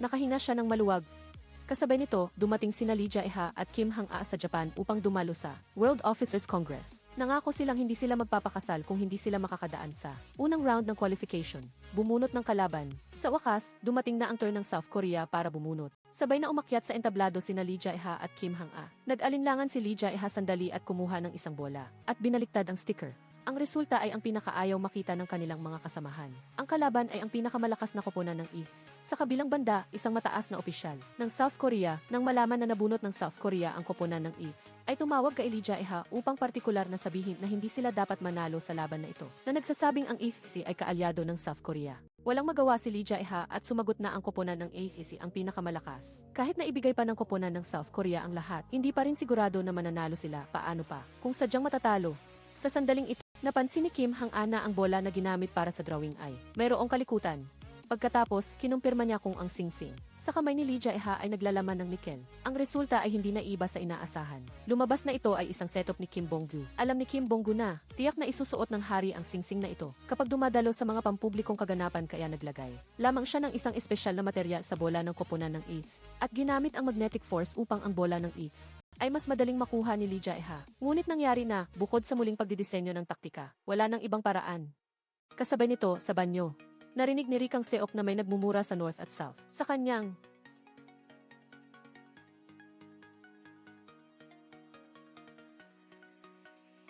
nakahinga siya ng maluwag. Kasabay nito, dumating sina Lee Jae-ha at Kim Hang-a sa Japan upang dumalo sa World Officers Congress. Nangako silang hindi sila magpapakasal kung hindi sila makakadaan sa unang round ng qualification. Bumunot ng kalaban. Sa wakas, dumating na ang turn ng South Korea para bumunot. Sabay na umakyat sa entablado sina Lee Jae-ha at Kim Hang-a. Nag-alinlangan si Lee Jae-ha sandali at kumuha ng isang bola at binaliktad ang sticker. Ang resulta ay ang pinakaayaw makita ng kanilang mga kasamahan. Ang kalaban ay ang pinakamalakas na koponan ng East. Sa kabilang banda, isang mataas na opisyal ng South Korea, nang malaman na nabunot ng South Korea ang koponan ng East, ay tumawag kay Lee Jae-ha upang partikular na sabihin na hindi sila dapat manalo sa laban na ito, na nagsasabing ang East ay kaalyado ng South Korea. Walang magawa si Lee Jae-ha at sumagot na ang koponan ng AFC ang pinakamalakas. Kahit na ibigay pa ng koponan ng South Korea ang lahat, hindi pa rin sigurado na mananalo sila. Paano pa kung sadyang matatalo? Sa sandaling ito, napansin ni Kim Hang-a na ang bola na ginamit para sa drawing ay mayroong kalikutan. Pagkatapos, kinumpirma niya kung ang singsing sa kamay ni Lee Jae-ha ay naglalaman ng nikel. Ang resulta ay hindi naiba sa inaasahan. Lumabas na ito ay isang setup ni Kim Bong-gu. Alam ni Kim Bong-gu na tiyak na isusuot ng hari ang singsing na ito kapag dumadalo sa mga pampublikong kaganapan, kaya naglagay lamang siya ng isang espesyal na material sa bola ng koponan ng 8th at ginamit ang magnetic force upang ang bola ng 8th ay mas madaling makuha ni Lee Jae-ha. Ngunit nangyari na, bukod sa muling pagdidisenyo ng taktika, wala nang ibang paraan. Kasabay nito, sa banyo, narinig ni Ri Kang-seok na may nagmumura sa North at South sa kanyang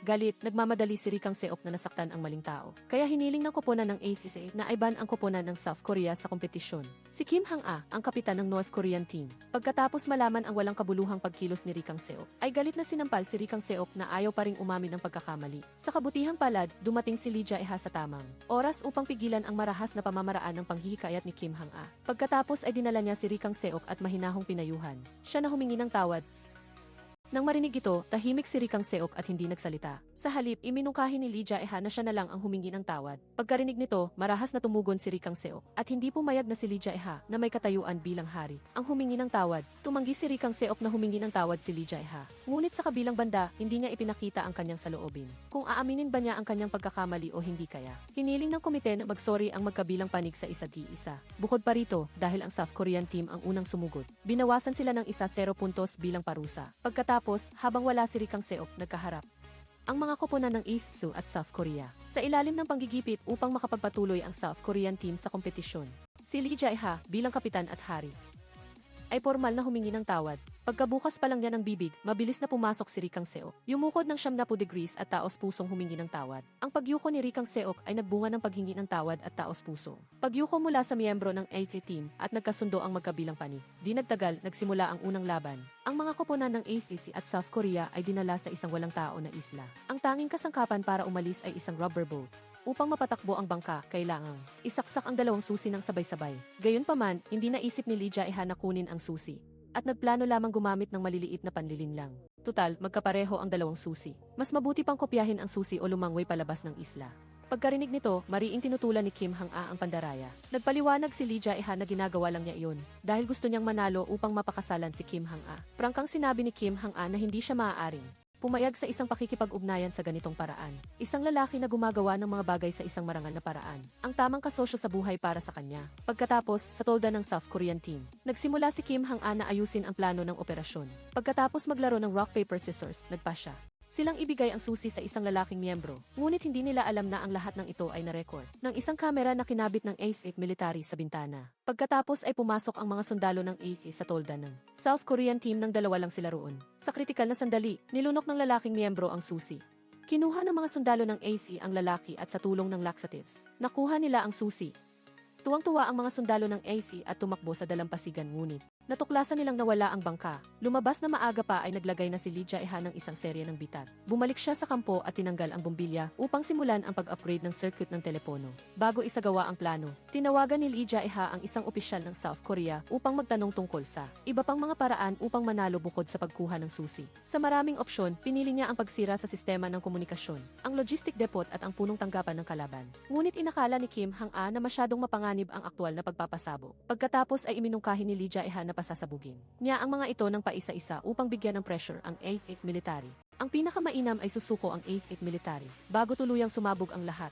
galit, nagmamadali si Ri Kang-seok na nasaktan ang maling tao. Kaya hiniling ng koponan ng AFC na iban ang koponan ng South Korea sa kompetisyon. Si Kim Hang-a, ang kapitan ng North Korean team, pagkatapos malaman ang walang kabuluhang pagkilos ni Ri Kang-seok, ay galit na sinampal si Ri Kang-seok na ayaw pa ring umamin ng pagkakamali. Sa kabutihang palad, dumating si Lee Jae-ha sa tamang oras upang pigilan ang marahas na pamamaraan ng panghihikayat ni Kim Hang-a. Pagkatapos ay dinala niya si Ri Kang-seok at mahinahong pinayuhan. Siya na humingi ng tawad. Nang marinig ito, tahimik si Rikang Seok at hindi nagsalita. Sa halip, iminungkahi ni Lee Jae-ha na siya na lang ang humingi ng tawad. Pagkarinig nito, marahas na tumugon si Rikang Seok at hindi pumayag na si Lee Jae-ha na may katayuan bilang hari ang humingi ng tawad. Tumanggi si Rikang Seok na humingi ng tawad si Lee Jae-ha. Ngunit sa kabilang banda, hindi niya ipinakita ang kanyang saloobin. Kung aaminin ba niya ang kanyang pagkakamali o hindi kaya. Hiniling ng komite na magsorry ang magkabilang panig sa isa't isa. Bukod pa rito, dahil ang South Korean team ang unang sumugod, binawasan sila ng 0 puntos bilang parusa. Pagkatapos, habang wala si Rikang Seok, nagkaharap ang mga koponan ng East Soo at South Korea sa ilalim ng panggigipit upang makapagpatuloy ang South Korean team sa kompetisyon. Si Lee Jae-ha bilang kapitan at hari ay formal na humingi ng tawad. Pagkabukas pa lang niya ng bibig, mabilis na pumasok si Rikang Seok. Yumukod ng 70 degrees at taos pusong humingi ng tawad. Ang pagyuko ni Rikang Seok ay nagbunga ng paghingi ng tawad at taos puso. Pagyuko mula sa miyembro ng AK team at nagkasundo ang magkabilang panig. Di nagtagal, nagsimula ang unang laban. Ang mga koponan ng AFC at South Korea ay dinala sa isang walang tao na isla. Ang tanging kasangkapan para umalis ay isang rubber boat. Upang mapatakbo ang bangka, kailangang isaksak ang dalawang susi ng sabay-sabay. Gayunpaman, hindi naisip ni Lee Jae-ha na kunin ang susi at nagplano lamang gumamit ng maliliit na panlilinlang. Tutal, magkapareho ang dalawang susi. Mas mabuti pang kopyahin ang susi o lumangway palabas ng isla. Pagkarinig nito, mariing tinutulan ni Kim Hang-a ang pandaraya. Nagpaliwanag si Lee Jae-ha na ginagawa lang niya iyon dahil gusto niyang manalo upang mapakasalan si Kim Hang-a. Prangkang sinabi ni Kim Hang-a na hindi siya maaaring pumayag sa isang pakikipag-ugnayan sa ganitong paraan. Isang lalaki na gumagawa ng mga bagay sa isang marangal na paraan. Ang tamang kasosyo sa buhay para sa kanya. Pagkatapos, sa tolda ng South Korean team, nagsimula si Kim Hang-a na ayusin ang plano ng operasyon. Pagkatapos maglaro ng rock, paper, scissors, nagpa siya silang ibigay ang susi sa isang lalaking miyembro, ngunit hindi nila alam na ang lahat ng ito ay na-record ng isang kamera na kinabit ng AFC military sa bintana. Pagkatapos ay pumasok ang mga sundalo ng AFC sa tolda ng South Korean team nang dalawa lang sila roon. Sa kritikal na sandali, nilunok ng lalaking miyembro ang susi. Kinuha ng mga sundalo ng AFC ang lalaki at sa tulong ng laxatives, nakuha nila ang susi. Tuwang-tuwa ang mga sundalo ng AC at tumakbo sa dalampasigan ngunit natuklasan nilang nawala ang bangka. Lumabas na maaga pa ay naglagay na si Lee Jae-ha ng isang serye ng bitat. Bumalik siya sa kampo at tinanggal ang bombilya upang simulan ang pag-upgrade ng circuit ng telepono. Bago isagawa ang plano, tinawagan ni Lee Jae-ha ang isang opisyal ng South Korea upang magtanong tungkol sa iba pang mga paraan upang manalo bukod sa pagkuha ng susi. Sa maraming opsyon, pinili niya ang pagsira sa sistema ng komunikasyon, ang logistic depot at ang punong tanggapan ng kalaban. Ngunit inakala ni Kim Hang-a na masyadong mapanganib ang aktwal na pagpapasabog. Pagkatapos ay iminungkahi ni Lee Jae-ha na pasasabugin niya ang mga ito ng paisa-isa upang bigyan ng pressure ang AFC military. Ang pinakamainam ay susuko ang AFC military bago tuluyang sumabog ang lahat.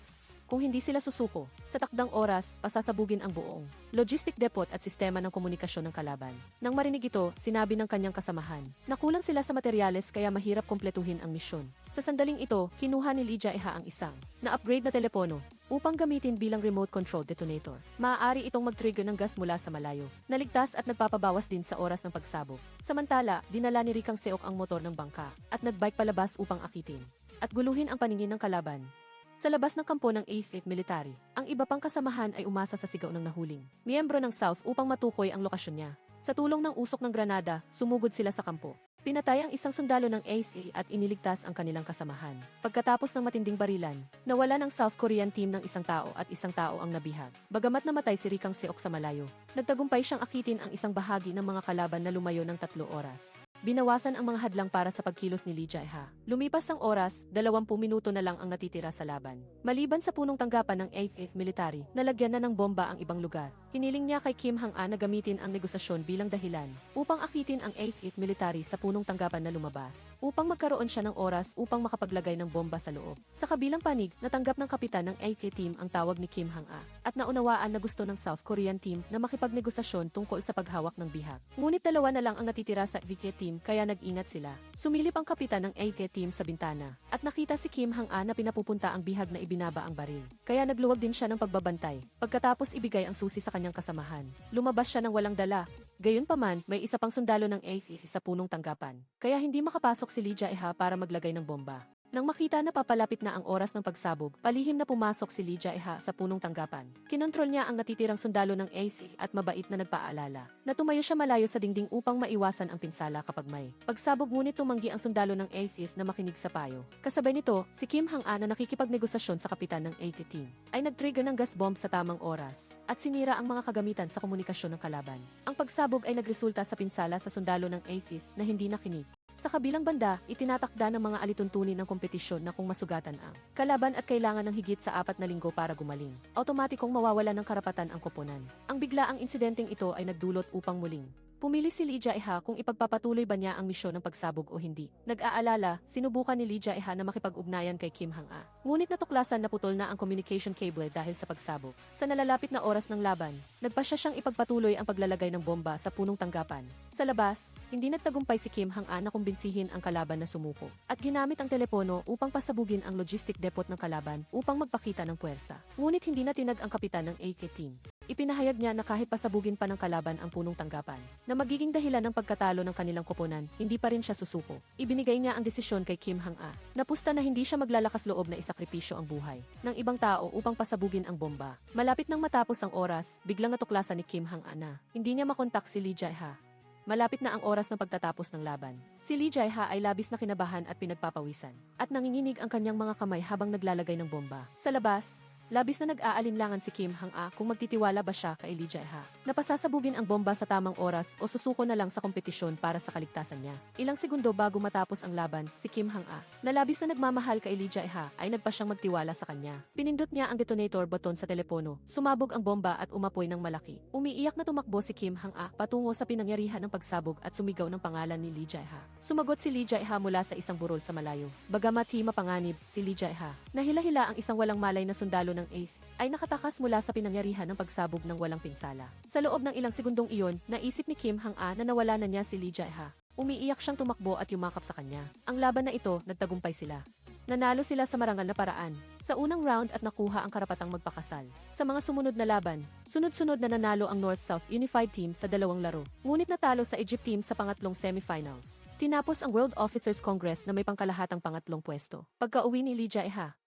Kung hindi sila susuko, sa takdang oras, pasasabugin ang buong logistic depot at sistema ng komunikasyon ng kalaban. Nang marinig ito, sinabi ng kanyang kasamahan na kulang sila sa materyales kaya mahirap kumpletuhin ang misyon. Sa sandaling ito, kinuha ni Lee Jae-ha ang isang na-upgrade na telepono upang gamitin bilang remote control detonator. Maaari itong mag-trigger ng gas mula sa malayo, naligtas at nagpapabawas din sa oras ng pagsabog. Samantala, dinala ni Rikang Seok ang motor ng bangka at nagbike palabas upang akitin at guluhin ang paningin ng kalaban. Sa labas ng kampo ng 8th Military, ang iba pang kasamahan ay umasa sa sigaw ng nahuling miyembro ng South upang matukoy ang lokasyon niya. Sa tulong ng usok ng granada, sumugod sila sa kampo. Pinatay ang isang sundalo ng ASA at iniligtas ang kanilang kasamahan. Pagkatapos ng matinding barilan, nawala ng South Korean team ng isang tao at isang tao ang nabihag. Bagamat namatay si Rikang Seok sa malayo, nagtagumpay siyang akitin ang isang bahagi ng mga kalaban na lumayo ng 3 oras. Binawasan ang mga hadlang para sa pagkilos ni Lee Jae-ha. Lumipas ang oras, 20 minuto na lang ang natitira sa laban. Maliban sa punong tanggapan ng 8th Military, nalagyan na ng bomba ang ibang lugar. Hiniling niya kay Kim Hang-a na gamitin ang negosasyon bilang dahilan upang akitin ang 8th Military sa punong tanggapan na lumabas, upang magkaroon siya ng oras upang makapaglagay ng bomba sa loob. Sa kabilang panig, natanggap ng kapitan ng 8th team ang tawag ni Kim Hang-a at naunawaan na gusto ng South Korean team na makipagnegosasyon tungkol sa paghawak ng bihag. Ngunit 2 na lang ang natitira sa VK team kaya nag-ingat sila. Sumilip ang kapitan ng 8th team sa bintana at nakita si Kim Hang-a na pinapupunta ang bihag na ibinaba ang baril. Kaya nagluwag din siya ng pagbabantay. Pagkatapos ibigay ang susi sa kanyang kasamahan, lumabas siya ng walang dala. Gayunpaman, may isa pang sundalo ng 8th sa punong tanggapan. Kaya hindi makapasok si Lee Jae-ha para maglagay ng bomba. Nang makita na papalapit na ang oras ng pagsabog, palihim na pumasok si Lee Jae-ha sa punong tanggapan. Kinontrol niya ang natitirang sundalo ng AC at mabait na nagpaalala na tumayo siya malayo sa dingding upang maiwasan ang pinsala kapag may pagsabog, ngunit tumanggi ang sundalo ng AC na makinig sa payo. Kasabay nito, si Kim Hang-a na nakikipagnegosasyon sa kapitan ng 80 team ay nag-trigger ng gas bomb sa tamang oras at sinira ang mga kagamitan sa komunikasyon ng kalaban. Ang pagsabog ay nagresulta sa pinsala sa sundalo ng AC na hindi nakinig Sa kabilang banda, itinatakda ng mga alituntunin ng kompetisyon na kung masugatan ang kalaban at kailangan ng higit sa 4 na linggo para gumaling, automatikong mawawala ng karapatan ang koponan. Ang biglaang insidenteng ito ay nagdulot upang muling pumili si Lee Jae-ha kung ipagpapatuloy ba niya ang misyon ng pagsabog o hindi. Nag-aalala, sinubukan ni Lee Jae-ha na makipag-ugnayan kay Kim Hang-a. Ngunit natuklasan na putol na ang communication cable dahil sa pagsabog. Sa nalalapit na oras ng laban, nagpasya siyang ipagpatuloy ang paglalagay ng bomba sa punong tanggapan. Sa labas, hindi nagtagumpay si Kim Hang-a na kumbinsihin ang kalaban na sumuko at ginamit ang telepono upang pasabugin ang logistic depot ng kalaban upang magpakita ng puwersa. Ngunit hindi natinag ang kapitan ng AK team. Ipinahayag niya na kahit pasabugin pa ng kalaban ang punong tanggapan, na magiging dahilan ng pagkatalo ng kanilang koponan, hindi pa rin siya susuko. Ibinigay niya ang desisyon kay Kim Hang-a, napusta na hindi siya maglalakas loob na isakripisyo ang buhay ng ibang tao upang pasabugin ang bomba. Malapit nang matapos ang oras, biglang natuklasan ni Kim Hang-a na hindi niya makontak si Lee Jae-ha. Malapit na ang oras ng pagtatapos ng laban. Si Lee Jae-ha ay labis na kinabahan at pinagpapawisan, at nanginginig ang kanyang mga kamay habang naglalagay ng bomba. Sa labas, labis na nag-aalinlangan si Kim Hang-a kung magtitiwala ba siya kay Lee Jae-ha na pasasabugin ang bomba sa tamang oras o susuko na lang sa kompetisyon para sa kaligtasan niya. Ilang segundo bago matapos ang laban, si Kim Hang-a, na labis na nagmamahal kay Lee Jae-ha, ay nagpa siyang magtiwala sa kanya. Pinindot niya ang detonator button sa telepono, sumabog ang bomba at umapoy ng malaki. Umiiyak na tumakbo si Kim Hang-a patungo sa pinangyarihan ng pagsabog at sumigaw ng pangalan ni Lee Jae-ha. Sumagot si Lee Jae-ha mula sa isang burol sa malayo. Bagamat di mapanganib, si Lee Jae-ha, nahila-hila ang isang walang malay na sundalo ng 8th, ay nakatakas mula sa pinangyarihan ng pagsabog ng walang pinsala. Sa loob ng ilang segundong iyon, naisip ni Kim Hang-a na nawala na niya si Lee Jae-ha. Umiiyak siyang tumakbo at yumakap sa kanya. Ang laban na ito, nagtagumpay sila. Nanalo sila sa marangal na paraan sa unang round at nakuha ang karapatang magpakasal. Sa mga sumunod na laban, sunod-sunod na nanalo ang North-South Unified Team sa 2 laro. Ngunit natalo sa Egypt Team sa pangatlong semifinals. Tinapos ang World Officers Congress na may pangkalahatang pangatlong pwesto. Pagka-uwi ni Lee Jae-ha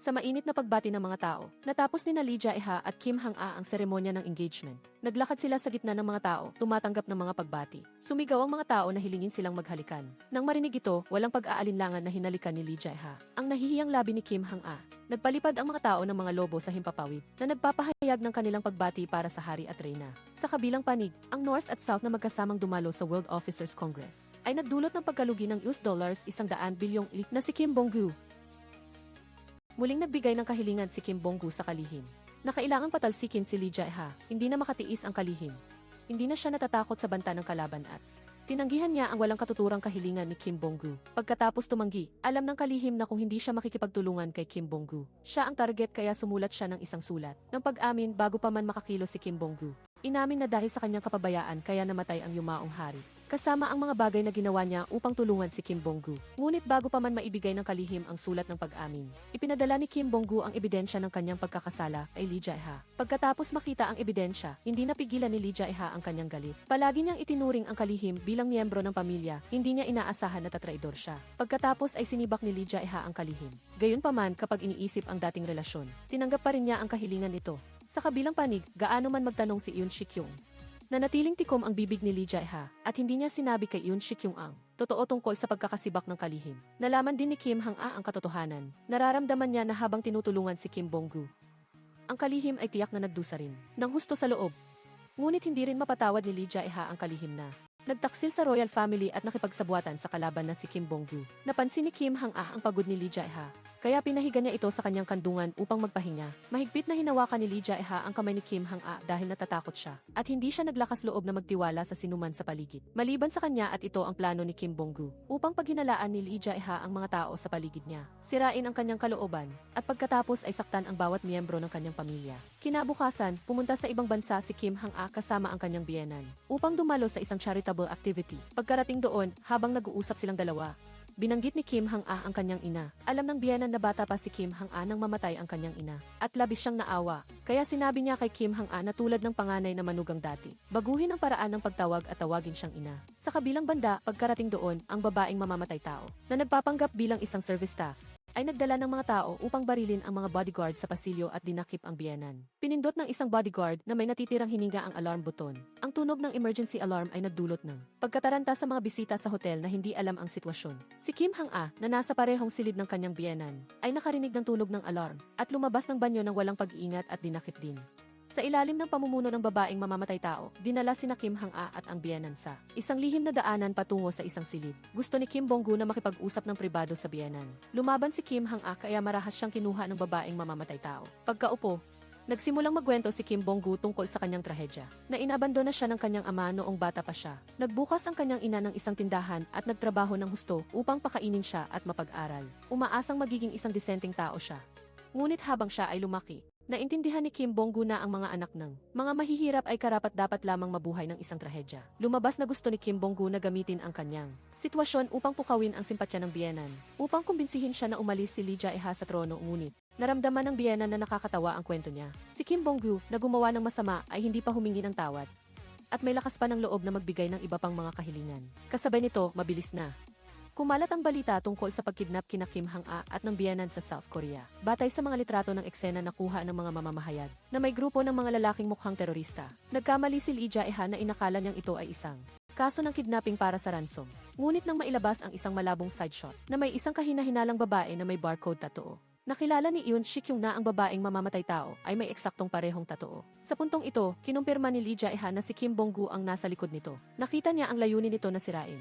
sa mainit na pagbati ng mga tao, natapos ni Lee Jae-ha at Kim Hang-a ang seremonya ng engagement. Naglakad sila sa gitna ng mga tao, tumatanggap ng mga pagbati. Sumigaw ang mga tao na hilingin silang maghalikan. Nang marinig ito, walang pag-aalinlangan na hinalikan ni Lee Jae-ha ang nahihiyang labi ni Kim Hang-a. Nagpalipad ang mga tao ng mga lobo sa himpapawid na nagpapahayag ng kanilang pagbati para sa hari at reyna. Sa kabilang panig, ang North at South na magkasamang dumalo sa World Officers Congress ay nagdulot ng pagkalugi ng $100 bilyong na si Kim Bong-gu. Muling nagbigay ng kahilingan si Kim Bong-gu sa kalihim na kailangang patalsikin si Lee Jae-ha. Hindi na makatiis ang kalihim. Hindi na siya natatakot sa banta ng kalaban at tinanggihan niya ang walang katuturang kahilingan ni Kim Bong-gu. Pagkatapos tumanggi, alam ng kalihim na kung hindi siya makikipagtulungan kay Kim Bong-gu, siya ang target kaya sumulat siya ng isang sulat. Nang pag-amin bago pa man makakilos si Kim Bong-gu, inamin na dahil sa kanyang kapabayaan kaya namatay ang yumaong hari. Kasama ang mga bagay na ginawa niya upang tulungan si Kim Bong-gu. Ngunit bago pa man maibigay ng kalihim ang sulat ng pag-amin, ipinadala ni Kim Bong-gu ang ebidensya ng kanyang pagkakasala kay Lee Jae-ha. Pagkatapos makita ang ebidensya, hindi napigilan ni Lee Jae-ha ang kanyang galit. Palagi niyang itinuring ang kalihim bilang miyembro ng pamilya, hindi niya inaasahan na tatraidor siya. Pagkatapos ay sinibak ni Lee Jae-ha ang kalihim. Gayunpaman kapag iniisip ang dating relasyon, tinanggap pa rin niya ang kahilingan nito. Sa kabilang panig, gaano man magtanong si Yoon Sik-young, nanatiling tikom ang bibig ni Lee Jae-ha at hindi niya sinabi kay Yoon Sik-young ang totoo tungkol sa pagkakasibak ng kalihim. Nalaman din ni Kim Hang-a ang katotohanan. Nararamdaman niya na habang tinutulungan si Kim Bong-gu, ang kalihim ay tiyak na nagdusa rin ng husto sa loob. Ngunit hindi rin mapatawad ni Lee Jae-ha ang kalihim na nagtaksil sa royal family at nakipagsabwatan sa kalaban na si Kim Bong-gu. Napansin ni Kim Hang-a ang pagod ni Lee Jae-ha, kaya pinahiga niya ito sa kanyang kandungan upang magpahinga. Mahigpit na hinawakan ni Lee Jae-ha ang kamay ni Kim Hang-a dahil natatakot siya, at hindi siya naglakas loob na magtiwala sa sinuman sa paligid. Maliban sa kanya at ito ang plano ni Kim Bong-gu upang paghinalaan ni Lee Jae-ha ang mga tao sa paligid niya, sirain ang kanyang kalooban, at pagkatapos ay saktan ang bawat miyembro ng kanyang pamilya. Kinabukasan, pumunta sa ibang bansa si Kim Hang-a kasama ang kanyang biyenan upang dumalo sa isang charitable activity. Pagkarating doon, habang nag-uusap silang dalawa, binanggit ni Kim Hang-a ang kanyang ina. Alam ng biyenan na bata pa si Kim Hang-a nang mamatay ang kanyang ina, at labis siyang naawa. Kaya sinabi niya kay Kim Hang-a na tulad ng panganay na manugang dati, baguhin ang paraan ng pagtawag at tawagin siyang ina. Sa kabilang banda, pagkarating doon, ang babaeng mamamatay tao na nagpapanggap bilang isang service staff ay nagdala ng mga tao upang barilin ang mga bodyguard sa pasilyo at dinakip ang biyenan. Pinindot ng isang bodyguard na may natitirang hininga ang alarm button. Ang tunog ng emergency alarm ay nagdulot ng pagkataranta sa mga bisita sa hotel na hindi alam ang sitwasyon. Si Kim Hang-a, na nasa parehong silid ng kanyang biyenan, ay nakarinig ng tunog ng alarm at lumabas ng banyo ng walang pag-iingat at dinakip din. Sa ilalim ng pamumuno ng babaeng mamamatay tao, dinala sina Kim Hang-a at ang biyenan sa isang lihim na daanan patungo sa isang silid. Gusto ni Kim Bong-gu na makipag-usap ng pribado sa biyenan. Lumaban si Kim Hang-a kaya marahas siyang kinuha ng babaeng mamamatay tao. Pagkaupo, nagsimulang magkwento si Kim Bong-gu tungkol sa kanyang trahedya, na inabandona siya ng kanyang ama noong bata pa siya. Nagbukas ang kanyang ina ng isang tindahan at nagtrabaho ng husto upang pakainin siya at mapag-aral. Umaasang magiging isang disenteng tao siya. Ngunit habang siya ay lumaki, naintindihan ni Kim Bong-gu na ang mga anak ng mga mahihirap ay karapat-dapat lamang mabuhay ng isang trahedya. Lumabas na gusto ni Kim Bong-gu na gamitin ang kanyang sitwasyon upang pukawin ang simpatya ng biyenan, upang kumbinsihin siya na umalis si Lee Jae-ha sa trono. Ngunit naramdaman ng biyenan na nakakatawa ang kwento niya. Si Kim Bong-gu, na gumawa ng masama, ay hindi pa humingi ng tawad, at may lakas pa ng loob na magbigay ng iba pang mga kahilingan. Kasabay nito, mabilis na kumalat ang balita tungkol sa pagkidnap kina Kim Hang-a at ng biyenan sa South Korea. Batay sa mga litrato ng eksena na kuha ng mga mamamahayag, na may grupo ng mga lalaking mukhang terorista. Nagkamali si Lee Jae-ha na inakala niyang ito ay isang kaso ng kidnapping para sa ransom. Ngunit nang mailabas ang isang malabong side shot na may isang kahina-hinalang babae na may barcode tattoo, nakilala ni Yoon Sik-yung na ang babaeng mamamatay tao ay may eksaktong parehong tattoo. Sa puntong ito, kinumpirma ni Lee Jae-ha na si Kim Bong-gu ang nasa likod nito. Nakita niya ang layunin nito na sirain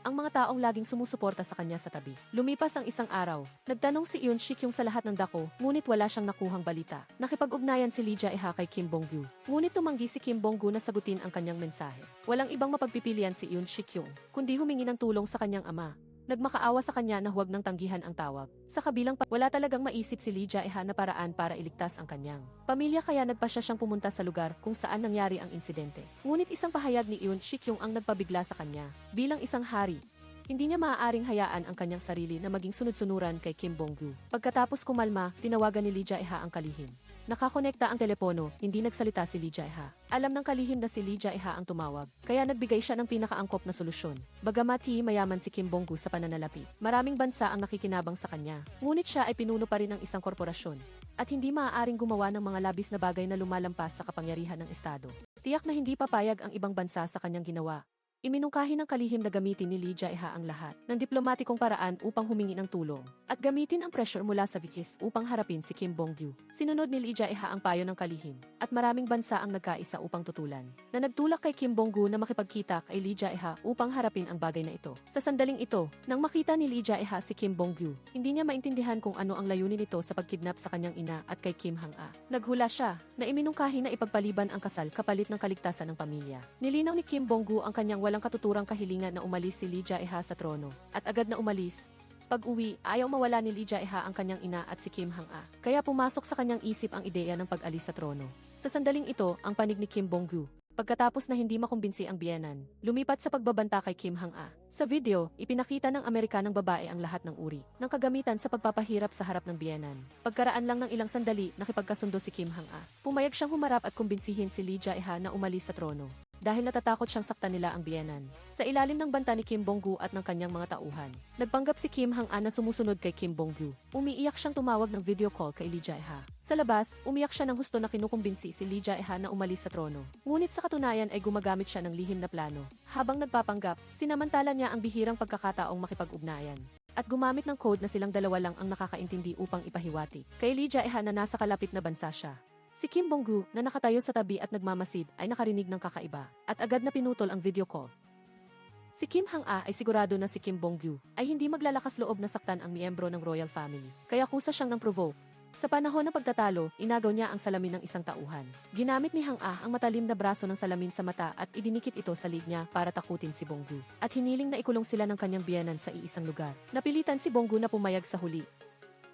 ang mga taong laging sumusuporta sa kanya sa tabi. Lumipas ang isang araw, nagtanong si Yoon Sik-yung sa lahat ng dako, ngunit wala siyang nakuhang balita. Nakipag-ugnayan si Lee Jae-ha kay Kim Bong-gu, ngunit tumanggi si Kim Bong-gu na sagutin ang kanyang mensahe. Walang ibang mapagpipilian si Yoon Sik-yung, kundi humingi ng tulong sa kanyang ama. Nagmakaawa sa kanya na huwag nang tanggihan ang tawag. Sa kabilang wala talagang maisip si Lee Jae-ha na paraan para iligtas ang kanyang pamilya, kaya nagpasya siyang pumunta sa lugar kung saan nangyari ang insidente. Ngunit isang pahayag ni Yoon Sik-yung ang nagpabigla sa kanya. Bilang isang hari, hindi niya maaaring hayaan ang kanyang sarili na maging sunod-sunuran kay Kim Bong-gu. Pagkatapos kumalma, tinawagan ni Lee Jae-ha ang kalihim. Nakakonekta ang telepono, hindi nagsalita si Lee Jae-ha. Alam ng kalihim na si Lee Jae-ha ang tumawag, kaya nagbigay siya ng pinakaangkop na solusyon. Bagamat mayaman si Kim Bong-gu sa pananalapi, maraming bansa ang nakikinabang sa kanya. Ngunit siya ay pinuno pa rin ng isang korporasyon, at hindi maaaring gumawa ng mga labis na bagay na lumalampas sa kapangyarihan ng Estado. Tiyak na hindi papayag ang ibang bansa sa kanyang ginawa. Iminungkahi ng kalihim na gamitin ni Lee Jae-ha ang lahat ng diplomatikong paraan upang humingi ng tulong at gamitin ang pressure mula sa Vikis upang harapin si Kim Bong-gu. Sinunod ni Lee Jae-ha ang payo ng kalihim at maraming bansa ang nagkaisa upang tutulan, na nagtulak kay Kim Bong-gu na makipagkita kay Lee Jae-ha upang harapin ang bagay na ito. Sa sandaling ito, nang makita ni Lee Jae-ha si Kim Bong-gu, hindi niya maintindihan kung ano ang layunin nito sa pagkidnap sa kanyang ina at kay Kim Hang-a. Naghula siya na iminungkahi na ipagpaliban ang kasal kapalit ng kaligtasan ng pamilya. Nilinaw ni Kim Bong-gu ang kanyang walang katuturang kahilingan na umalis si Lee Jae-ha sa trono, at agad na umalis. Pag-uwi, ayaw mawala ni Lee Jae-ha ang kanyang ina at si Kim Hang-a, kaya pumasok sa kanyang isip ang ideya ng pag-alis sa trono. Sa sandaling ito, ang panig ni Kim Bong-gu, pagkatapos na hindi makumbinsi ang biyenan, lumipat sa pagbabanta kay Kim Hang-a. Sa video, ipinakita ng Amerikanang babae ang lahat ng uri ng kagamitan sa pagpapahirap sa harap ng biyenan. Pagkaraan lang ng ilang sandali, nakipagkasundo si Kim Hang-a. Pumayag siyang humarap at kumbinsihin si Lee Jae-ha na umalis sa trono, dahil natatakot siyang saktan nila ang biyenan. Sa ilalim ng banta ni Kim Bong-gu at ng kanyang mga tauhan, nagpanggap si Kim Hang-a na sumusunod kay Kim Bong-gu. Umiiyak siyang tumawag ng video call kay Lee Jae-ha. Sa labas, umiyak siya ng husto na kinukumbinsi si Lee Jae-ha na umalis sa trono. Ngunit sa katunayan ay gumagamit siya ng lihim na plano. Habang nagpapanggap, sinamantala niya ang bihirang pagkakataong makipag-ugnayan, at gumamit ng code na silang dalawa lang ang nakakaintindi upang ipahiwati kay Lee Jae-ha na nasa kalapit na bansa siya. Si Kim Bong-gu, na nakatayo sa tabi at nagmamasid, ay nakarinig ng kakaiba, at agad na pinutol ang video call. Si Kim Hang-a ay sigurado na si Kim Bong-gu ay hindi maglalakas loob na saktan ang miyembro ng royal family, kaya kusa siyang nang provoke. Sa panahon ng pagtatalo, inagaw niya ang salamin ng isang tauhan. Ginamit ni Hang-a ang matalim na braso ng salamin sa mata at idinikit ito sa liig niya para takutin si Bong-gu, at hiniling na ikulong sila ng kanyang biyenan sa iisang lugar. Napilitan si Bong-gu na pumayag sa huli.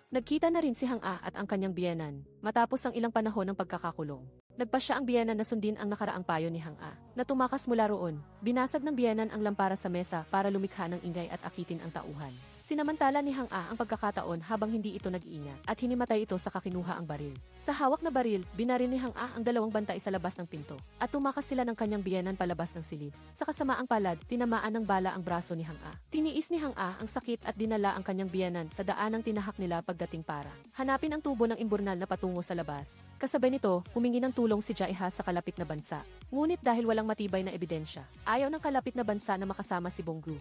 Nagkita na rin si Hang-a at ang kanyang biyenan, matapos ang ilang panahon ng pagkakakulong. Nagpasya ang biyenan na sundin ang nakaraang payo ni Hang-a, na tumakas mula roon. Binasag ng biyenan ang lampara sa mesa para lumikha ng ingay at akitin ang tauhan. Sinamantala ni Hang-a ang pagkakataon habang hindi ito nag-iingat, at hinimatay ito sa kakinuha ang baril. Sa hawak na baril, binaril ni Hang-a ang dalawang bantay sa labas ng pinto, at tumakas sila ng kanyang biyenan palabas ng silid. Sa kasamaang palad, tinamaan ng bala ang braso ni Hang-a. Tiniis ni Hang-a ang sakit at dinala ang kanyang biyenan sa daanang tinahak nila pagdating para hanapin ang tubo ng imburnal na patungo sa labas. Kasabay nito, humingi ng tulong si Jae-ha sa kalapit na bansa. Ngunit dahil walang matibay na ebidensya, ayaw ng kalapit na bansa na makasama si Bong-gu.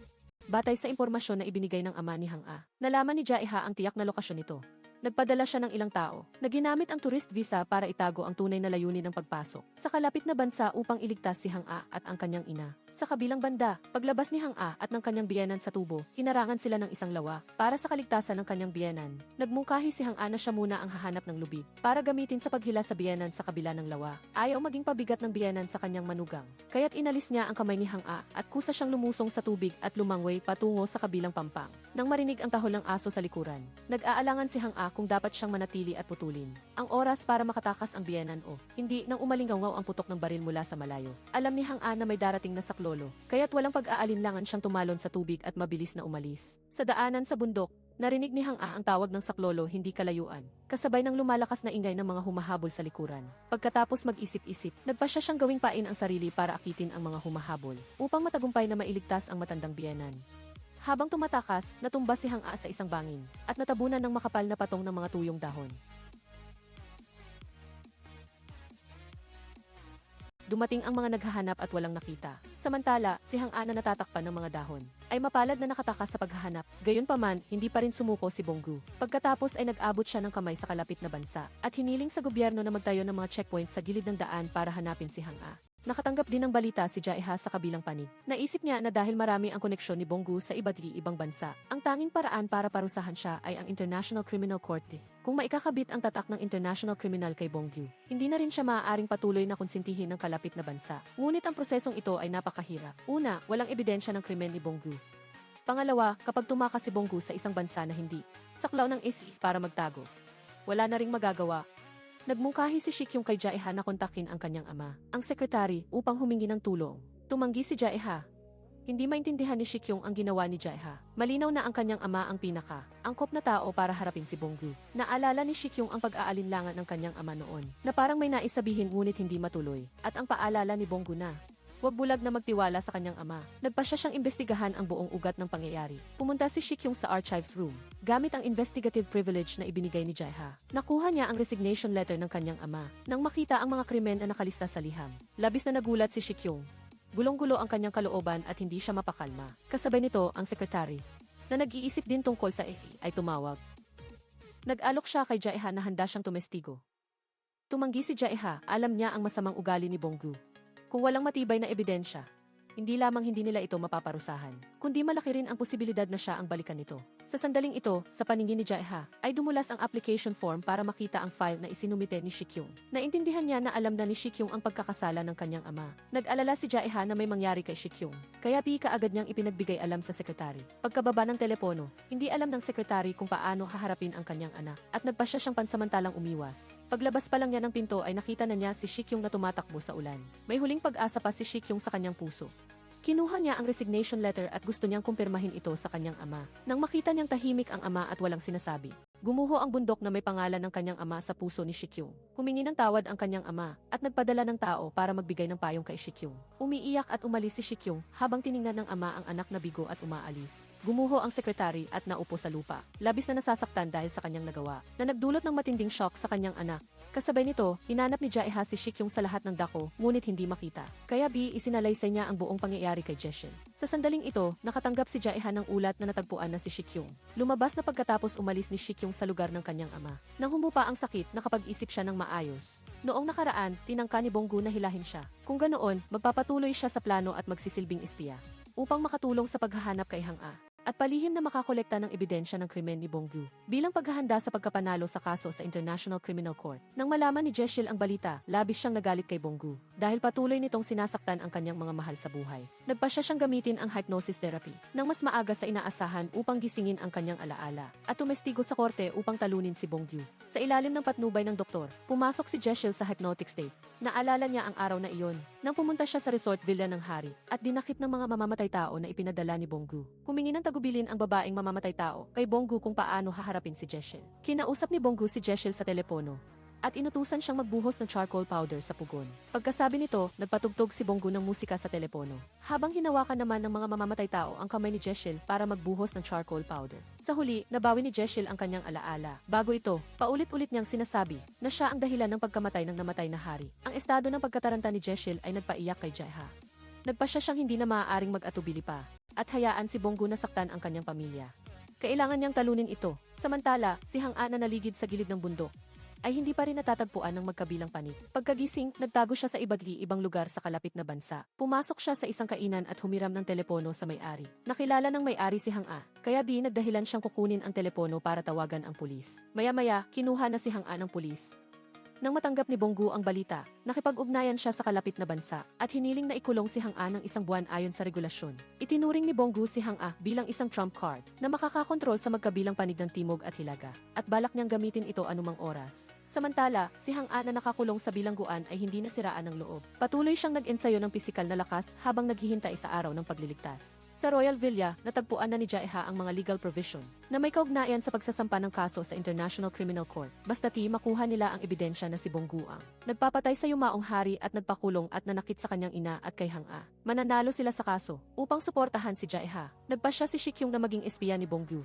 Batay sa impormasyon na ibinigay ng ama ni Hang-a, nalaman ni Jae-ha ang tiyak na lokasyon nito. Nagpadala siya ng ilang tao na ginamit ang tourist visa para itago ang tunay na layunin ng pagpasok sa kalapit na bansa upang iligtas si Hang-a at ang kanyang ina. Sa kabilang banda, paglabas ni Hang-a at ng kanyang biyenan sa tubo, hinarangan sila ng isang lawa para sa kaligtasan ng kanyang biyenan. Nagmungkahi si Hang-a na siya muna ang hahanap ng lubid para gamitin sa paghila sa biyenan sa kabila ng lawa. Ayaw maging pabigat ng biyenan sa kanyang manugang, kaya't inalis niya ang kamay ni Hang-a at kusa siyang lumusong sa tubig at lumangway patungo sa kabilang pampang. Nang marinig ang tahol ng aso sa likuran, nag-aalangan si Hang-a kung dapat siyang manatili at putulin ang oras para makatakas ang biyenan o hindi nang umalingaw ang putok ng baril mula sa malayo. Alam ni Hang-a na may darating na saklolo, kaya't walang pag-aalinlangan siyang tumalon sa tubig at mabilis na umalis. Sa daanan sa bundok, narinig ni Hang-a ang tawag ng saklolo hindi kalayuan, kasabay ng lumalakas na ingay ng mga humahabol sa likuran. Pagkatapos mag-isip-isip, nagpasya siyang gawing pain ang sarili para akitin ang mga humahabol, upang matagumpay na mailigtas ang matandang biyenan. Habang tumatakas, natumba si Hang-a sa isang bangin, at natabunan ng makapal na patong ng mga tuyong dahon. Dumating ang mga naghahanap at walang nakita. Samantala, si Hang-a na natatakpan ng mga dahon ay mapalad na nakatakas sa paghahanap. Gayunpaman, hindi pa rin sumuko si Bonggu. Pagkatapos ay nag-abot siya ng kamay sa kalapit na bansa at hiniling sa gobyerno na magtayo ng mga checkpoint sa gilid ng daan para hanapin si Hang-a. Nakatanggap din ng balita si Jae-ha sa kabilang panig. Naisip niya na dahil marami ang koneksyon ni Bonggu sa iba't ibang bansa, ang tanging paraan para parusahan siya ay ang International Criminal Court. Kung maikakabit ang tatak ng International Criminal kay Bonggu, hindi na rin siya maaaring patuloy na konsintihin ng kalapit na bansa. Ngunit ang prosesong ito ay napakahirap. Una, walang ebidensya ng krimen ni Bonggu. Pangalawa, kapag tumakas si Bonggu sa isang bansa na hindi saklaw ng SE para magtago, wala na ring magagawa. Nagmungkahi si Shikyung kay Jae-ha na kontakin ang kanyang ama, ang sekretary, upang humingi ng tulong. Tumanggi si Jae-ha. Hindi maintindihan ni Shikyung ang ginawa ni Jae-ha. Malinaw na ang kanyang ama ang angkop na tao para harapin si Bonggu. Naalala ni Shikyung ang pag-aalinlangan ng kanyang ama noon, na parang may nais sabihin ngunit hindi matuloy, at ang paalala ni Bonggu na huwag bulag na magtiwala sa kanyang ama. Nagpasya siyang imbestigahan ang buong ugat ng pangyayari. Pumunta si Shikyung sa archives room, gamit ang investigative privilege na ibinigay ni Jae-ha. Nakuha niya ang resignation letter ng kanyang ama nang makita ang mga krimen na nakalista sa liham. Labis na nagulat si Shikyung. Gulong-gulo ang kanyang kalooban at hindi siya mapakalma. Kasabay nito, ang sekretary, na nag-iisip din tungkol sa FE, ay tumawag. Nag-alok siya kay Jae-ha na handa siyang tumestigo. Tumanggi si Jae-ha, alam niya ang masamang ugali ni Bonggu. Kung walang matibay na ebidensya, hindi lamang hindi nila ito mapaparusahan, kundi malaki rin ang posibilidad na siya ang balikan nito. Sa sandaling ito, sa paningin ni Jae-ha, ay dumulas ang application form para makita ang file na isinumite ni Shikyung. Naintindihan niya na alam na ni Shikyung ang pagkakasala ng kanyang ama. Nag-alala si Jae-ha na may mangyari kay Shikyung, kaya kaagad niyang ipinagbigay alam sa sekretary. Pagkababa ng telepono, hindi alam ng sekretary kung paano haharapin ang kanyang anak, at nagpasya siyang pansamantalang umiwas. Paglabas pa lang niya ng pinto ay nakita na niya si Shikyung na tumatakbo sa ulan. May huling pag-asa pa si Shikyung sa kanyang puso. Kinuha niya ang resignation letter at gusto niyang kumpirmahin ito sa kanyang ama. Nang makita niyang tahimik ang ama at walang sinasabi, gumuho ang bundok na may pangalan ng kanyang ama sa puso ni Shikyung. Humingi ng tawad ang kanyang ama at nagpadala ng tao para magbigay ng payong kay Shikyung. Umiiyak at umalis si Shikyung habang tiningnan ng ama ang anak na bigo at umaalis. Gumuho ang sekretary at naupo sa lupa. Labis na nasasaktan dahil sa kanyang nagawa, na nagdulot ng matinding shock sa kanyang anak. Kasabay nito, hinanap ni Jae-ha si Shikyung sa lahat ng dako, ngunit hindi makita. Kaya isinalaysay niya ang buong pangyayari kay Jae-shil. Sa sandaling ito, nakatanggap si Jae-ha ng ulat na natagpuan na si Shikyung. Lumabas na pagkatapos umalis ni Shikyung sa lugar ng kanyang ama. Nang humupa ang sakit, nakapag-isip siya ng maayos. Noong nakaraan, tinangka ni Bonggu na hilahin siya. Kung ganoon, magpapatuloy siya sa plano at magsisilbing espiya upang makatulong sa paghahanap kay Hang-a at palihim na makakolekta ng ebidensya ng krimen ni Bonggu bilang paghahanda sa pagkapanalo sa kaso sa International Criminal Court. Nang malaman ni Jae-shil ang balita, labis siyang nagalit kay Bonggu dahil patuloy nitong sinasaktan ang kanyang mga mahal sa buhay. Nagpasya siyang gamitin ang hypnosis therapy nang mas maaga sa inaasahan upang gisingin ang kanyang alaala at tumestigo sa korte upang talunin si Bonggu. Sa ilalim ng patnubay ng doktor, pumasok si Jae-shil sa hypnotic state. Naalala niya ang araw na iyon nang pumunta siya sa resort villa ng hari at dinakip ng mga mamamatay tao na ipinadala ni Bonggu. Humingi ng tagubilin ang babaeng mamamatay tao kay Bonggu kung paano haharapin si Jae-shil. Kinausap ni Bonggu si Jae-shil sa telepono at inutusan siyang magbuhos ng charcoal powder sa pugon. Pagkasabi nito, nagpatugtog si Bonggu ng musika sa telepono, habang hinawakan naman ng mga mamamatay tao ang kamay ni Jae-shil para magbuhos ng charcoal powder. Sa huli, nabawi ni Jae-shil ang kanyang alaala. Bago ito, paulit-ulit niyang sinasabi na siya ang dahilan ng pagkamatay ng namatay na hari. Ang estado ng pagkataranta ni Jae-shil ay nagpaiyak kay Jae-ha. Nagpasya siyang hindi na maaaring mag-atubili pa at hayaan si Bonggu na saktan ang kanyang pamilya. Kailangan niyang talunin ito. Samantala, si Hang-a na naligid sa gilid ng bundok ay hindi pa rin natatagpuan ng magkabilang panig. Pagkagising, nagtago siya sa iba't ibang lugar sa kalapit na bansa. Pumasok siya sa isang kainan at humiram ng telepono sa may-ari. Nakilala ng may-ari si Hang-a, kaya nagdahilan siyang kukunin ang telepono para tawagan ang pulis. Maya-maya, kinuha na si Hang-a ng pulis. Nang matanggap ni Bonggu ang balita, nakipag-ugnayan siya sa kalapit na bansa at hiniling na ikulong si Hang-a ng 1 buwan ayon sa regulasyon. Itinuring ni Bonggu si Hang-a bilang isang trump card na makakakontrol sa magkabilang panig ng timog at hilaga at balak niyang gamitin ito anumang oras. Samantala, si Hang-a na nakakulong sa bilangguan ay hindi nasiraan ng loob. Patuloy siyang nag-ensayo ng pisikal na lakas habang naghihintay sa araw ng pagliligtas. Sa Royal Villa, natagpuan na ni Jae-ha ang mga legal provision na may kaugnayan sa pagsasampa ng kaso sa International Criminal Court basta't makuha nila ang ebidensya na si Bonggu ang nagpapatay sa yumaong hari at nagpakulong at nanakit sa kanyang ina at kay Hang-a. Mananalo sila sa kaso upang suportahan si Jae-ha. Nagpasya si Shikyung na maging espiya ni Bonggu.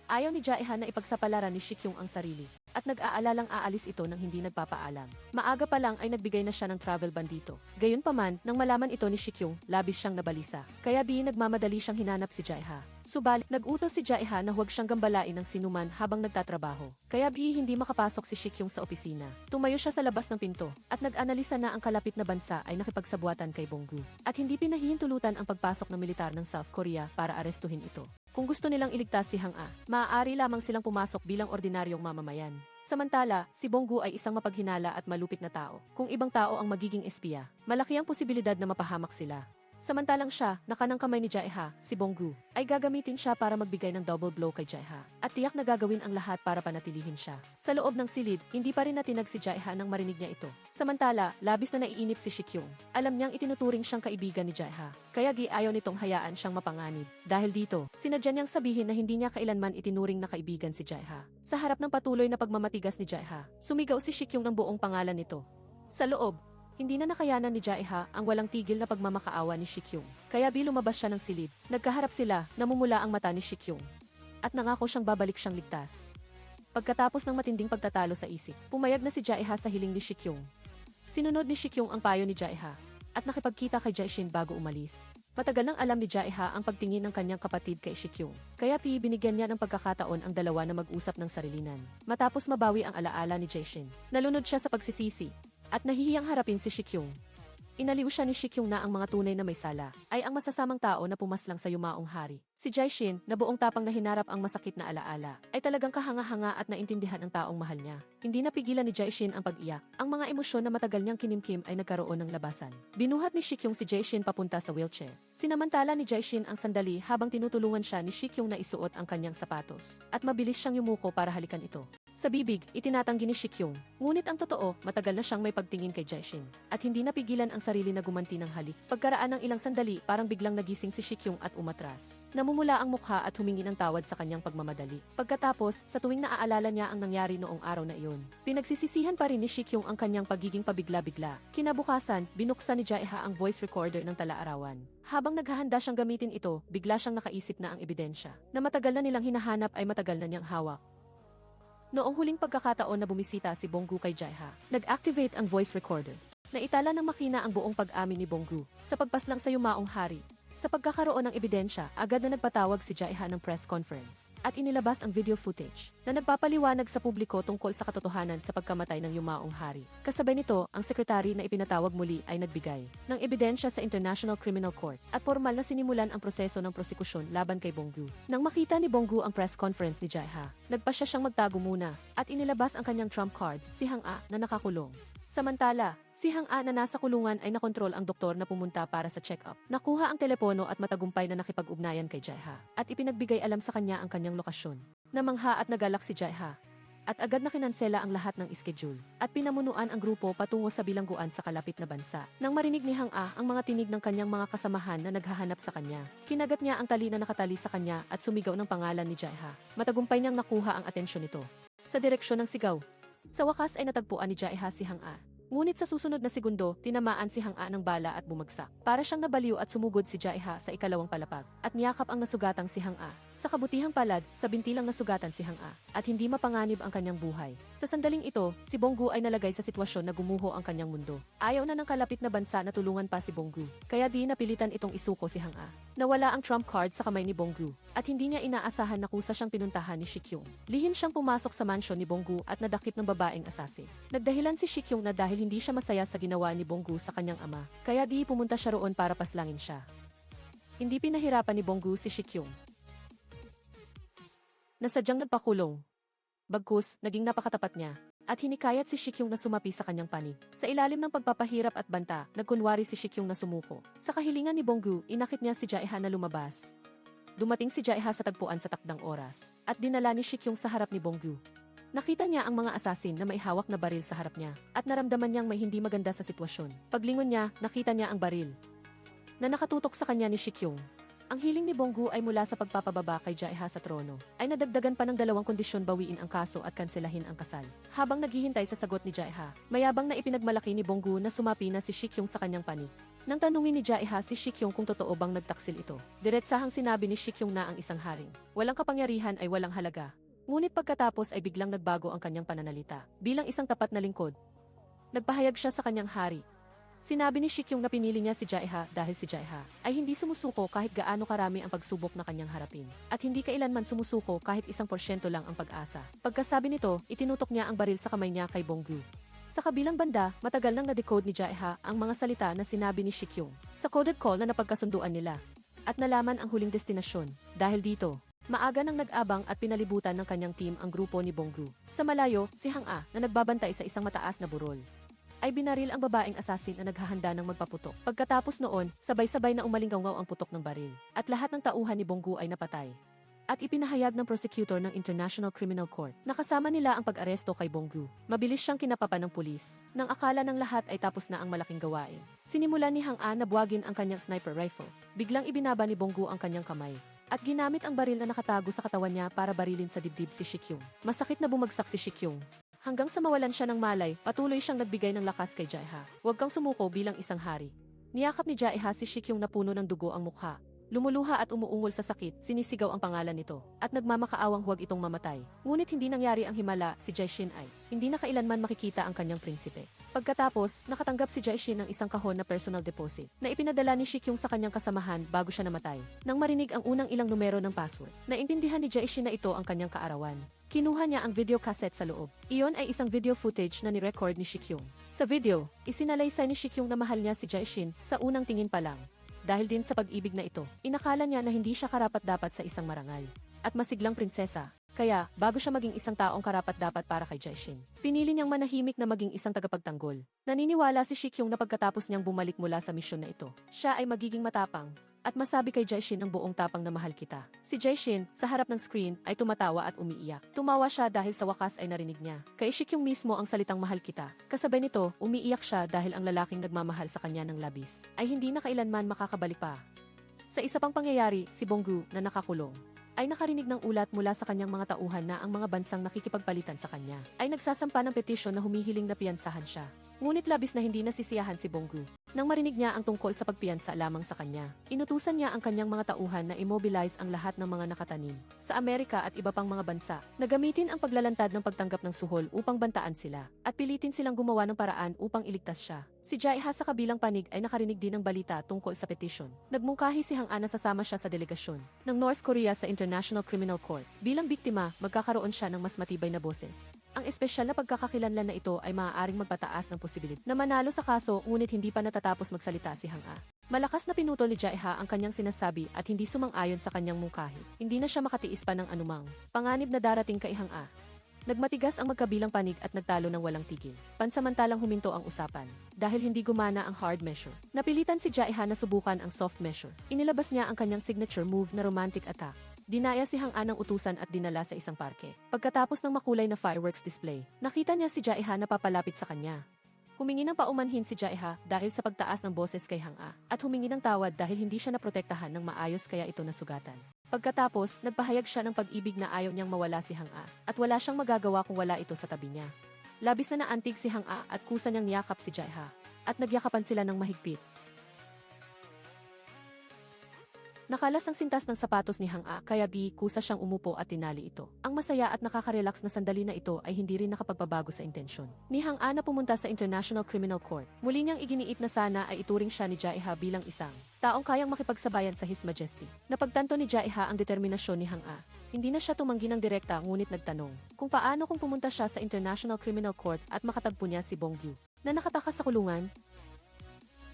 Ayaw ni Jae-ha na ipagsapalaran ni Shikyung ang sarili at nag-aalalang aalis ito nang hindi nagpapaalam. Maaga pa lang ay nagbigay na siya ng travel ban dito. Gayunpaman, nang malaman ito ni Shikyung, labis siyang nabalisa. Kaya nagmamadali siyang hinanap si Jae-ha. Subalit, nag-utos si Jae-ha na huwag siyang gambalain ng sinuman habang nagtatrabaho. Kaya hindi makapasok si Shikyung sa opisina. Tumayo siya sa labas ng pinto at nag-analisa na ang kalapit na bansa ay nakipagsabwatan kay Bonggu. At hindi pinahihintulutan ang pagpasok ng militar ng South Korea para arestuhin ito. Kung gusto nilang iligtas si Hang-a, maaari lamang silang pumasok bilang ordinaryong mamamayan. Samantala, si Bonggu ay isang mapaghinala at malupit na tao. Kung ibang tao ang magiging espiya, malaki ang posibilidad na mapahamak sila. Samantalang siya, na kanang kamay ni Jae-ha, si Bonggu, ay gagamitin siya para magbigay ng double blow kay Jae-ha. At tiyak na gagawin ang lahat para panatilihin siya. Sa loob ng silid, hindi pa rin natinag si Jae-ha nang marinig niya ito. Samantala, labis na naiinip si Shikyung. Alam niyang itinuturing siyang kaibigan ni Jae-ha. Kaya ayaw nitong hayaan siyang mapanganib. Dahil dito, sinadya niyang sabihin na hindi niya kailanman itinuring na kaibigan si Jae-ha. Sa harap ng patuloy na pagmamatigas ni Jae-ha, sumigaw si Shikyung ng buong pangalan nito. Sa loob, hindi na nakayanan ni Jae-ha ang walang tigil na pagmamakaawa ni Shikyung. Kaya lumabas siya ng silid. Nagkaharap sila, namumula ang mata ni Shikyung. At nangako siyang babalik siyang ligtas. Pagkatapos ng matinding pagtatalo sa isip, pumayag na si Jae-ha sa hiling ni Shikyung. Sinunod ni Shikyung ang payo ni Jae-ha at nakipagkita kay Jae-shin bago umalis. Matagal nang alam ni Jae-ha ang pagtingin ng kanyang kapatid kay Shikyung. Kaya binigyan niya ng pagkakataon ang dalawa na mag-usap ng sarilinan. Matapos mabawi ang alaala ni Jae-shin, nalunod siya sa pagsisisi at nahihiyang harapin si Shikyung. Inaliw siya ni Shikyung na ang mga tunay na may sala ay ang masasamang tao na pumaslang sa yumaong hari. Si Jae-shin, na buong tapang na hinarap ang masakit na alaala, ay talagang kahanga-hanga at naintindihan ang taong mahal niya. Hindi napigilan ni Jae-shin ang pag-iyak. Ang mga emosyon na matagal niyang kinimkim ay nagkaroon ng labasan. Binuhat ni Shikyung si Jae-shin papunta sa wheelchair. Sinamantala ni Jae-shin ang sandali habang tinutulungan siya ni Shikyung na isuot ang kanyang sapatos. At mabilis siyang yumuko para halikan ito. Sa bibig, itinatanggi ni Shikyung. Ngunit ang totoo, matagal na siyang may pagtingin kay Jae-shin. At hindi napigilan ang sarili na gumanti ng halik. Pagkaraan ng ilang sandali, parang biglang nagising si Shikyung at umatras. Namumula ang mukha at humingi ng tawad sa kanyang pagmamadali. Pagkatapos, sa tuwing naaalala niya ang nangyari noong araw na iyon, pinagsisisihan pa rin ni Shikyung ang kanyang pagiging pabigla-bigla. Kinabukasan, binuksan ni Jae-ha ang voice recorder ng tala-arawan. Habang naghahanda siyang gamitin ito, bigla siyang nakaisip na ang ebidensya na matagal na nilang hinahanap ay matagal na niyang hawak. Noong huling pagkakataon na bumisita si Bonggu kay Jae-ha, nag-activate ang voice recorder. Naitala ng makina ang buong pag-amin ni Bonggu sa pagpaslang sa yumaong hari. Sa pagkakaroon ng ebidensya, agad na nagpatawag si Jae-ha ng press conference at inilabas ang video footage na nagpapaliwanag sa publiko tungkol sa katotohanan sa pagkamatay ng yumaong hari. Kasabay nito, ang sekretary na ipinatawag muli ay nagbigay ng ebidensya sa International Criminal Court at formal na sinimulan ang proseso ng prosekusyon laban kay Bonggu. Nang makita ni Bonggu ang press conference ni Jae-ha, nagpasya siyang magtago muna at inilabas ang kanyang trump card, si Hang-a, na nakakulong. Samantala, si Hang-a na nasa kulungan ay nakontrol ang doktor na pumunta para sa check-up. Nakuha ang telepono at matagumpay na nakipag-ugnayan kay Jae-ha at ipinagbigay alam sa kanya ang kanyang lokasyon. Namangha at nagalak si Jae-ha at agad na kinansela ang lahat ng schedule at pinamunuan ang grupo patungo sa bilangguan sa kalapit na bansa. Nang marinig ni Hang-a ang mga tinig ng kanyang mga kasamahan na naghahanap sa kanya, kinagat niya ang tali na nakatali sa kanya at sumigaw ng pangalan ni Jae-ha. Matagumpay niyang nakuha ang atensyon nito. Sa direksyon ng sigaw, sa wakas ay natagpuan ni Jae-ha si Hang-a. Ngunit sa susunod na segundo, tinamaan si Hang-a ng bala at bumagsak. Para siyang nabaliw at sumugod si Jae-ha sa ikalawang palapag at niyakap ang nasugatang si Hang-a. Sa kabutihang palad, sa binti lang nasugatan si Hang-a, at hindi mapanganib ang kanyang buhay. Sa sandaling ito, si Bonggu ay nalagay sa sitwasyon na gumuho ang kanyang mundo. Ayaw na ng kalapit na bansa na tulungan pa si Bonggu, kaya di napilitan itong isuko si Hang-a. Nawala ang trump card sa kamay ni Bonggu, at hindi niya inaasahan na kusa siyang pinuntahan ni Shikyung. Lihim siyang pumasok sa mansyon ni Bonggu at nadakip ng babaeng asasin. Nagdahilan si Shikyung na dahil hindi siya masaya sa ginawa ni Bonggu sa kanyang ama, kaya di pumunta siya roon para paslangin siya. Hindi pinahirapan ni Bonggu si Shikyung na sadyang nagpakulong. Bagkus, naging napakatapat niya, at hinikayat si Shikyung na sumapi sa kanyang panig. Sa ilalim ng pagpapahirap at banta, nagkunwari si Shikyung na sumuko. Sa kahilingan ni Bonggu, inakit niya si Jae-ha na lumabas. Dumating si Jae-ha sa tagpuan sa takdang oras, at dinala ni Shikyung sa harap ni Bonggu. Nakita niya ang mga asasin na may hawak na baril sa harap niya, at naramdaman niyang may hindi maganda sa sitwasyon. Paglingon niya, nakita niya ang baril na nakatutok sa kanya ni Shikyung. Ang hiling ni Bonggu ay mula sa pagpapababa kay Jae-ha sa trono, ay nadagdagan pa ng 2 kondisyon bawiin ang kaso at kanselahin ang kasal. Habang naghihintay sa sagot ni Jae-ha, mayabang na ipinagmalaki ni Bonggu na sumapi na si Shikyung sa kanyang panig. Nang tanungin ni Jae-ha si Shikyung kung totoo bang nagtaksil ito, diretsahang sinabi ni Shikyung na ang isang haring walang kapangyarihan ay walang halaga. Ngunit pagkatapos ay biglang nagbago ang kanyang pananalita. Bilang isang tapat na lingkod, nagpahayag siya sa kanyang hari. Sinabi ni Shikyung na pinili niya si Jae-ha dahil si Jae-ha ay hindi sumusuko kahit gaano karami ang pagsubok na kanyang harapin. At hindi kailanman sumusuko kahit 1% lang ang pag-asa. Pagkasabi nito, itinutok niya ang baril sa kamay niya kay Bonggu. Sa kabilang banda, matagal nang na-decode ni Jae-ha ang mga salita na sinabi ni Shikyung sa coded call na napagkasunduan nila. At nalaman ang huling destinasyon. Dahil dito, maaga nang nag-abang at pinalibutan ng kanyang team ang grupo ni Bonggu. Sa malayo, si Hang-a na nagbabantay sa isang mataas na burol ay binaril ang babaeng asasin na naghahanda ng magpaputok. Pagkatapos noon, sabay-sabay na umalingaw ang putok ng baril, at lahat ng tauhan ni Bonggu ay napatay. At ipinahayag ng prosecutor ng International Criminal Court na kasama nila ang pag-aresto kay Bonggu. Mabilis siyang kinapapa ng pulis, nang akala ng lahat ay tapos na ang malaking gawain. Sinimulan ni Hang-a na buwagin ang kanyang sniper rifle. Biglang ibinaba ni Bonggu ang kanyang kamay, at ginamit ang baril na nakatago sa katawan niya para barilin sa dibdib si Shikyung. Masakit na bumagsak si Shikyung. Hanggang sa mawalan siya ng malay, patuloy siyang nagbigay ng lakas kay Jae-ha. Huwag kang sumuko bilang isang hari. Niyakap ni Jae-ha si Shikyung na puno ng dugo ang mukha. Lumuluha at umuungol sa sakit, sinisigaw ang pangalan nito, at nagmamakaawang huwag itong mamatay. Ngunit hindi nangyari ang himala, si Jae-shin ay hindi na kailanman makikita ang kanyang prinsipe. Pagkatapos, nakatanggap si Jae-shin ng isang kahon na personal deposit na ipinadala ni Shikyung sa kanyang kasamahan bago siya namatay. Nang marinig ang unang ilang numero ng password, naintindihan ni Jae-shin na ito ang kanyang kaarawan. Kinuha niya ang video cassette sa loob. Iyon ay isang video footage na ni-record ni Shikyung. Sa video, isinalaysay ni Shikyung na mahal niya si Jae-shin sa unang tingin pa lang. Dahil din sa pag-ibig na ito, inakala niya na hindi siya karapat-dapat sa isang marangal at masiglang prinsesa. Kaya, bago siya maging isang taong karapat-dapat para kay Jae-shin, pinili niyang manahimik na maging isang tagapagtanggol. Naniniwala si Shikyung na pagkatapos niyang bumalik mula sa misyon na ito, siya ay magiging matapang at masabi kay Jae-shin ang buong tapang na mahal kita. Si Jae-shin, sa harap ng screen, ay tumatawa at umiiyak. Tumawa siya dahil sa wakas ay narinig niya kay Shikyung mismo ang salitang mahal kita. Kasabay nito, umiiyak siya dahil ang lalaking nagmamahal sa kanya ng labis ay hindi na kailanman makakabalik pa. Sa isa pang pangyayari, si Bonggu, na nakakulong, ay nakarinig ng ulat mula sa kanyang mga tauhan na ang mga bansang nakikipagpalitan sa kanya ay nagsasampa ng petisyon na humihiling na piyansahan siya. Ngunit labis na hindi nasisiyahan si Bonggu nang marinig niya ang tungkol sa pagpiyansa lamang sa kanya. Inutusan niya ang kanyang mga tauhan na immobilize ang lahat ng mga nakatanim sa Amerika at iba pang mga bansa na gamitin ang paglalantad ng pagtanggap ng suhol upang bantaan sila at pilitin silang gumawa ng paraan upang iligtas siya. Si Jae-ha sa kabilang panig ay nakarinig din ng balita tungkol sa petisyon. Nagmungkahi si Hang-a na sasama siya sa delegasyon ng North Korea sa International Criminal Court. Bilang biktima, magkakaroon siya ng mas matibay na boses. Ang espesyal na pagkakakilanlan na ito ay maaaring magpataas ng posibilidad na manalo sa kaso ngunit hindi pa natatapos magsalita si Hang-a. Malakas na pinutol ni Jae-ha ang kanyang sinasabi at hindi sumang-ayon sa kanyang mungkahi. Hindi na siya makatiis pa ng anumang panganib na darating kay Hang-a. Nagmatigas ang magkabilang panig at nagtalo ng walang tigil. Pansamantalang huminto ang usapan dahil hindi gumana ang hard measure. Napilitan si Jae-ha na subukan ang soft measure. Inilabas niya ang kanyang signature move na romantic attack. Dinaya si Hang-a ng utusan at dinala sa isang parke. Pagkatapos ng makulay na fireworks display, nakita niya si Jae-ha na papalapit sa kanya. Humingi ng paumanhin si Jae-ha dahil sa pagtaas ng boses kay Hang-a at humingi ng tawad dahil hindi siya naprotektahan ng maayos kaya ito nasugatan. Pagkatapos, nagpahayag siya ng pag-ibig na ayaw niyang mawala si Hang-a at wala siyang magagawa kung wala ito sa tabi niya. Labis na naantig si Hang-a at kusa niyang niyakap si Jae-ha at nagyakapan sila ng mahigpit. Nakalas ang sintas ng sapatos ni Hang-a kaya kusa siyang umupo at tinali ito. Ang masaya at nakaka-relax na sandali na ito ay hindi rin nakapagbabago sa intensyon ni Hang-a na pumunta sa International Criminal Court. Muli niyang iginiit na sana ay ituring siya ni Jae-ha bilang isang taong kayang makipagsabayan sa His Majesty. Napagtanto ni Jae-ha ang determinasyon ni Hang-a. Hindi na siya tumanggi ng direkta ngunit nagtanong kung paano kung pumunta siya sa International Criminal Court at makatagpo niya si Bong-gyu na nakatakas sa kulungan.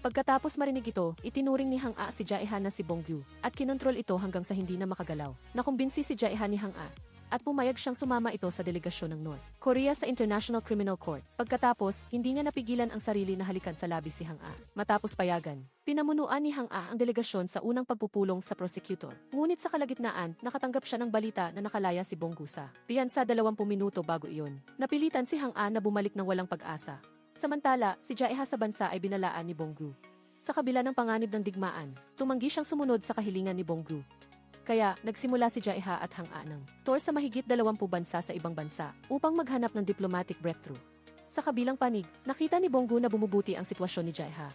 Pagkatapos marinig ito, itinuring ni Hang-a si Jae-ha na si Bong-gyu at kinontrol ito hanggang sa hindi na makagalaw. Nakumbinsi si Jae-ha ni Hang-a at pumayag siyang sumama ito sa delegasyon ng North Korea sa International Criminal Court. Pagkatapos, hindi niya napigilan ang sarili na halikan sa labi si Hang-a. Matapos payagan, pinamunuan ni Hang-a ang delegasyon sa unang pagpupulong sa prosecutor. Ngunit sa kalagitnaan, nakatanggap siya ng balita na nakalaya si Bong-gyu sa piyansa 20 minuto bago iyon. Napilitan si Hang-a na bumalik ng walang pag-asa. Samantala, si Jae-ha sa bansa ay binalaan ni Bong-gyu. Sa kabila ng panganib ng digmaan, tumanggi siyang sumunod sa kahilingan ni Bong-gyu. Kaya, nagsimula si Jae-ha at Hang-a ng tour sa mahigit 20 bansa sa ibang bansa upang maghanap ng diplomatic breakthrough. Sa kabilang panig, nakita ni Bong-gyu na bumubuti ang sitwasyon ni Jae-ha.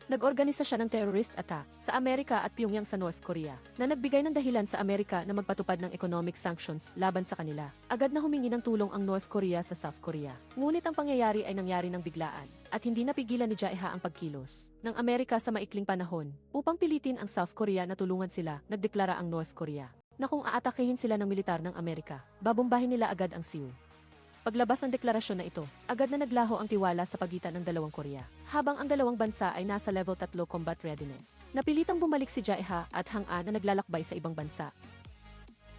Nag-organisa siya ng terrorist attack sa Amerika at Pyongyang sa North Korea na nagbigay ng dahilan sa Amerika na magpatupad ng economic sanctions laban sa kanila. Agad na humingi ng tulong ang North Korea sa South Korea. Ngunit ang pangyayari ay nangyari ng biglaan at hindi napigilan ni Jae-ha ang pagkilos ng Amerika sa maikling panahon. Upang pilitin ang South Korea na tulungan sila, nagdeklara ang North Korea na kung aatakehin sila ng militar ng Amerika, babombahin nila agad ang Seoul. Paglabas ng deklarasyon na ito, agad na naglaho ang tiwala sa pagitan ng dalawang Korea. Habang ang dalawang bansa ay nasa level 3 combat readiness, napilitang bumalik si Jae-ha at Hang-a na naglalakbay sa ibang bansa.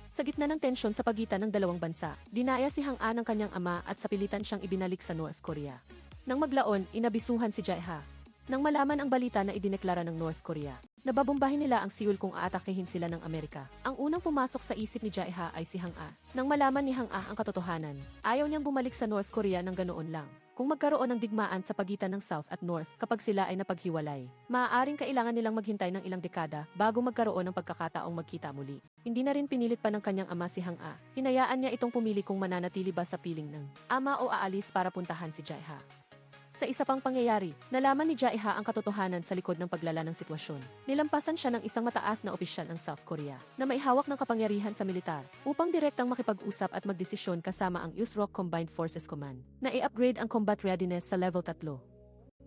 Sa gitna ng tensyon sa pagitan ng dalawang bansa, dinaya si Hang-a ng kanyang ama at sapilitan siyang ibinalik sa North Korea. Nang maglaon, inabisuhan si Jae-ha. Nang malaman ang balita na idineklara ng North Korea, nababombahin nila ang Seoul kung aatakehin sila ng Amerika. Ang unang pumasok sa isip ni Jae-ha ay si Hang-a. Nang malaman ni Hang-a ang katotohanan, ayaw niyang bumalik sa North Korea ng ganoon lang. Kung magkaroon ng digmaan sa pagitan ng South at North kapag sila ay napaghiwalay, maaaring kailangan nilang maghintay ng ilang dekada bago magkaroon ng pagkakataong magkita muli. Hindi na rin pinilit pa ng kanyang ama si Hang-a. Hinayaan niya itong pumili kung mananatili ba sa piling ng ama o aalis para puntahan si Jae-ha. Sa isa pang pangyayari, nalaman ni Jae-ha ang katotohanan sa likod ng paglala ng sitwasyon. Nilampasan siya ng isang mataas na opisyal ng South Korea na may hawak ng kapangyarihan sa militar upang direktang makipag-usap at magdesisyon kasama ang USROC Combined Forces Command na i-upgrade ang combat readiness sa level 3.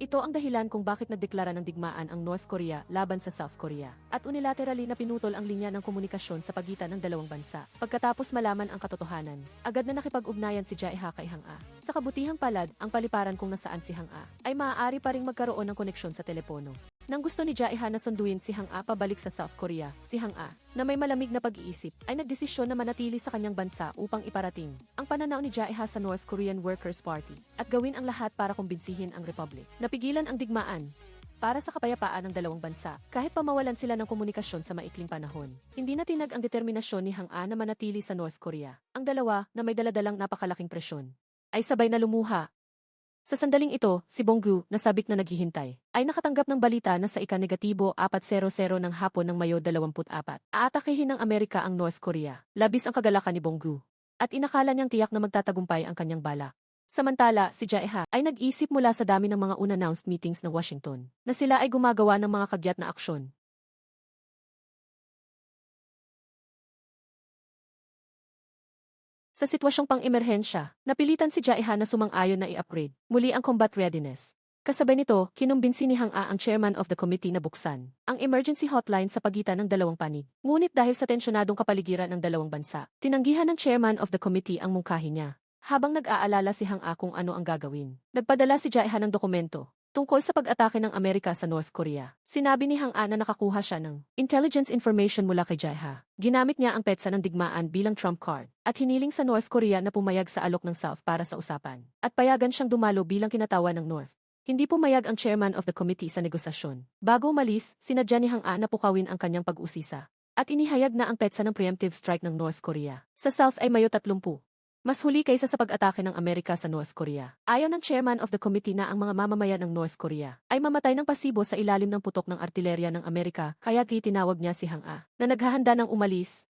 Ito ang dahilan kung bakit nagdeklara ng digmaan ang North Korea laban sa South Korea at unilaterally na pinutol ang linya ng komunikasyon sa pagitan ng dalawang bansa. Pagkatapos malaman ang katotohanan, agad na nakipag-ugnayan si Jae-ha kay Hang-a. Sa kabutihang palad, ang paliparan kung nasaan si Hang-a ay maaari pa ring magkaroon ng koneksyon sa telepono. Nang gusto ni Jae-ha na sunduin si Hang-a pabalik sa South Korea, si Hang-a, na may malamig na pag-iisip, ay nagdesisyon na manatili sa kanyang bansa upang iparating ang pananaw ni Jae-ha sa North Korean Workers' Party at gawin ang lahat para kumbinsihin ang Republic. Napigilan ang digmaan para sa kapayapaan ng dalawang bansa, kahit pamawalan sila ng komunikasyon sa maikling panahon. Hindi natinag ang determinasyon ni Hang-a na manatili sa North Korea. Ang dalawa, na may daladalang napakalaking presyon, ay sabay na lumuha. Sa sandaling ito, si Bong-gyu, na sabik na naghihintay, ay nakatanggap ng balita na sa ika-400 ng hapon ng Mayo 24, aatakehin ng Amerika ang North Korea. Labis ang kagalakan ni Bong-gyu, at inakala niyang tiyak na magtatagumpay ang kanyang balak. Samantala, si Jae-ha ay nag-isip mula sa dami ng mga unannounced meetings ng Washington na sila ay gumagawa ng mga kagyat na aksyon. Sa sitwasyong pang-emerhensya, napilitan si Jae-ha na sumang-ayon na i-upgrade muli ang combat readiness. Kasabay nito, kinumbinsi ni Hang-a ang chairman of the committee na buksan ang emergency hotline sa pagitan ng dalawang panig. Ngunit dahil sa tensyonadong kapaligiran ng dalawang bansa, tinanggihan ng chairman of the committee ang mungkahi niya. Habang nag-aalala si Hang-a kung ano ang gagawin, nagpadala si Jae-ha ng dokumento tungkol sa pag-atake ng Amerika sa North Korea. Sinabi ni Hang-a na nakakuha siya ng intelligence information mula kay Jae-ha. Ginamit niya ang petsa ng digmaan bilang trump card at hiniling sa North Korea na pumayag sa alok ng South para sa usapan at payagan siyang dumalo bilang kinatawan ng North. Hindi pumayag ang chairman of the committee sa negosasyon. Bago umalis, sinadya ni Hang-a na pukawin ang kanyang pag-usisa at inihayag na ang petsa ng preemptive strike ng North Korea sa South ay Mayo 30. Mas huli kaysa sa pag-atake ng Amerika sa North Korea. Ayaw ng chairman of the committee na ang mga mamamayan ng North Korea ay mamatay ng pasibo sa ilalim ng putok ng artilerya ng Amerika, kaya tinawag niya si Hang-a na naghahanda ng umalis.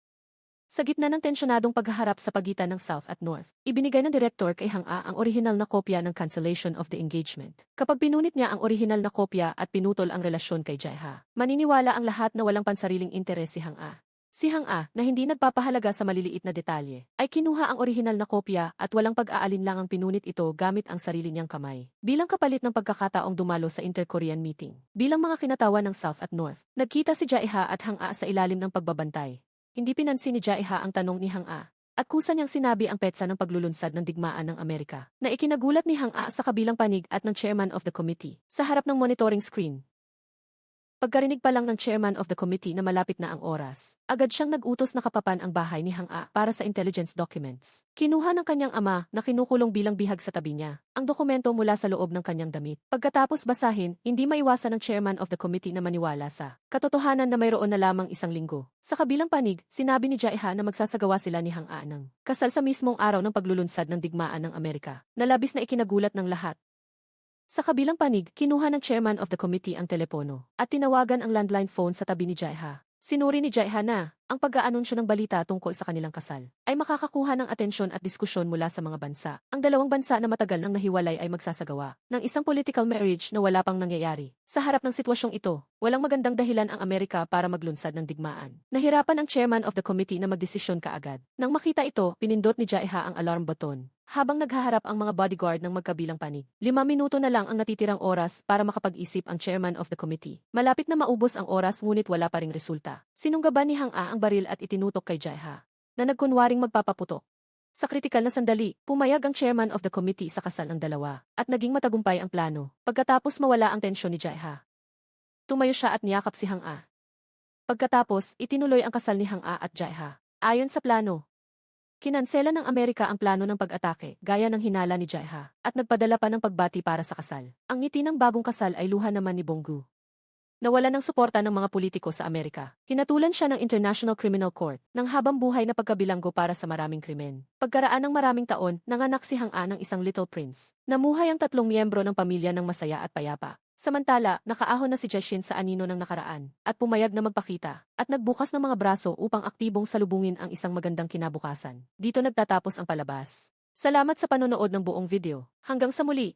Sa gitna ng tensyonadong paghaharap sa pagitan ng South at North, ibinigay ng direktor kay Hang A ang orihinal na kopya ng cancellation of the engagement. Kapag pinunit niya ang orihinal na kopya at pinutol ang relasyon kay Jae-ha, maniniwala ang lahat na walang pansariling interes si Hang A. Si Hang A, na hindi nagpapahalaga sa maliliit na detalye, ay kinuha ang orihinal na kopya at walang pag-aalinlangang pinunit ito gamit ang sarili niyang kamay. Bilang kapalit ng pagkakataong dumalo sa Inter-Korean meeting, bilang mga kinatawa ng South at North, nagkita si Jae-ha at Hang A sa ilalim ng pagbabantay. Hindi pinansin ni Jae-ha ang tanong ni Hang A, at kusa niyang sinabi ang petsa ng paglulunsad ng digmaan ng Amerika, na ikinagulat ni Hang A sa kabilang panig at ng chairman of the committee, sa harap ng monitoring screen. Pagkarinig pa lang ng chairman of the committee na malapit na ang oras, agad siyang nag-utos na kapapan ang bahay ni Hang A para sa intelligence documents. Kinuha ng kanyang ama na kinukulong bilang bihag sa tabi niya ang dokumento mula sa loob ng kanyang damit. Pagkatapos basahin, hindi maiwasan ng chairman of the committee na maniwala sa katotohanan na mayroon na lamang isang linggo. Sa kabilang panig, sinabi ni Jae-ha na magsasagawa sila ni Hang A ng kasal sa mismong araw ng paglulunsad ng digmaan ng Amerika, na labis na ikinagulat ng lahat. Sa kabilang panig, kinuha ng chairman of the committee ang telepono at tinawagan ang landline phone sa tabi ni Jae-ha. Sinuri ni Jae-ha na ang pag-aanunsyo ng balita tungkol sa kanilang kasal ay makakakuha ng atensyon at diskusyon mula sa mga bansa. Ang dalawang bansa na matagal nang nahiwalay ay magsasagawa ng isang political marriage na wala pang nangyayari. Sa harap ng sitwasyong ito, walang magandang dahilan ang Amerika para maglunsad ng digmaan. Nahirapan ang chairman of the committee na magdesisyon kaagad. Nang makita ito, pinindot ni Jae-ha ang alarm button. Habang naghaharap ang mga bodyguard ng magkabilang panig, 5 minuto na lang ang natitirang oras para makapag-isip ang chairman of the committee. Malapit na maubos ang oras ngunit wala pa ring resulta. Sinunggaban ni Hang A ang baril at itinutok kay Jae-ha, na nagkunwaring magpapaputok. Sa kritikal na sandali, pumayag ang chairman of the committee sa kasal ng dalawa, at naging matagumpay ang plano. Pagkatapos mawala ang tensyon ni Jae-ha, tumayo siya at niyakap si Hang A. Pagkatapos, itinuloy ang kasal ni Hang A at Jae-ha. Ayon sa plano, kinansela ng Amerika ang plano ng pag-atake, gaya ng hinala ni Jae-ha, at nagpadala pa ng pagbati para sa kasal. Ang ngiti ng bagong kasal ay luha naman ni Bong-gu. Nawala ng suporta ng mga politiko sa Amerika. Hinatulan siya ng International Criminal Court ng habang buhay na pagkabilanggo para sa maraming krimen. Pagkaraan ng maraming taon, nanganak si Hang A ng isang little prince. Namuhay ang 3 miyembro ng pamilya ng masaya at payapa. Samantala, nakaahon na si Jae-shin sa anino ng nakaraan at pumayag na magpakita at nagbukas ng mga braso upang aktibong salubungin ang isang magandang kinabukasan. Dito nagtatapos ang palabas. Salamat sa panonood ng buong video. Hanggang sa muli!